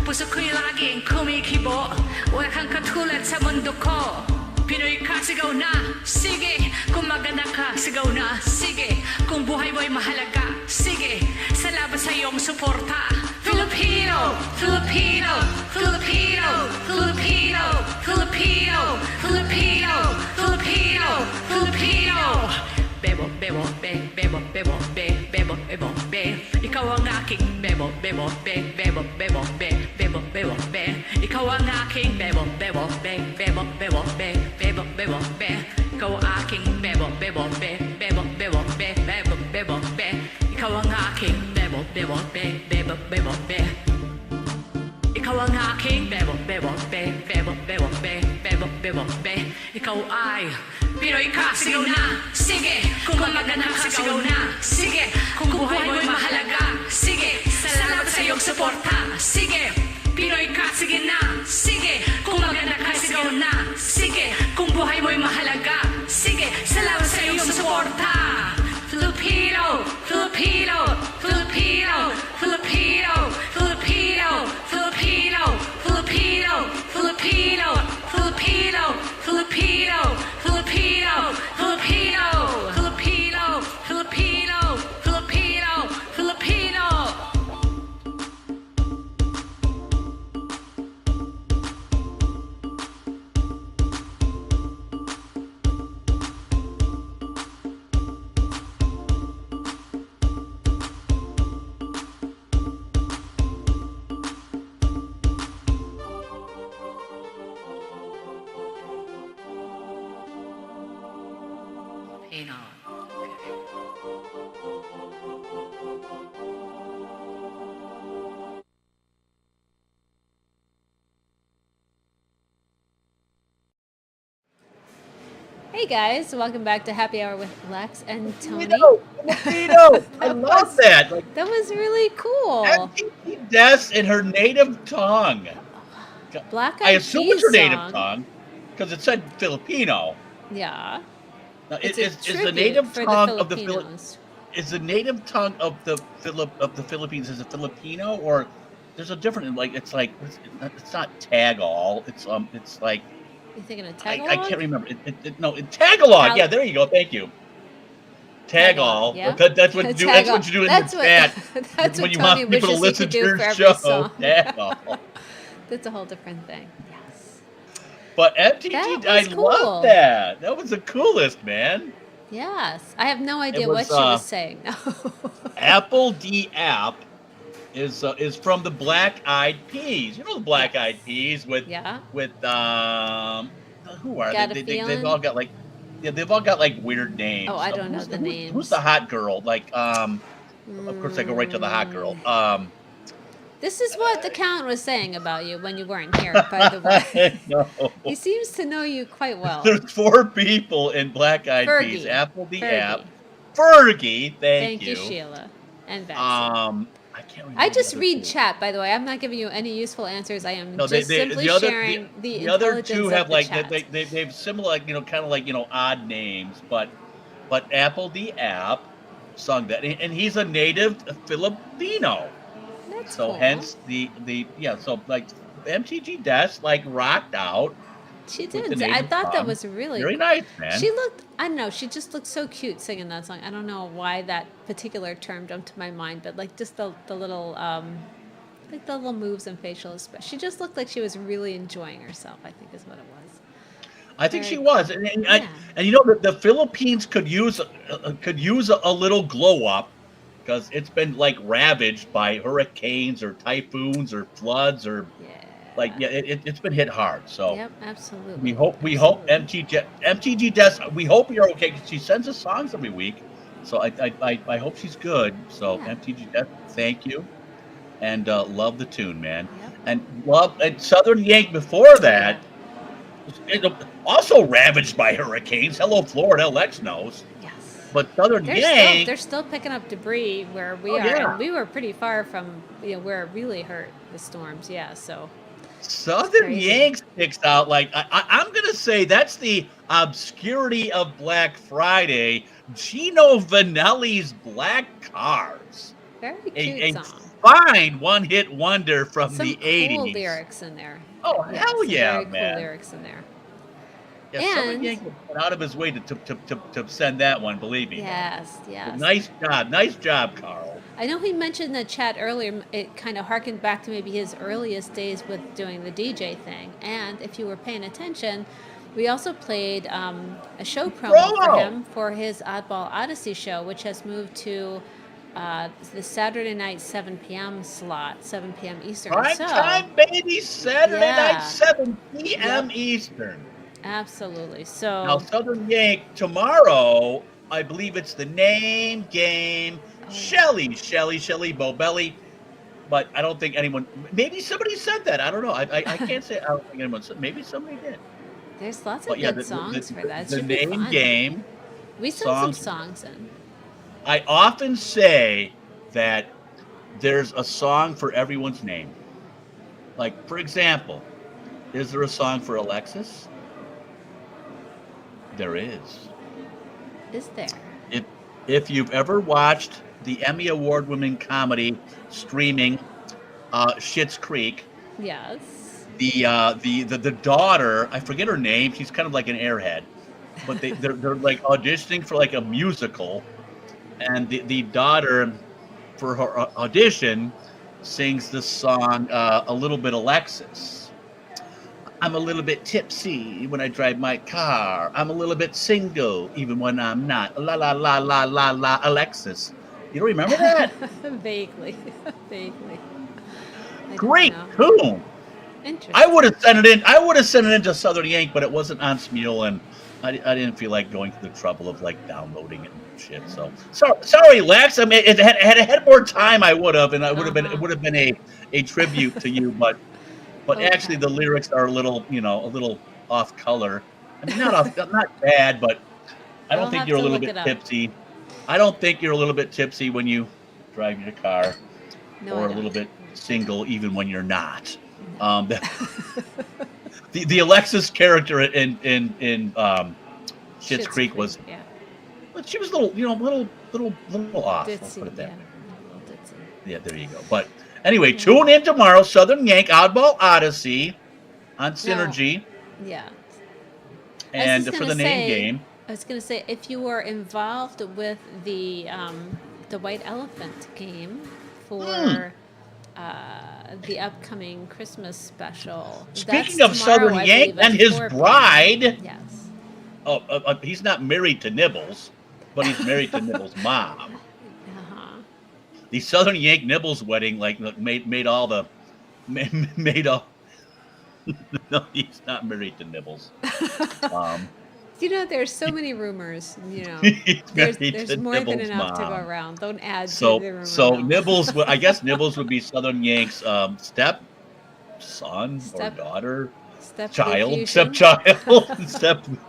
Puso ko'y laging kumikibo. Wala kang katulad sa mundo ko. Pinoy ka, sigaw na, sige. Kung maganda ka, sigaw na, sige. Kung buhay mo'y mahalaga, sige. Salamat sa iyong suporta. Filipino, Filipino, Filipino, Filipino, Filipino, Filipino, Filipino, Filipino. Bebo, bebo, be, bebo, bebo, be, bebo, bebo, be. Ikaw ang aking bebo, bebo, be, bebo, bebo, be, bebo, bebo, be. Ikaw ang aking bebo, bebo, be, bebo, bebo, be, bebo, bebo, be. Ikaw ang aking bebo, bebo, be, bebo, bebo, be, bebo, bebo, be. Ikaw ang aking bebo, bebo, be, bebo, bebo, be. Ikaw ang aking bebo, bebo, be, bebo, bebo, be, bebo, bebo, be. Ikaw ay Pinoy ka, sigaw na, sige. Kung maganda ka, sigaw na, sige. Kung buhay mo'y mahalaga, sige. Salamat sa iyong suporta, sige. Pinoy ka, sige na, sige. Kung maganda ka, sigaw na, sige. Kung buhay mo'y mahalaga, sige. Salamat sa iyong suporta. Filipino, Filipino, Filipino, Filipino, Filipino, Filipino, Filipino, Filipino, Filipino, Filipino, Filipino, Filipino, Filipino, Filipino, Filipino, Filipino. Hey guys, welcome back to Happy Hour with Lex and Tony. I love that. Like, that was really cool. MTV Des in her native tongue. Black I Eyed assume Peas it's her native song. tongue because it said Filipino. Yeah. Now, It's is a the native tribute for tongue the of the Filipinos. is the native tongue of the Philippines is it Filipino or there's a different like it's not Tagalog. It's like You thinking of Tagalog? I can't remember. Tagalog. Yeah, there you go. Thank you. Tagalog. Yeah. That's what you do. That's what you do in the chat. That's when what you Tony want people to wishes he listen could to do your for every show. song. Tagalog. That's a whole different thing. Yes. But MTG, That I was cool. love that. That was the coolest, man. Yes. I have no idea was, what she was saying. Apple D App is from the Black Eyed Peas. You know the Black Eyed Peas with who are Got a they? They've Feeling? all got like they've all got like weird names. Oh, I don't know the names. Who's the hot girl? Like of course I go right to the hot girl. This is what the Count was saying about you when you weren't here, by the way. No. He seems to know you quite well. There's 4 people in Black Eyed Peas. Fergie. Apple the Fergie. App. Fergie, thank you, Sheila. And Betsy. I can't remember. I just the other read 2. chat, by the way. I'm not giving you any useful answers. I am No, just simply sharing the other intelligence 2 of have the like chat. they've similar like kind of like odd names, but Apple the App sung that, and he's a native Filipino. That's So cool. hence the so like MTG Des like rocked out. She with the did. I native thought that tongue. was really very cool. nice, man. She looked, I don't know, she just looked so cute singing that song. I don't know why that particular term jumped to my mind, but like just the little like the little moves and facial expression. She just looked like she was really enjoying herself, I think is what it was. I think Very she was, and you know the Philippines could use a little glow up because it's been like ravaged by hurricanes or typhoons or floods or it's been hit hard. So yep, absolutely. We hope MTG Des. We hope you're okay because she sends us songs every week. So I hope she's good. So MTG Des, thank you, and love the tune, man, and Southern Yank before that. Also ravaged by hurricanes. Hello, Florida. Lex knows. Yes. But Southern Yank, they're still picking up debris where we are. Yeah. And we were pretty far from where it really hurt the storms. Yeah. So Southern Yank sticks out. Like I'm gonna say that's the obscurity of Black Friday. Gino Vanelli's Black Cars. Very cute song. Fine one-hit wonder from Some the 80s. Cool lyrics in there. Oh hell yeah, very man! Cool lyrics in there. Yeah, Southern Yank went out of his way to send that one. Believe me. Yes. Nice job, Carl. I know he mentioned in the chat earlier. It kind of harkened back to maybe his earliest days with doing the DJ thing. And if you were paying attention, we also played a show promo for him for his Oddball Odyssey show, which has moved to the Saturday night 7 p.m. slot, 7 p.m. Eastern. Prime time, baby! Saturday night, 7 p.m. Eastern. Absolutely. So now Southern Yank tomorrow, I believe it's the name game. Shelly Bobelli, but I don't think anyone. Maybe somebody said that. I don't know. I can't say. I don't think anyone said. Maybe somebody did. There's lots of good songs for that. The name game. We sent some songs in. I often say that there's a song for everyone's name. Like, for example, is there a song for Alexis? There is. Is there? If you've ever watched the Emmy Award-winning comedy streaming Schitt's Creek, yes. The daughter, I forget her name. She's kind of like an airhead, but they're like auditioning for like a musical, and the daughter, for her audition, sings this song a little bit Alexis. I'm a little bit tipsy when I drive my car. I'm a little bit single even when I'm not. La la la la la la Alexis. You don't remember that? Vaguely. Great tune. Interesting. I would have sent it in to Southern Yank, but it wasn't on Smule, and I didn't feel like going through the trouble of like downloading it and shit. So sorry, Lex. I mean, it had more time, I would have, and it would have been a tribute to you, but actually the lyrics are a little off color. I mean, not bad, but I don't think you're a little bit tipsy. I don't think you're a little bit tipsy when you drive your car, or a little bit single even when you're not. The Alexis character in Schitt's Creek was, but she was a little off. Let's put it that way. Yeah, there you go. But anyway, tune in tomorrow. Southern Yank Oddball Odyssey on Synergy. No. Yeah. And for the name game. I was going to say, if you were involved with the White Elephant game for the upcoming Christmas special. Speaking of Southern Yank and his bride. Yes. Oh, he's not married to Nibbles, but he's married to Nibbles' mom. The Southern Yank Nibbles wedding, like, made all. No, he's not married to Nibbles. There's so many rumors. There's more than enough to go around. Don't add to the rumor. So Nibbles, I guess Nibbles would be Southern Yank's step son or daughter, stepchild, step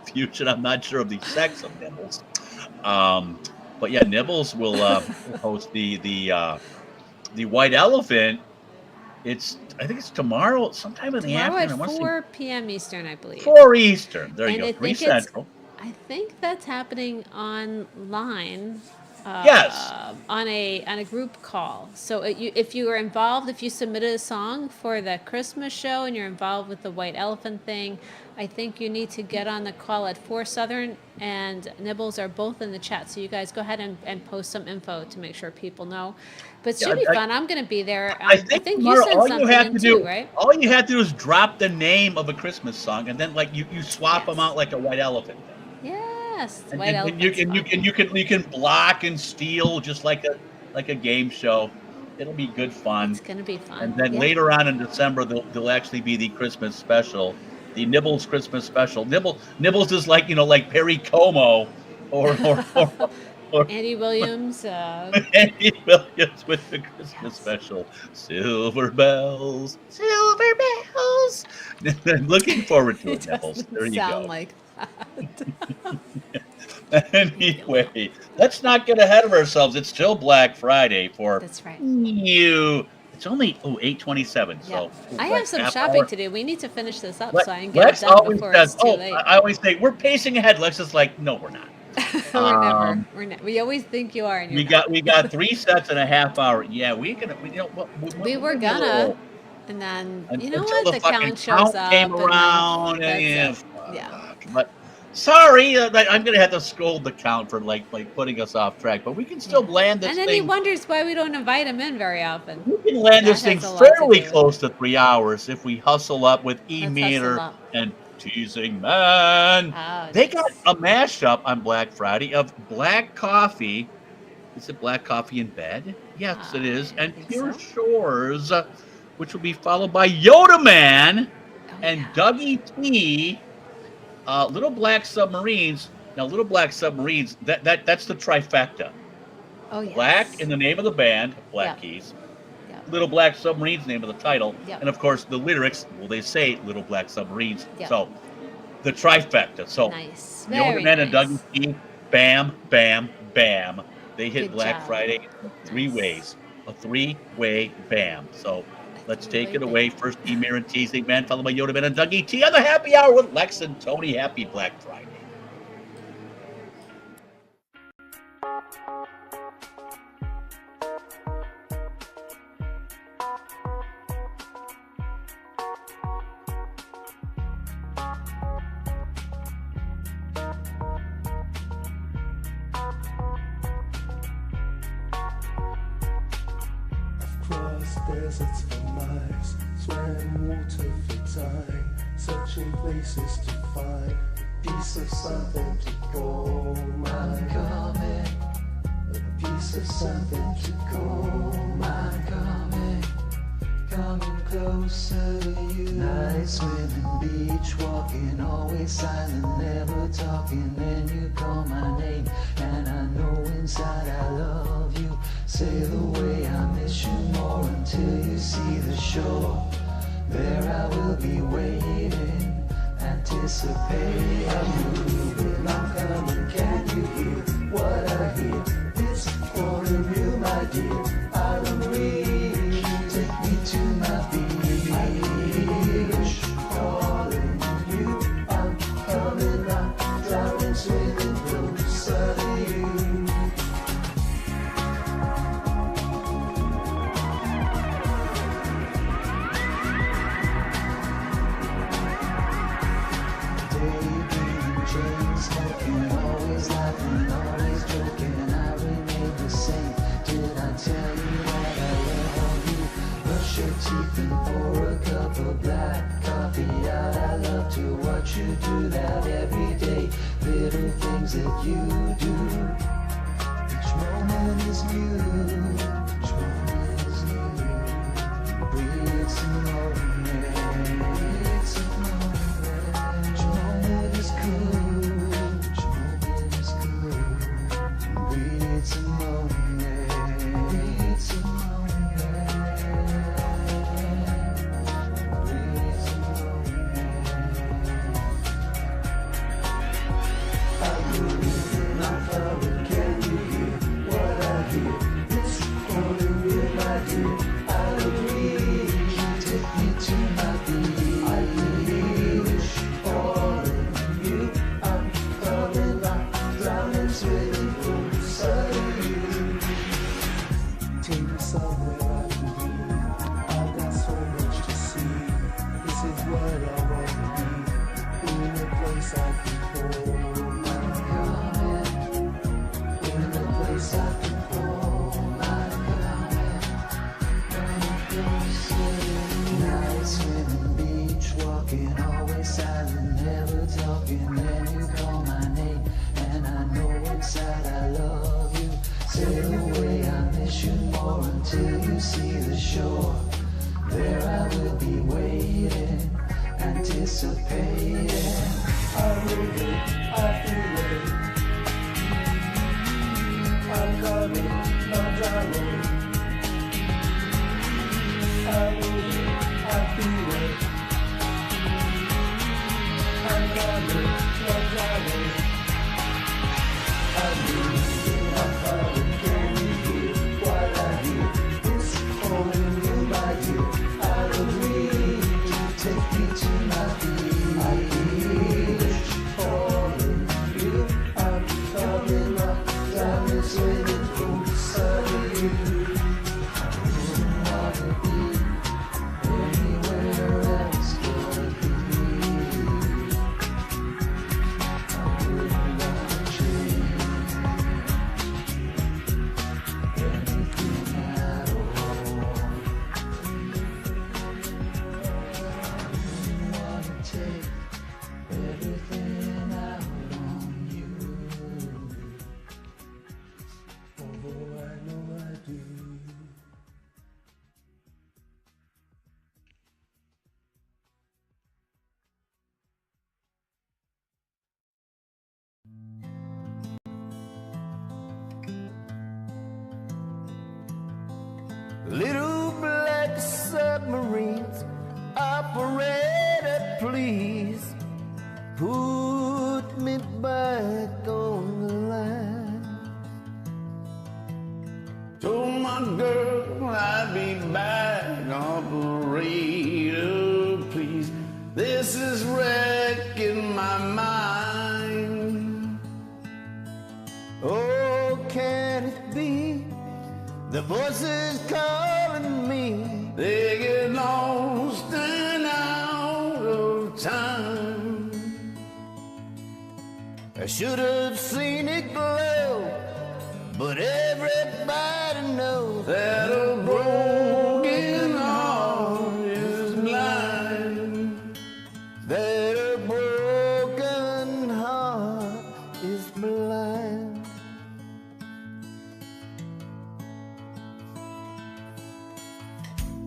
fusion. I'm not sure of the sex of Nibbles. But yeah, Nibbles will host the White Elephant. I think it's tomorrow, sometime in the afternoon. Tomorrow at 4 p.m. Eastern, I believe. 4 Eastern. There you go. 3 Central. I think that's happening online. Yes. On a group call. So if you were involved, if you submitted a song for the Christmas show and you're involved with the White Elephant thing, I think you need to get on the call at 4 Southern, and Nibbles are both in the chat. So you guys go ahead and post some info to make sure people know. But it should be fun. I'm going to be there. I think you sent something in too, right? All you have to do is drop the name of a Christmas song, and then like you swap them out like a White Elephant thing. Yes, and you can block and steal just like like a game show. It'll be good fun. It's going to be fun. And then later on in December, there'll actually be the Christmas special, the Nibbles Christmas special. Nibbles is like, like Perry Como or Andy Williams. Andy Williams with the Christmas special. Silver bells. Silver bells. I'm looking forward to it, Nibbles. There you sound go. like that. Anyway, let's not get ahead of ourselves. It's still Black Friday for That's right. you. It's only 8:27. So I have some shopping to do. We need to finish this up so I can get Lex it done always before says, it's too late. I always say we're pacing ahead. Lex is like, no, we're not. We always think you are. And we got 3 sets in a half hour. Yeah, we were gonna, and then you know until what? The count shows up. Came and around, then yeah. But sorry, I'm gonna have to scold the count for like putting us off track. But we can still land this and then thing. he wonders why we don't invite him in very often. We can land this thing fairly close to 3 hours if we hustle up with E-meter and Teasing Man. Oh, they got a mashup on Black Friday of Black Coffee. Is it Black Coffee in Bed? Yes, it is. And Pure Shores, which will be followed by Yoda Man and Dougie T. Little Black Submarines. Now, Little Black Submarines, that's the trifecta. Oh, yes. Black in the name of the band, Black Keys. Little Black Submarines, name of the title. Yep. And, of course, the lyrics, well, they say Little Black Submarines. Yep. So, the trifecta. So, nice. Yoda Man and Dougie T, bam, bam, bam. They hit Good Black job. Friday in 3 ways. A 3-way bam. So, let's take it away. First, E-Mirror and Teasing Man, followed by Yoda Man and Dougie T on the Happy Hour with Lex and Tony. Happy Black Friday. Crossed deserts for miles, swam water for time, searching places to find a piece of something to call my coming. A piece of something to call my coming. Coming closer to you. Night swimming, beach walking, always silent, never talking. Then you call my name, and I know inside I love you. Say the way I miss you more until you see the shore. There I will be waiting, anticipating. I'm moving, I'm coming. Can you hear what I hear? It's calling you, my dear. Out of reach, take me to my beach. Calling you, I'm coming. I'm drowning, swimming closer to you. Smoking, always laughing, always joking. I remain the same. Did I tell you that I love you? Brush your teeth and pour a cup of black coffee out. I love to watch you do that every day. Little things that you do. Each moment is new. Each moment is new. Breathe some more. Breathe some more. Each moment is cool. It's a moment, it's a moment, it's a moment. I'm moving, I'm coming, can you hear what I hear? It's calling you, my dear, I agree. Take me to my beach. I wish calling you, I'm coming, I'm drowning, swimming closer to you. Take me somewhere I can be. I've got so much to see. This is what I want to be. In a place I can hold my coming. In a place I can hold my coming. Coming closer to you. Night swimming, beach walking, always silent, never talking. Then you call my name, and I know inside I love you. Sail away, I miss you more until you see the shore. There I will be waiting, anticipating. I'm moving, I feel it. I'm coming, no driving. I'm moving, I feel it. I'm coming, no driving. I'm moving, I'm coming, can you hear what I hear? It's calling you, my dear. I agree to take me to my feet. I feel it calling you. I'm coming up, time is waiting closer to you. I wouldn't wanna be anywhere else but here. I wouldn't wanna change anything at all. Take everything out on you. Although I know I do. Little black submarines, operator, please put me back on the line. Told my girl I'd be back, operator, please. This is wrecking my mind. Oh, can it be? The voices calling me, they get lost and out of time. I should have seen it glow, but everybody knows that a broken heart is blind. That a broken heart is blind.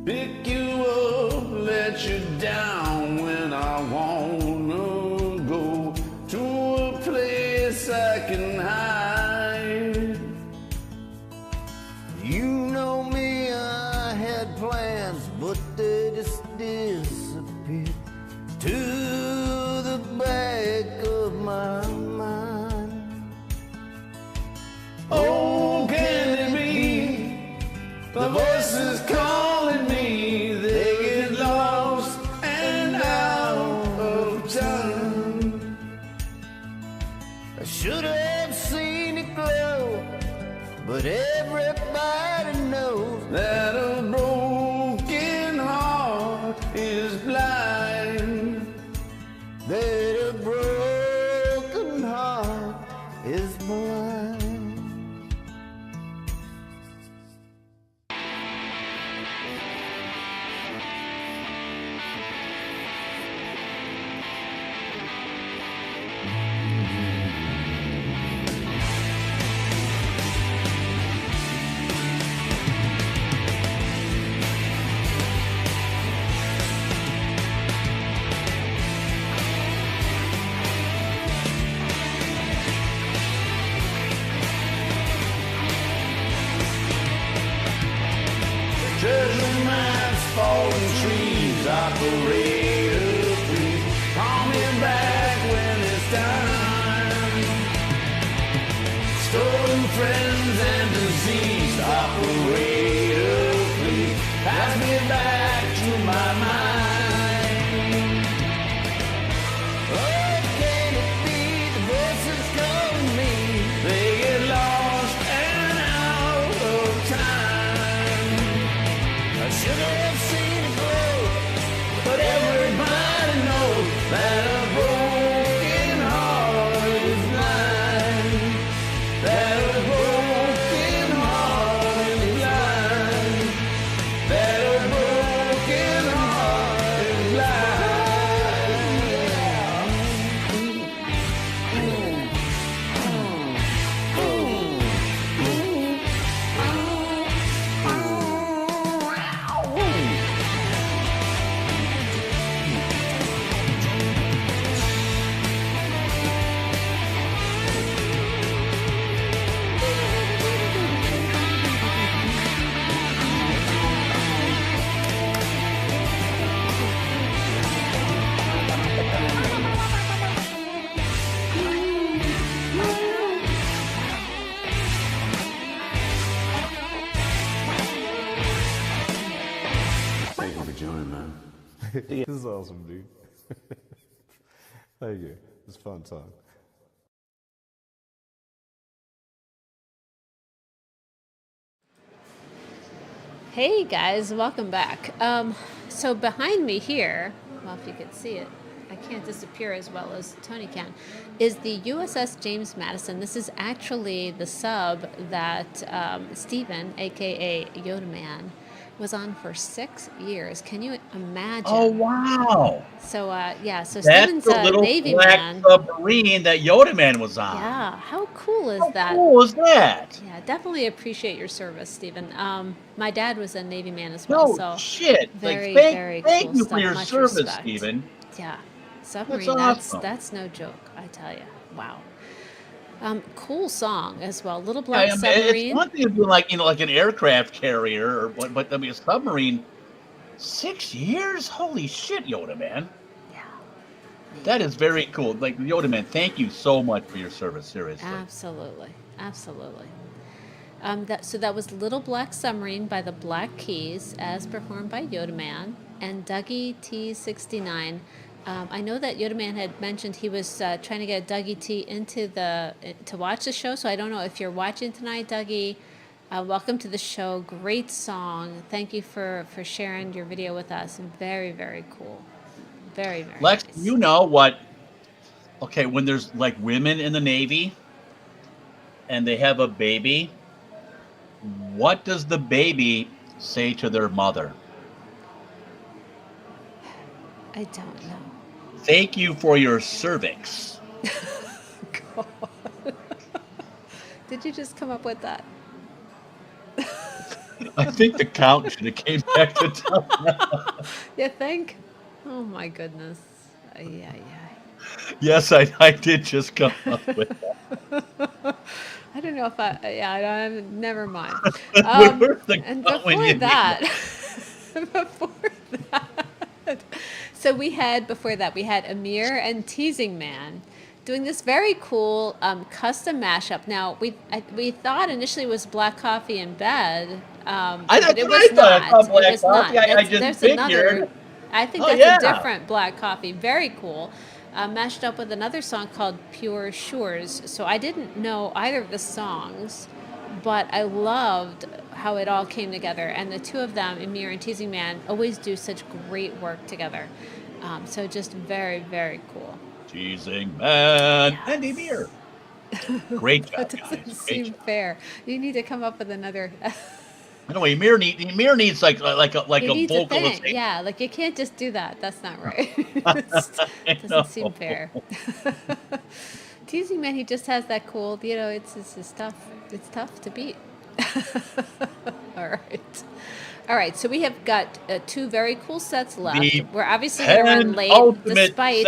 Pick you up, let you down when I wanna go to a place I can hide. You know me, I had plans, but they just disappeared to the back of my mind. Oh, can it be? The voices calling me, they get lost and out of time. I should have seen it glow, but everybody knows that a broken heart is blind. That a broken heart is blind. Treasure maps, fallen trees, operator, please call me back when it's time. Stolen friends and disease, operator, please pass me back to my mind. Oh, can it be the voices calling me? They get lost and out of time. I should have seen it glow, but every This is awesome, dude. Thank you. It's a fun song. Hey guys, welcome back. So behind me here, well, if you could see it, I can't disappear as well as Tony can, is the USS James Madison. This is actually the sub that Stephen, aka Yoda Man, was on for 6 years. Can you imagine? Oh, wow. So, yeah, so That's Stephen's the a little Navy black man. submarine that Yoda Man was on. Yeah, how cool is that? How cool is that? Yeah, definitely appreciate your service, Stephen. My dad was a Navy man as well, No so shit. very, Like, very thank cool you stuff. for your Much service, respect. Stephen. Yeah, submarine. That's awesome. That's no joke, I tell you. Wow. Cool song as well. Little Yeah, Black I mean, Submarine. it's one thing to be like, like an aircraft carrier, or but I mean, a submarine. 6 years? Holy shit, Yoda Man. Yeah. That is very cool. Like, Yoda Man, thank you so much for your service, seriously. Absolutely. Absolutely. So that was Little Black Submarine by the Black Keys, as performed by Yoda Man and Dougie T69. I know that Yoda Man had mentioned he was trying to get Dougie T to watch the show. So I don't know if you're watching tonight, Dougie. Welcome to the show. Great song. Thank you for sharing your video with us. Very, very cool. Very, very Lex, nice. you know what? Okay, when there's like women in the Navy and they have a baby, what does the baby say to their mother? I don't know. Thank you for your cervix. God. Did you just come up with that? I think the count should have came back to town. You think? Oh my goodness. Yeah. Yes, I did just come up with that. I don't know if never mind. Where's the And count when before you need that, so we had Amir and Teasing Man doing this very cool custom mashup. Now we thought initially it was Black Coffee in Bed, but it was not. It was not. I just figured. I think that's a different Black Coffee. Very cool. Mashed up with another song called Pure Shores. So I didn't know either of the songs, but I loved how it all came together. And the two of them, Amir and Teasing Man, always do such great work together. So just very, very cool. Teasing Man and Amir. Great job, That doesn't guys. seem fair. You need to come up with another. No, Amir needs like a needs a vocalization. thing. Yeah, like you can't just do that. That's not right. It doesn't seem fair. Teasing Man, he just has that cool. It's tough. It's tough to beat. All right. So we have got 2 very cool sets left. We're obviously going to run late, despite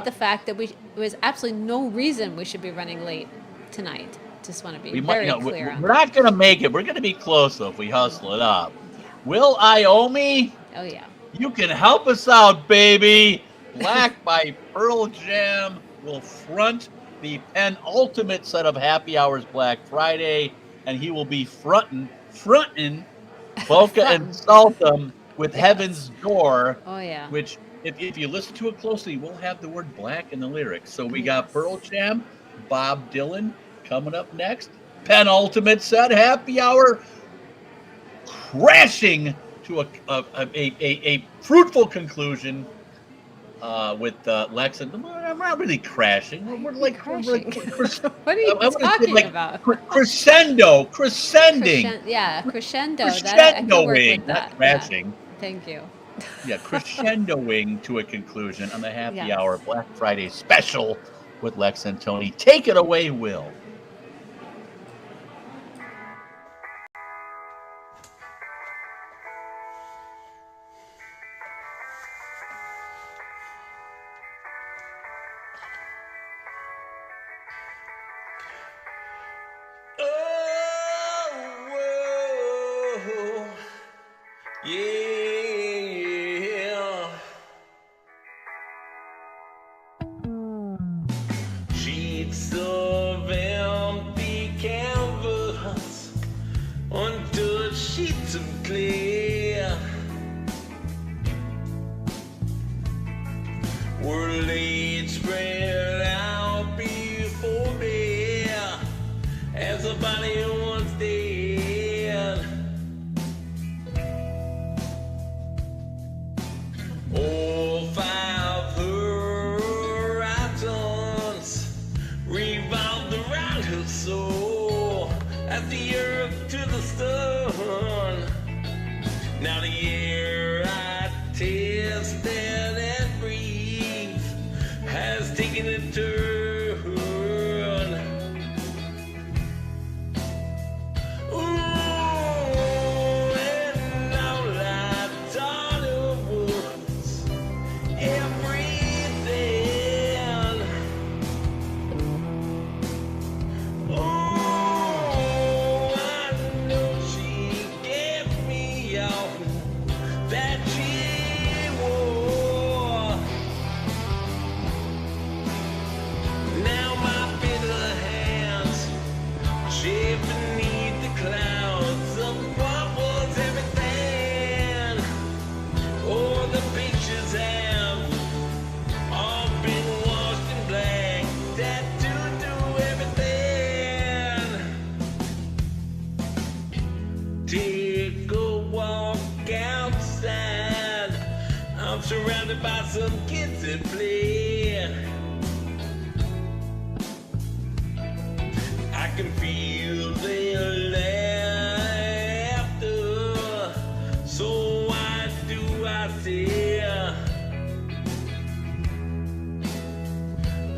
the fact that there was absolutely no reason we should be running late tonight. Just want to be very clear on we're not going to make it. We're going to be close, though, if we hustle it up. Yeah. Will Iomi? Oh, yeah. You can help us out, baby. Black by Pearl Jam will front the penultimate set of Happy Hours Black Friday, and he will be fronting Boca and Saltum with Heaven's Door. Oh, yeah. Which, if you listen to it closely, we'll have the word black in the lyrics. So we got Pearl Jam, Bob Dylan, coming up next. Penultimate set, Happy Hour, crashing to a fruitful conclusion with Lex. And I'm not really crashing. We're like crashing. What are you talking about? Crescending. Crescendoing. I can work with that. Not crashing. Yeah. Thank you. Yeah, crescendoing to a conclusion on the Happy Hour Black Friday special with Lex and Tony. Take it away, Will. Yeah. Sheets of spread out before me as a body once dead. All 5 horizons revolved around her soul as the earth to the sun. Now the air I tasted and breathe has taken a turn. Ooh, and all I thought of was everything. Oh, I know she gave me all that she wore. Now my bitter hands shape beneath the clouds of what was everything. Oh, the pictures have all been washed in black. That do everything. Take a walk outside. I'm surrounded by some kids that play. I can feel their laughter. So why do I say?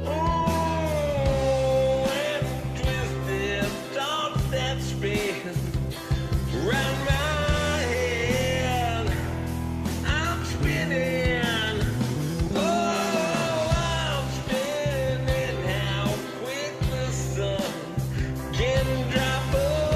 Oh, and twisted thoughts that spin round my head. I'm spinning. Oh, I'm spinning. How quick the sun can drop away.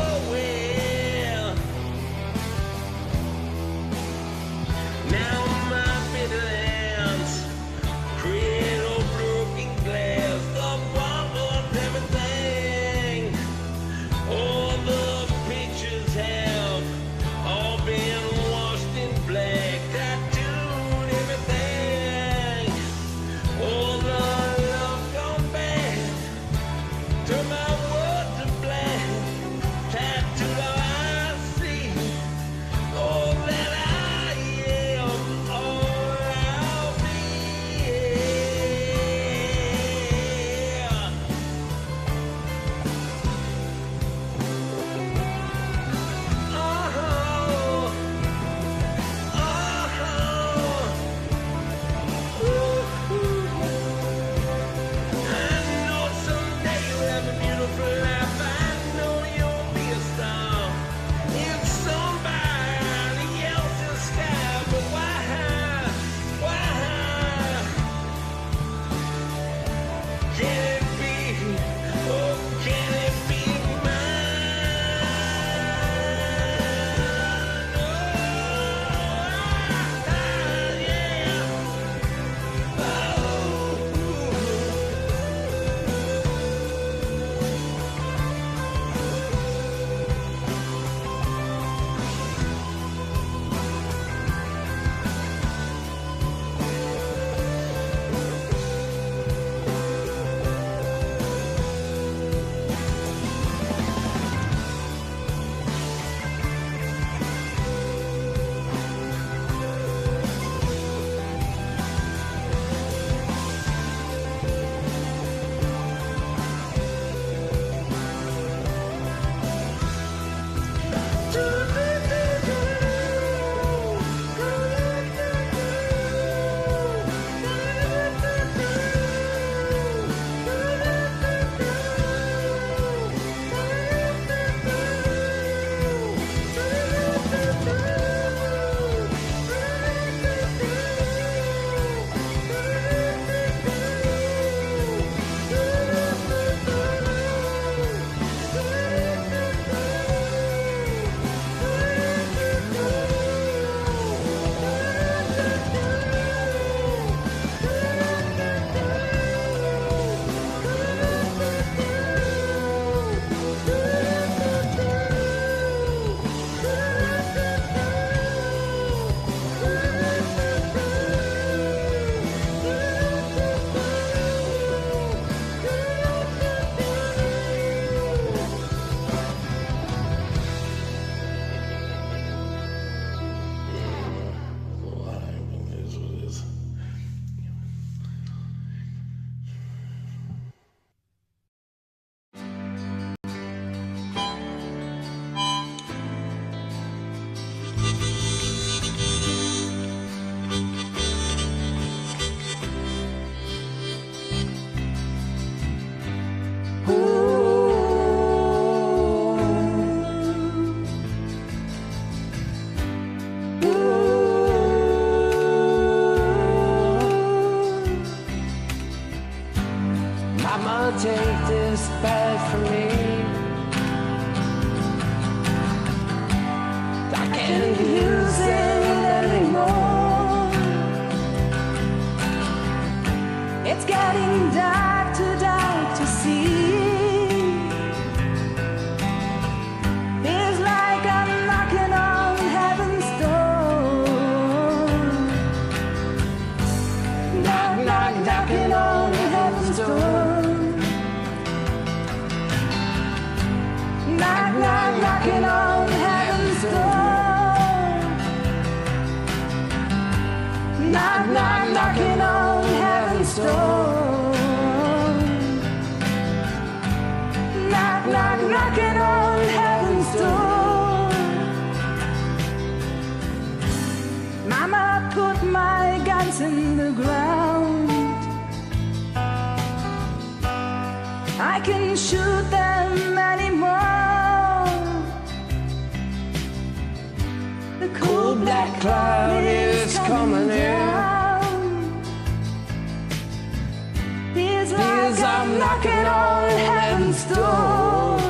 take this bad from me. I can't use it anymore. It's getting dark to see. Feels like I'm knocking on heaven's door. Knock, knock, knocking on heaven's door. Knock, knock, knocking on heaven's door. Knock, knock, knocking on heaven's door. Knock, knock, knocking on heaven's door. Mama put my guns in the ground. I can shoot them anymore. The cool black cloud is coming in. Feels like I'm knocking on heaven's door.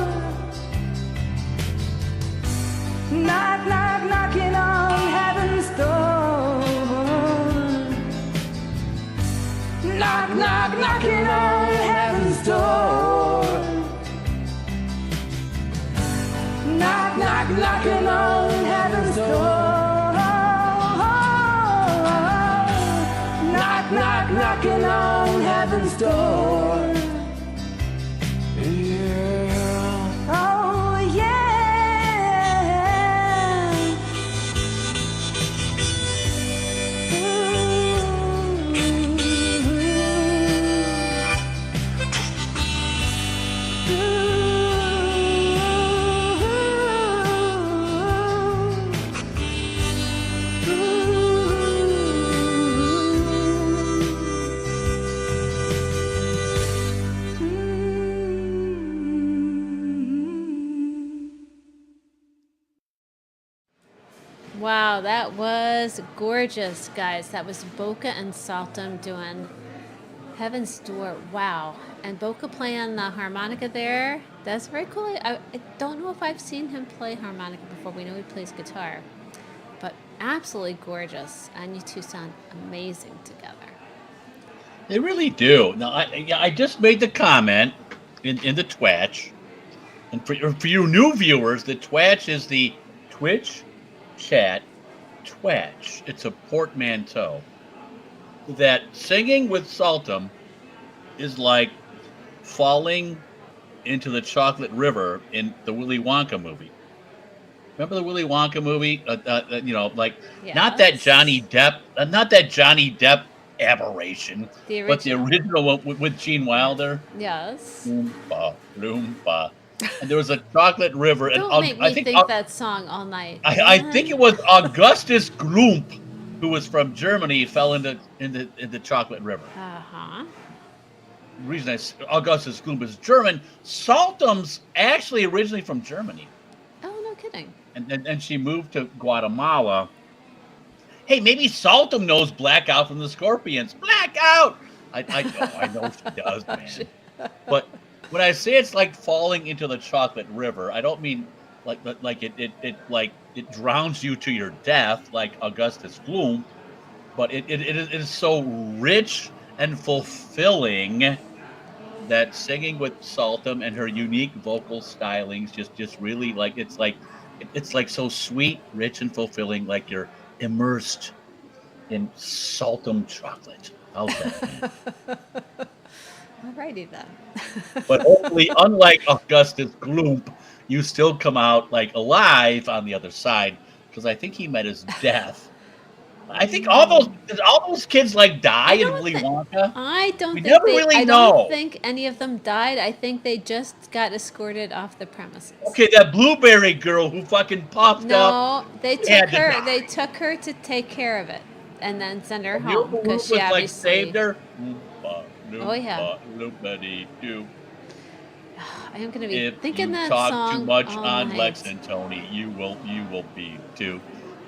Knock, knock, knocking on heaven's door. Knock, knock, knocking on heaven's door. Knock, knock, knocking on heaven's door. Knock, knock, knocking on heaven's door. Yeah. Oh, yeah. Wow, that was gorgeous, guys. That was Boca and Saltum doing Heaven's Door. Wow. And Boca playing the harmonica there. That's very cool. I don't know if I've seen him play harmonica before. We know he plays guitar. But absolutely gorgeous. And you two sound amazing together. They really do. Now, I just made the comment in the Twatch. And for you new viewers, the Twatch is the Twitch chat Twatch. It's a portmanteau. That singing with Saltum is like falling into the chocolate river in the Willy Wonka movie. Remember the Willy Wonka movie? You know, like Yes. not that Johnny Depp aberration, but the original one with Gene Wilder. Yes. Loompa, loompa. And there was a chocolate river, and Don't make me I think that song all night. I think it was Augustus Gloop, who was from Germany, fell in the chocolate river. Uh-huh. The reason Augustus Gloop is German. Saltum's actually originally from Germany, Oh, no kidding. and she moved to Guatemala. Hey, maybe Saltum knows Blackout from the Scorpions. Blackout! I know she does, man. But when I say it's like falling into the chocolate river, I don't mean like it drowns you to your death like Augustus Gloop, but it is so rich and fulfilling that singing with Saltum and her unique vocal stylings just really it's like so sweet, rich, and fulfilling, like you're immersed in Saltum chocolate. How's that, man? Alrighty then. But hopefully, unlike Augustus Gloop, you still come out like alive on the other side, because I think he met his death. I think all those kids like die in Willy Wonka. I don't We think never they, really I know. don't think any of them died. I think they just got escorted off the premises. Okay, that blueberry girl who fucking popped up. No, they had took to her. die. They took her to take care of it, and then send her You home know who because was she like obviously. saved her? Oh, yeah. Loop-a-dee-doo. I am going to be If thinking you that talk song too much all on night. Lex and Tony, you will be too.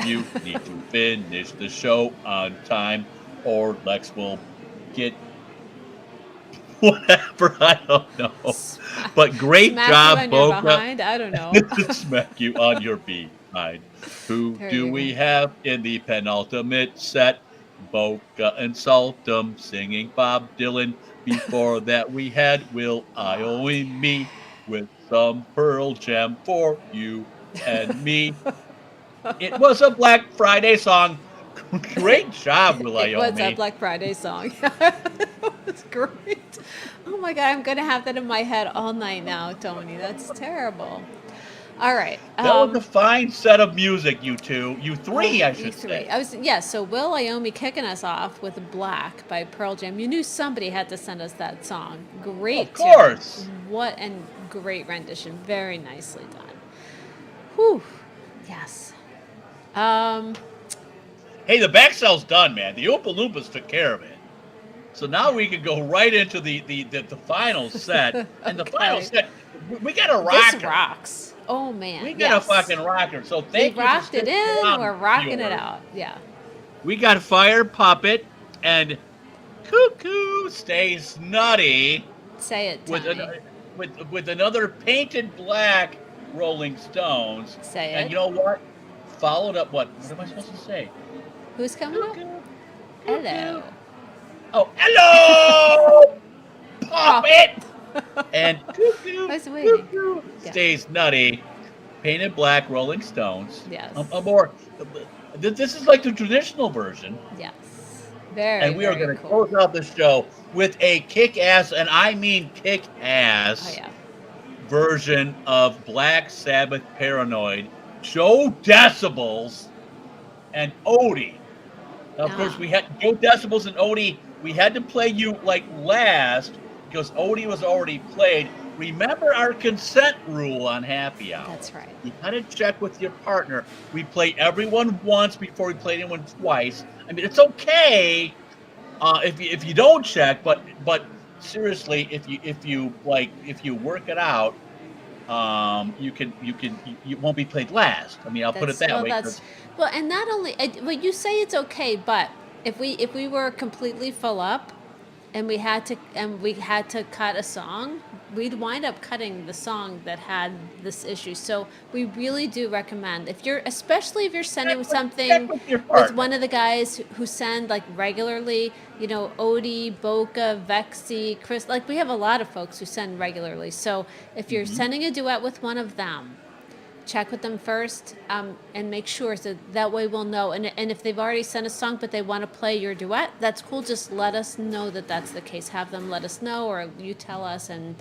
You need to finish the show on time, or Lex will get whatever. I don't know. But great Smack job, you on your Boca. behind? I don't know. Smack you on your behind. Who There do you we go. have in the penultimate set? Boca and Saltum singing Bob Dylan. Before that, we had Will I Me with some Pearl Jam for you and me. It was a Black Friday song. Great job, Will It was a Me. Black Friday song. It was great. Oh my God, I'm going to have that in my head all night now, Tony. That's terrible. All right. That was a fine set of music, you two. You three, I should say. So Will Iomi kicking us off with Black by Pearl Jam. You knew somebody had to send us that song. Great. Of course. Tune. What a great rendition. Very nicely done. Whew. Yes. Hey, the back cell's done, man. The Oompa Loompas took care of it. So now we can go right into the final set. And the final set, we got a rocker. This rocks. Oh, man. We got a fucking rocker. So thank you. We rocked it in. We're rocking it out. Yeah. We got Fire Puppet and Cuckoo Stays Nutty. Say it, Tony. With another Painted Black Rolling Stones. Say it. And you know what? Followed up what? What am I supposed to say? Who's coming up? Hello. Oh, hello! Puppet! And Cuckoo Stays Nutty. Painted Black Rolling Stones. Yes. This is like the traditional version. Yes. Very, and we are going to close out the show with a kick-ass, and I mean kick-ass, version of Black Sabbath Paranoid, Joe Decibels and Odie. Now, of course, we had Joe Decibels and Odie. We had to play you like last because Odie was already played. Remember our consent rule on Happy Hour. That's right. You got to check with your partner. We play everyone once before we play anyone twice. I mean, it's okay if you don't check, but seriously, if you work it out, you won't be played last. I mean, I'll put it that way. And not only, you say it's okay, but if we were completely full up, and we had to cut a song, we'd wind up cutting the song that had this issue. So we really do recommend, especially if you're sending something with one of the guys who send like regularly, Odie, Boca, Vexy, Chris, like we have a lot of folks who send regularly. So if you're sending a duet with one of them, check with them first and make sure so that way we'll know. And if they've already sent a song but they want to play your duet, that's cool. Just let us know that that's the case. Have them let us know, or you tell us, and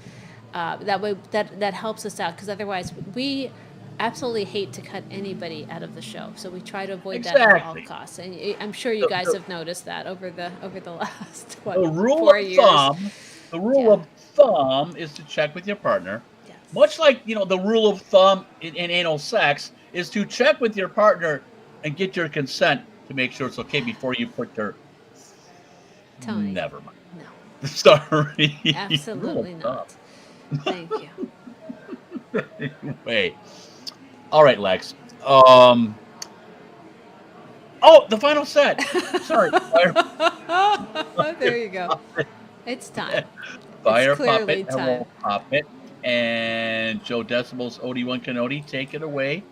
that way that helps us out, because otherwise we absolutely hate to cut anybody out of the show. So we try to avoid that at all costs. And I'm sure you guys have noticed that over the last 4 years. The rule of thumb is to check with your partner. Much like, the rule of thumb in anal sex is to check with your partner and get your consent to make sure it's okay before you put your... Tony. Never mind. No. Sorry. Absolutely not. Thank you. Anyway. All right, Lex. The final set. Sorry. There you go. It's time. Fire it's clearly Puppet. time. Hello, Puppet. And Joe Decibels, Odie One Canody, take it away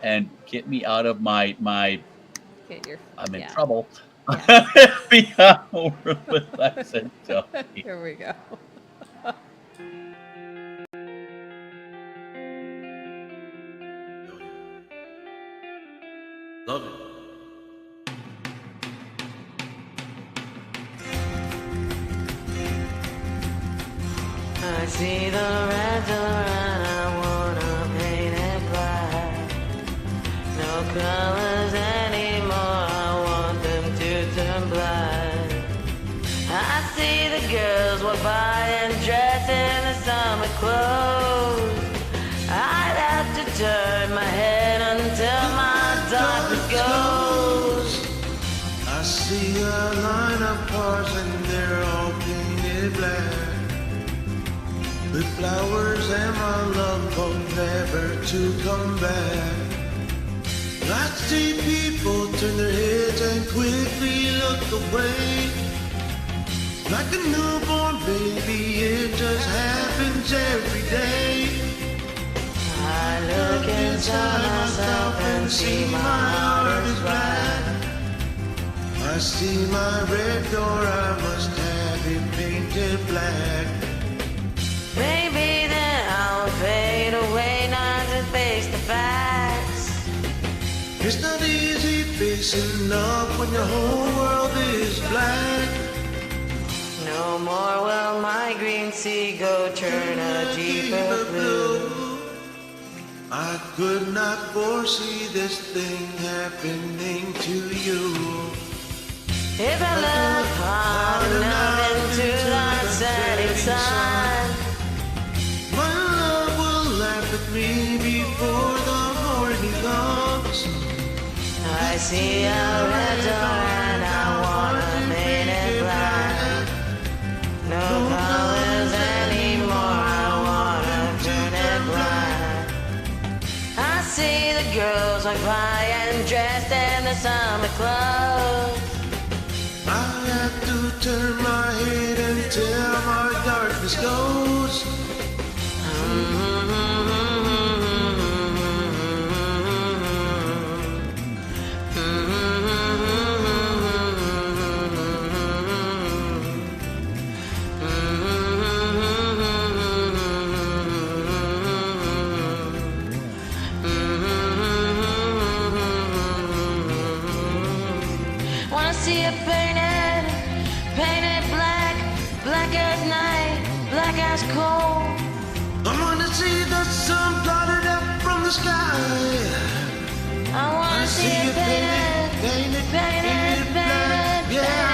and get me out of my I'm in trouble. Happy Hour with Lex and Tony. Here we go. Love it. I see the red door and I wanna paint it black. No colors anymore, I want them to turn black. I see the girls walk by and dress in the summer clothes. I'd have to turn my head until my darkness goes. I see a line of cars and they're all painted black, with flowers and my love hope never to come back. I see people turn their heads and quickly look away. Like a newborn baby, it just happens every day. I look inside myself and see my heart is black. I see my red door, I must have it painted black. Maybe then I'll fade away, not to face the facts. It's not easy facing up when your whole world is black. No more will my green sea go turn a deeper blue. I could not foresee this thing happening to you. If I look hard enough into that setting sun, my love will laugh at me before the morning comes. I see a red door and I wanna paint it black. No colors anymore, I wanna turn it black. I see the girls walk by and dressed in their summer clothes. I have to turn my head until my darkness goes. Wanna see it painted, painted black, black as night, black as coal. I wanna see the sun blotted out from the sky. I wanna see it painted, painted, painted, black, yeah.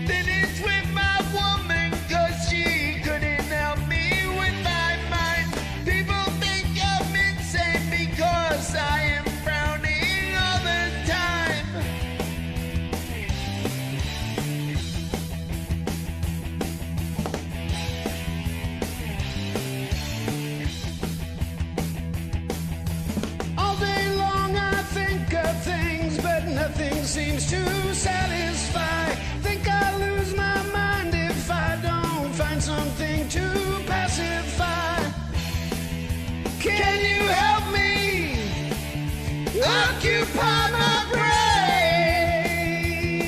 Then it's with my woman, 'cause she couldn't help me with my mind. People think I'm insane because I am frowning all the time. All day long I think of things, but nothing seems to satisfy. Think I'll lose my mind if I don't find something to pacify. Can you help me occupy my brain?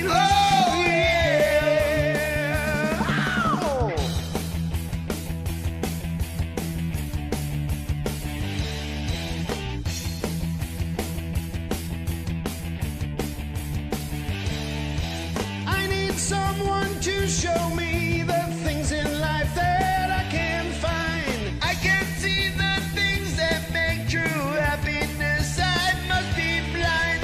Oh yeah. Ow. I need someone to show me the things in life that I can't find. I can't see the things that make true happiness. I must be blind.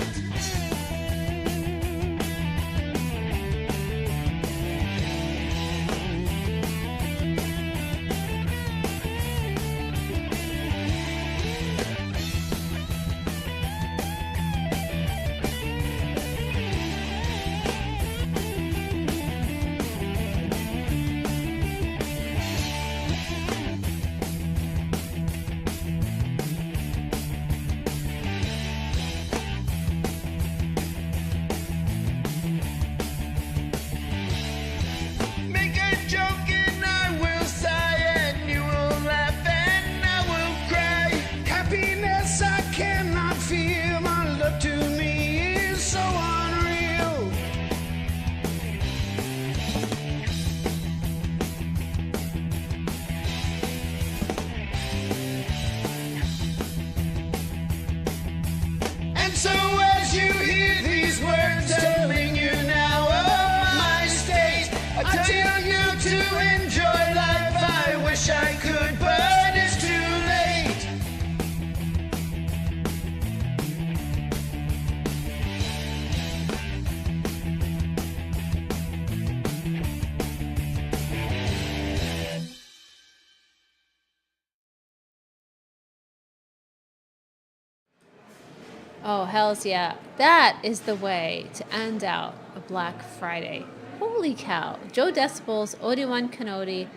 Oh, hells yeah. That is the way to end out a Black Friday. Holy cow. Joe Decibel's Obi-Wan Kenobi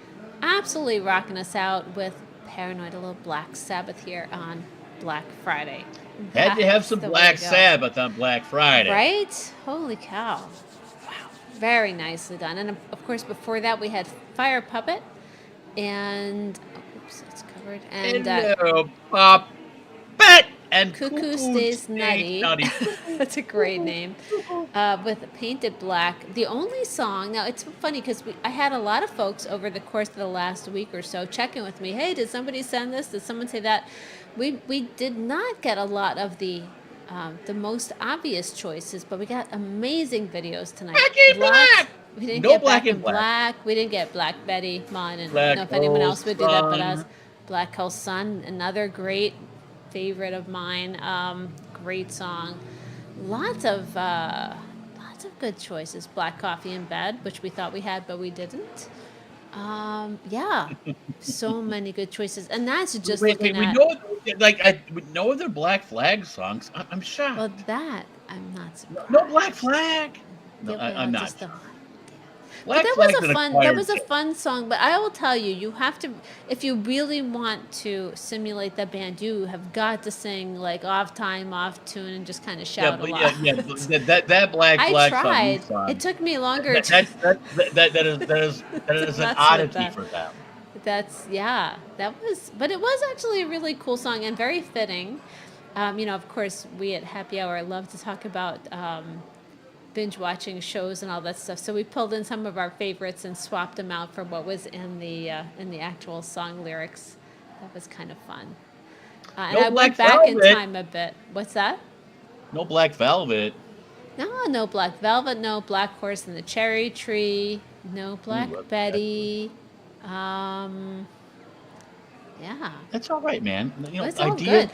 absolutely rocking us out with Paranoid, a little Black Sabbath here on Black Friday. Had to have That's some the way Black to go. Sabbath on Black Friday. Right? Holy cow. Wow. Very nicely done. And of course, before that, we had Fire Puppet and, oops, it's covered. And Hello, Puppet and Cuckoo Stays Nutty. That's a great name. With Painted Black. The only song, now it's funny because I had a lot of folks over the course of the last week or so check in with me. Hey, did somebody send this? Did someone say that? We did not get a lot of the most obvious choices, but we got amazing videos tonight. Black! We didn't No get Black Black and and Black. We didn't get Black Betty. Mine and Black know if anyone Hole else would do that but us. Sun. Black Hole Sun, another great favorite of mine. Great song. Lots of good choices. Black Coffee in Bed, which we thought we had, but we didn't. Yeah, so many good choices, and that's just looking we at. know, we know their Black Flag songs. I'm shocked. Well, that I'm not surprised. No Black Flag. No, Yeah, I'm not. just the- Black But Flag's that was an a fun. acquired That was a taste. fun song. But I will tell you, you have to, if you really want to simulate the band, you have got to sing like off time, off tune, and just kind of shout a lot. That Black I Flag tried. song. It took me longer. That is an nuts with oddity that. for them. That was, but it was actually a really cool song and very fitting. Of course, we at Happy Hour love to talk about binge watching shows and all that stuff. So we pulled in some of our favorites and swapped them out for what was in the actual song lyrics. That was kind of fun. And No I Black went back in Velvet. time a bit. What's that? No Black Velvet. No Black Velvet, no Black Horse and the Cherry Tree, no Black that's Betty. Yeah. That's all right, man. It's all good.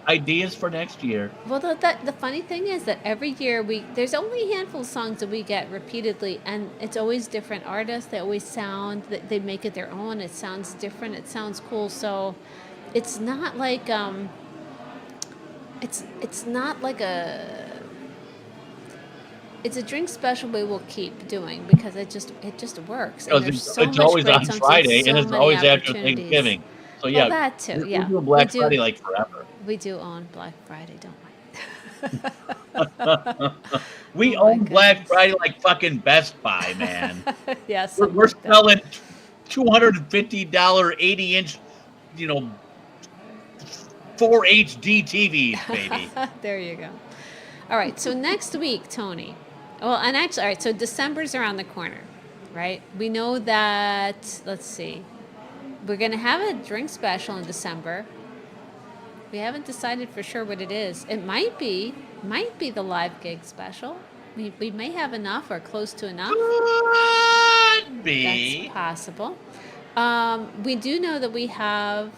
Ideas for next year. Well, the funny thing is that every year there's only a handful of songs that we get repeatedly, and it's always different artists. They always they make it their own. It sounds different. It sounds cool. So it's not like it's not like it's a drink special we will keep doing because it just works. And there's so It's much always great on songs Friday, so and it's many always after opportunities. Thanksgiving. So Well, yeah, that too. Yeah, we're doing Black we Friday do. like forever. We do own Black Friday, don't We Oh my own Black Friday like fucking Best Buy, man. we? Yes. We're selling $250 80-inch, 4 HD TVs, baby. There you go. All right. So next week, Tony. Well, and actually, all right. So December's around the corner, right? We know that. Let's see. We're gonna have a drink special in December. We haven't decided for sure what it is. It might be the live gig special. We may have enough or close to enough. Could be. That's possible. We do know that we have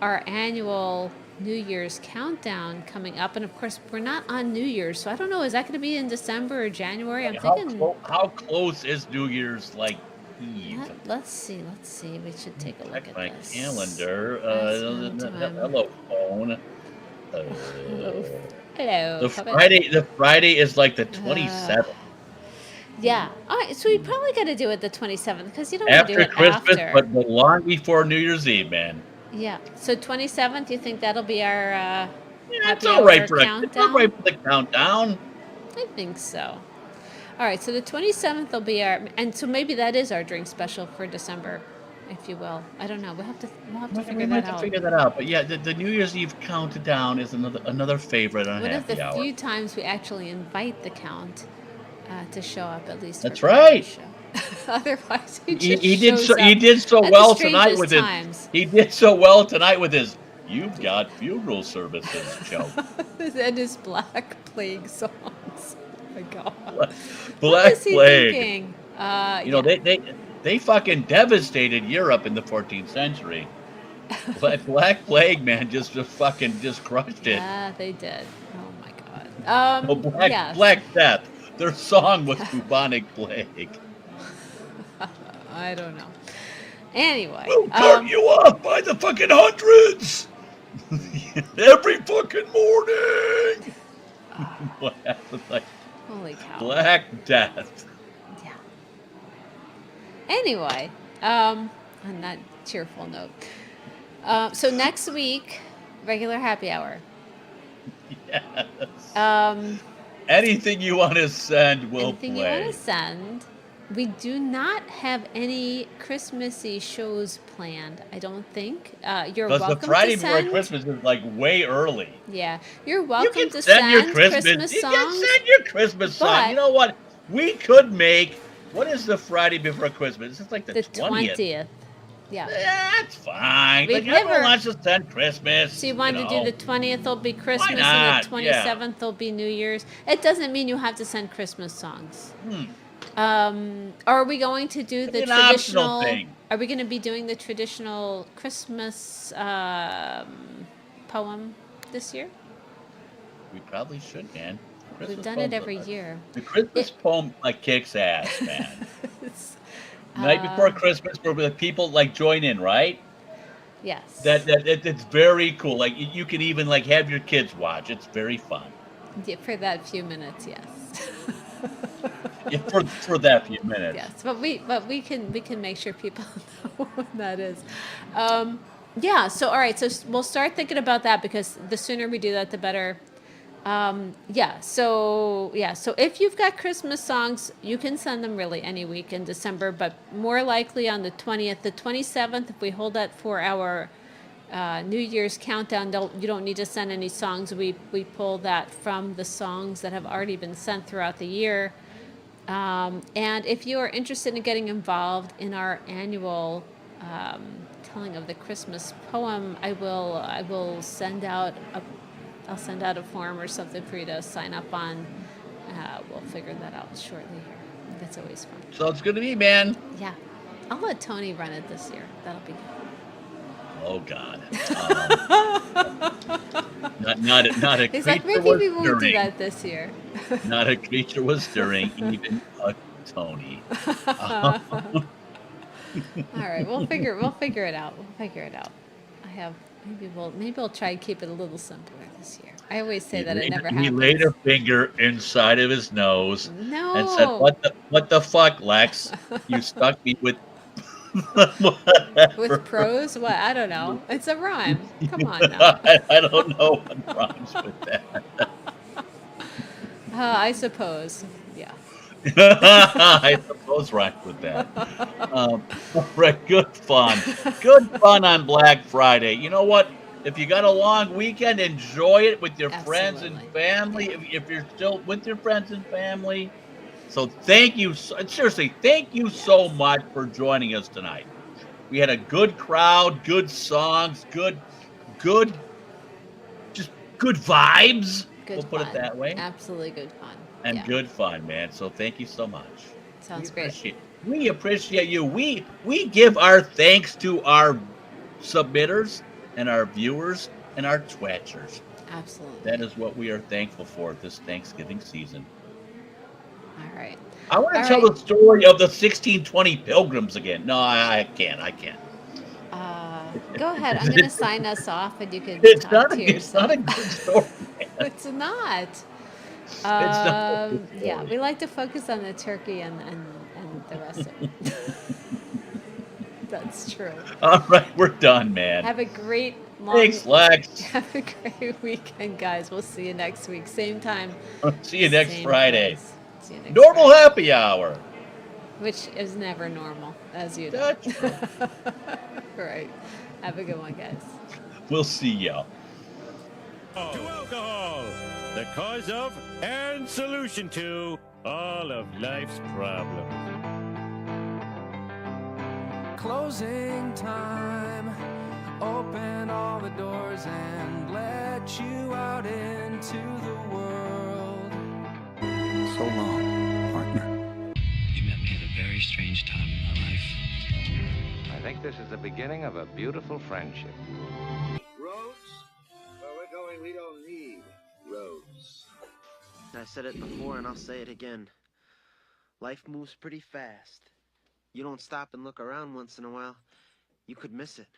our annual New Year's countdown coming up, and of course we're not on New Year's, so I don't know. Is that going to be in December or January? I'm thinking. How close is New Year's Eve? Let's see. We should take a look Check at my this. calendar. Time. Hello, phone. Hello. The Friday is like the 27th. Yeah. All right. So we probably got to do it the 27th because you don't want to do After it Christmas, after. but long before New Year's Eve, man. Yeah. So 27th. You think that'll be our It's happy all right hour for countdown? it's all right for the countdown. I think so. All right, so the 27th will be our, and so maybe that is our drink special for December, if you will. I don't know. We'll have to figure that out. Figure that out. But yeah, the New Year's Eve countdown is another favorite on One of Happy the Hour. few times we actually invite the Count to show up at least. That's for part of the right. show. Otherwise, he He did so at well the tonight with strangest times. He did so well tonight with his "You've Got Funeral Services" joke. And his Black Plague songs. Oh my God. what Black is he Plague. thinking? They fucking devastated Europe in the 14th century. But Black Plague, man, just crushed it. Yeah, they did. Oh my God. Yes. Black Death. Their song was bubonic plague. I don't know. Anyway, We'll cut you off by the fucking hundreds every fucking morning. What happened? Like Holy cow. Black Death. Yeah. Anyway, on that cheerful note. So next week, regular happy hour. Yes. Anything you want to send, we'll anything play. you want to send. We do not have any Christmassy shows planned, I don't think. You're welcome the Friday to send. before Christmas is like way early. Yeah, you're welcome You to send your Christmas You songs. can send your Christmas song. You know what? We could make. What is the Friday before Christmas? It's like the 20th. Yeah. That's fine. We've Like everyone never- wants to send Christmas. So you wanted to do the 20th will be Christmas and not? the 27th will be New Year's. It doesn't mean you have to send Christmas songs. Are we going to do the It's an optional traditional thing. Are we going to be doing the traditional Christmas poem this year? We probably should, man. We've Christmas done it poems every are- year. The Christmas poem like kicks ass, man. Night before Christmas, where the people like join in, right? Yes. It's very cool. Like you can even like have your kids watch. It's very fun. Yeah, for that few minutes, yes. Yeah, for that few minutes. Yes, but we can make sure people know what that is. Yeah. So all right. So we'll start thinking about that because the sooner we do that, the better. So if you've got Christmas songs, you can send them really any week in December, but more likely on the 20th, the 27th. If we hold that for our New Year's countdown, you don't need to send any songs. We pull that from the songs that have already been sent throughout the year. And if you are interested in getting involved in our annual telling of the Christmas poem, I will send out a form or something for you to sign up on. We'll figure that out shortly here. That's always fun. So it's good to be, man. Yeah, I'll let Tony run it this year. That'll be good. Oh God. Not a creature He's like, maybe we won't do that this year. Not a creature was stirring, even a Tony. All right, we'll figure it out. Maybe we'll try and keep it a little simpler this year. I always say that it never happens. He laid a finger inside of his nose No. and said, "What the fuck, Lex? You stuck me with with prose? What? I don't know. It's a rhyme. Come on now. I don't know what rhymes with that. I suppose. Yeah. I suppose rhymes with that. Right, good fun. Good fun on Black Friday. You know what? If you got a long weekend, enjoy it with your friends and family. If you're still with your friends and family. So thank you. Seriously, thank you so much for joining us tonight. We had a good crowd, good songs, good vibes. We'll put it that way. Absolutely good fun. And good fun, man. So thank you so much. Sounds great. We appreciate you. We give our thanks to our submitters and our viewers and our twatchers. Absolutely. That is what we are thankful for this Thanksgiving season. All right. I want to tell the story of the 1620 Pilgrims again. No, I can't. Go ahead. I'm going to sign us off, and you can It's talk not to a yourself. good story. It's not. not a good Yeah, story. we like to focus on the turkey and the rest of it. That's true. All right, we're done, man. Have a great long Thanks, Lex. Have a great weekend, guys. We'll see you next week. Same time. See you next same Friday. place. See you next Normal Friday. happy hour. Which is never normal, as you know. That's true. Right. Have a good one, guys. We'll see y'all. To alcohol, the cause of and solution to all of life's problems. Closing time. Open all the doors and let you out into the world. So long, partner. You met me at a very strange time in my life. I think this is the beginning of a beautiful friendship. Roads? Where we're going, we don't need roads. I said it before and I'll say it again. Life moves pretty fast. You don't stop and look around once in a while, you could miss it.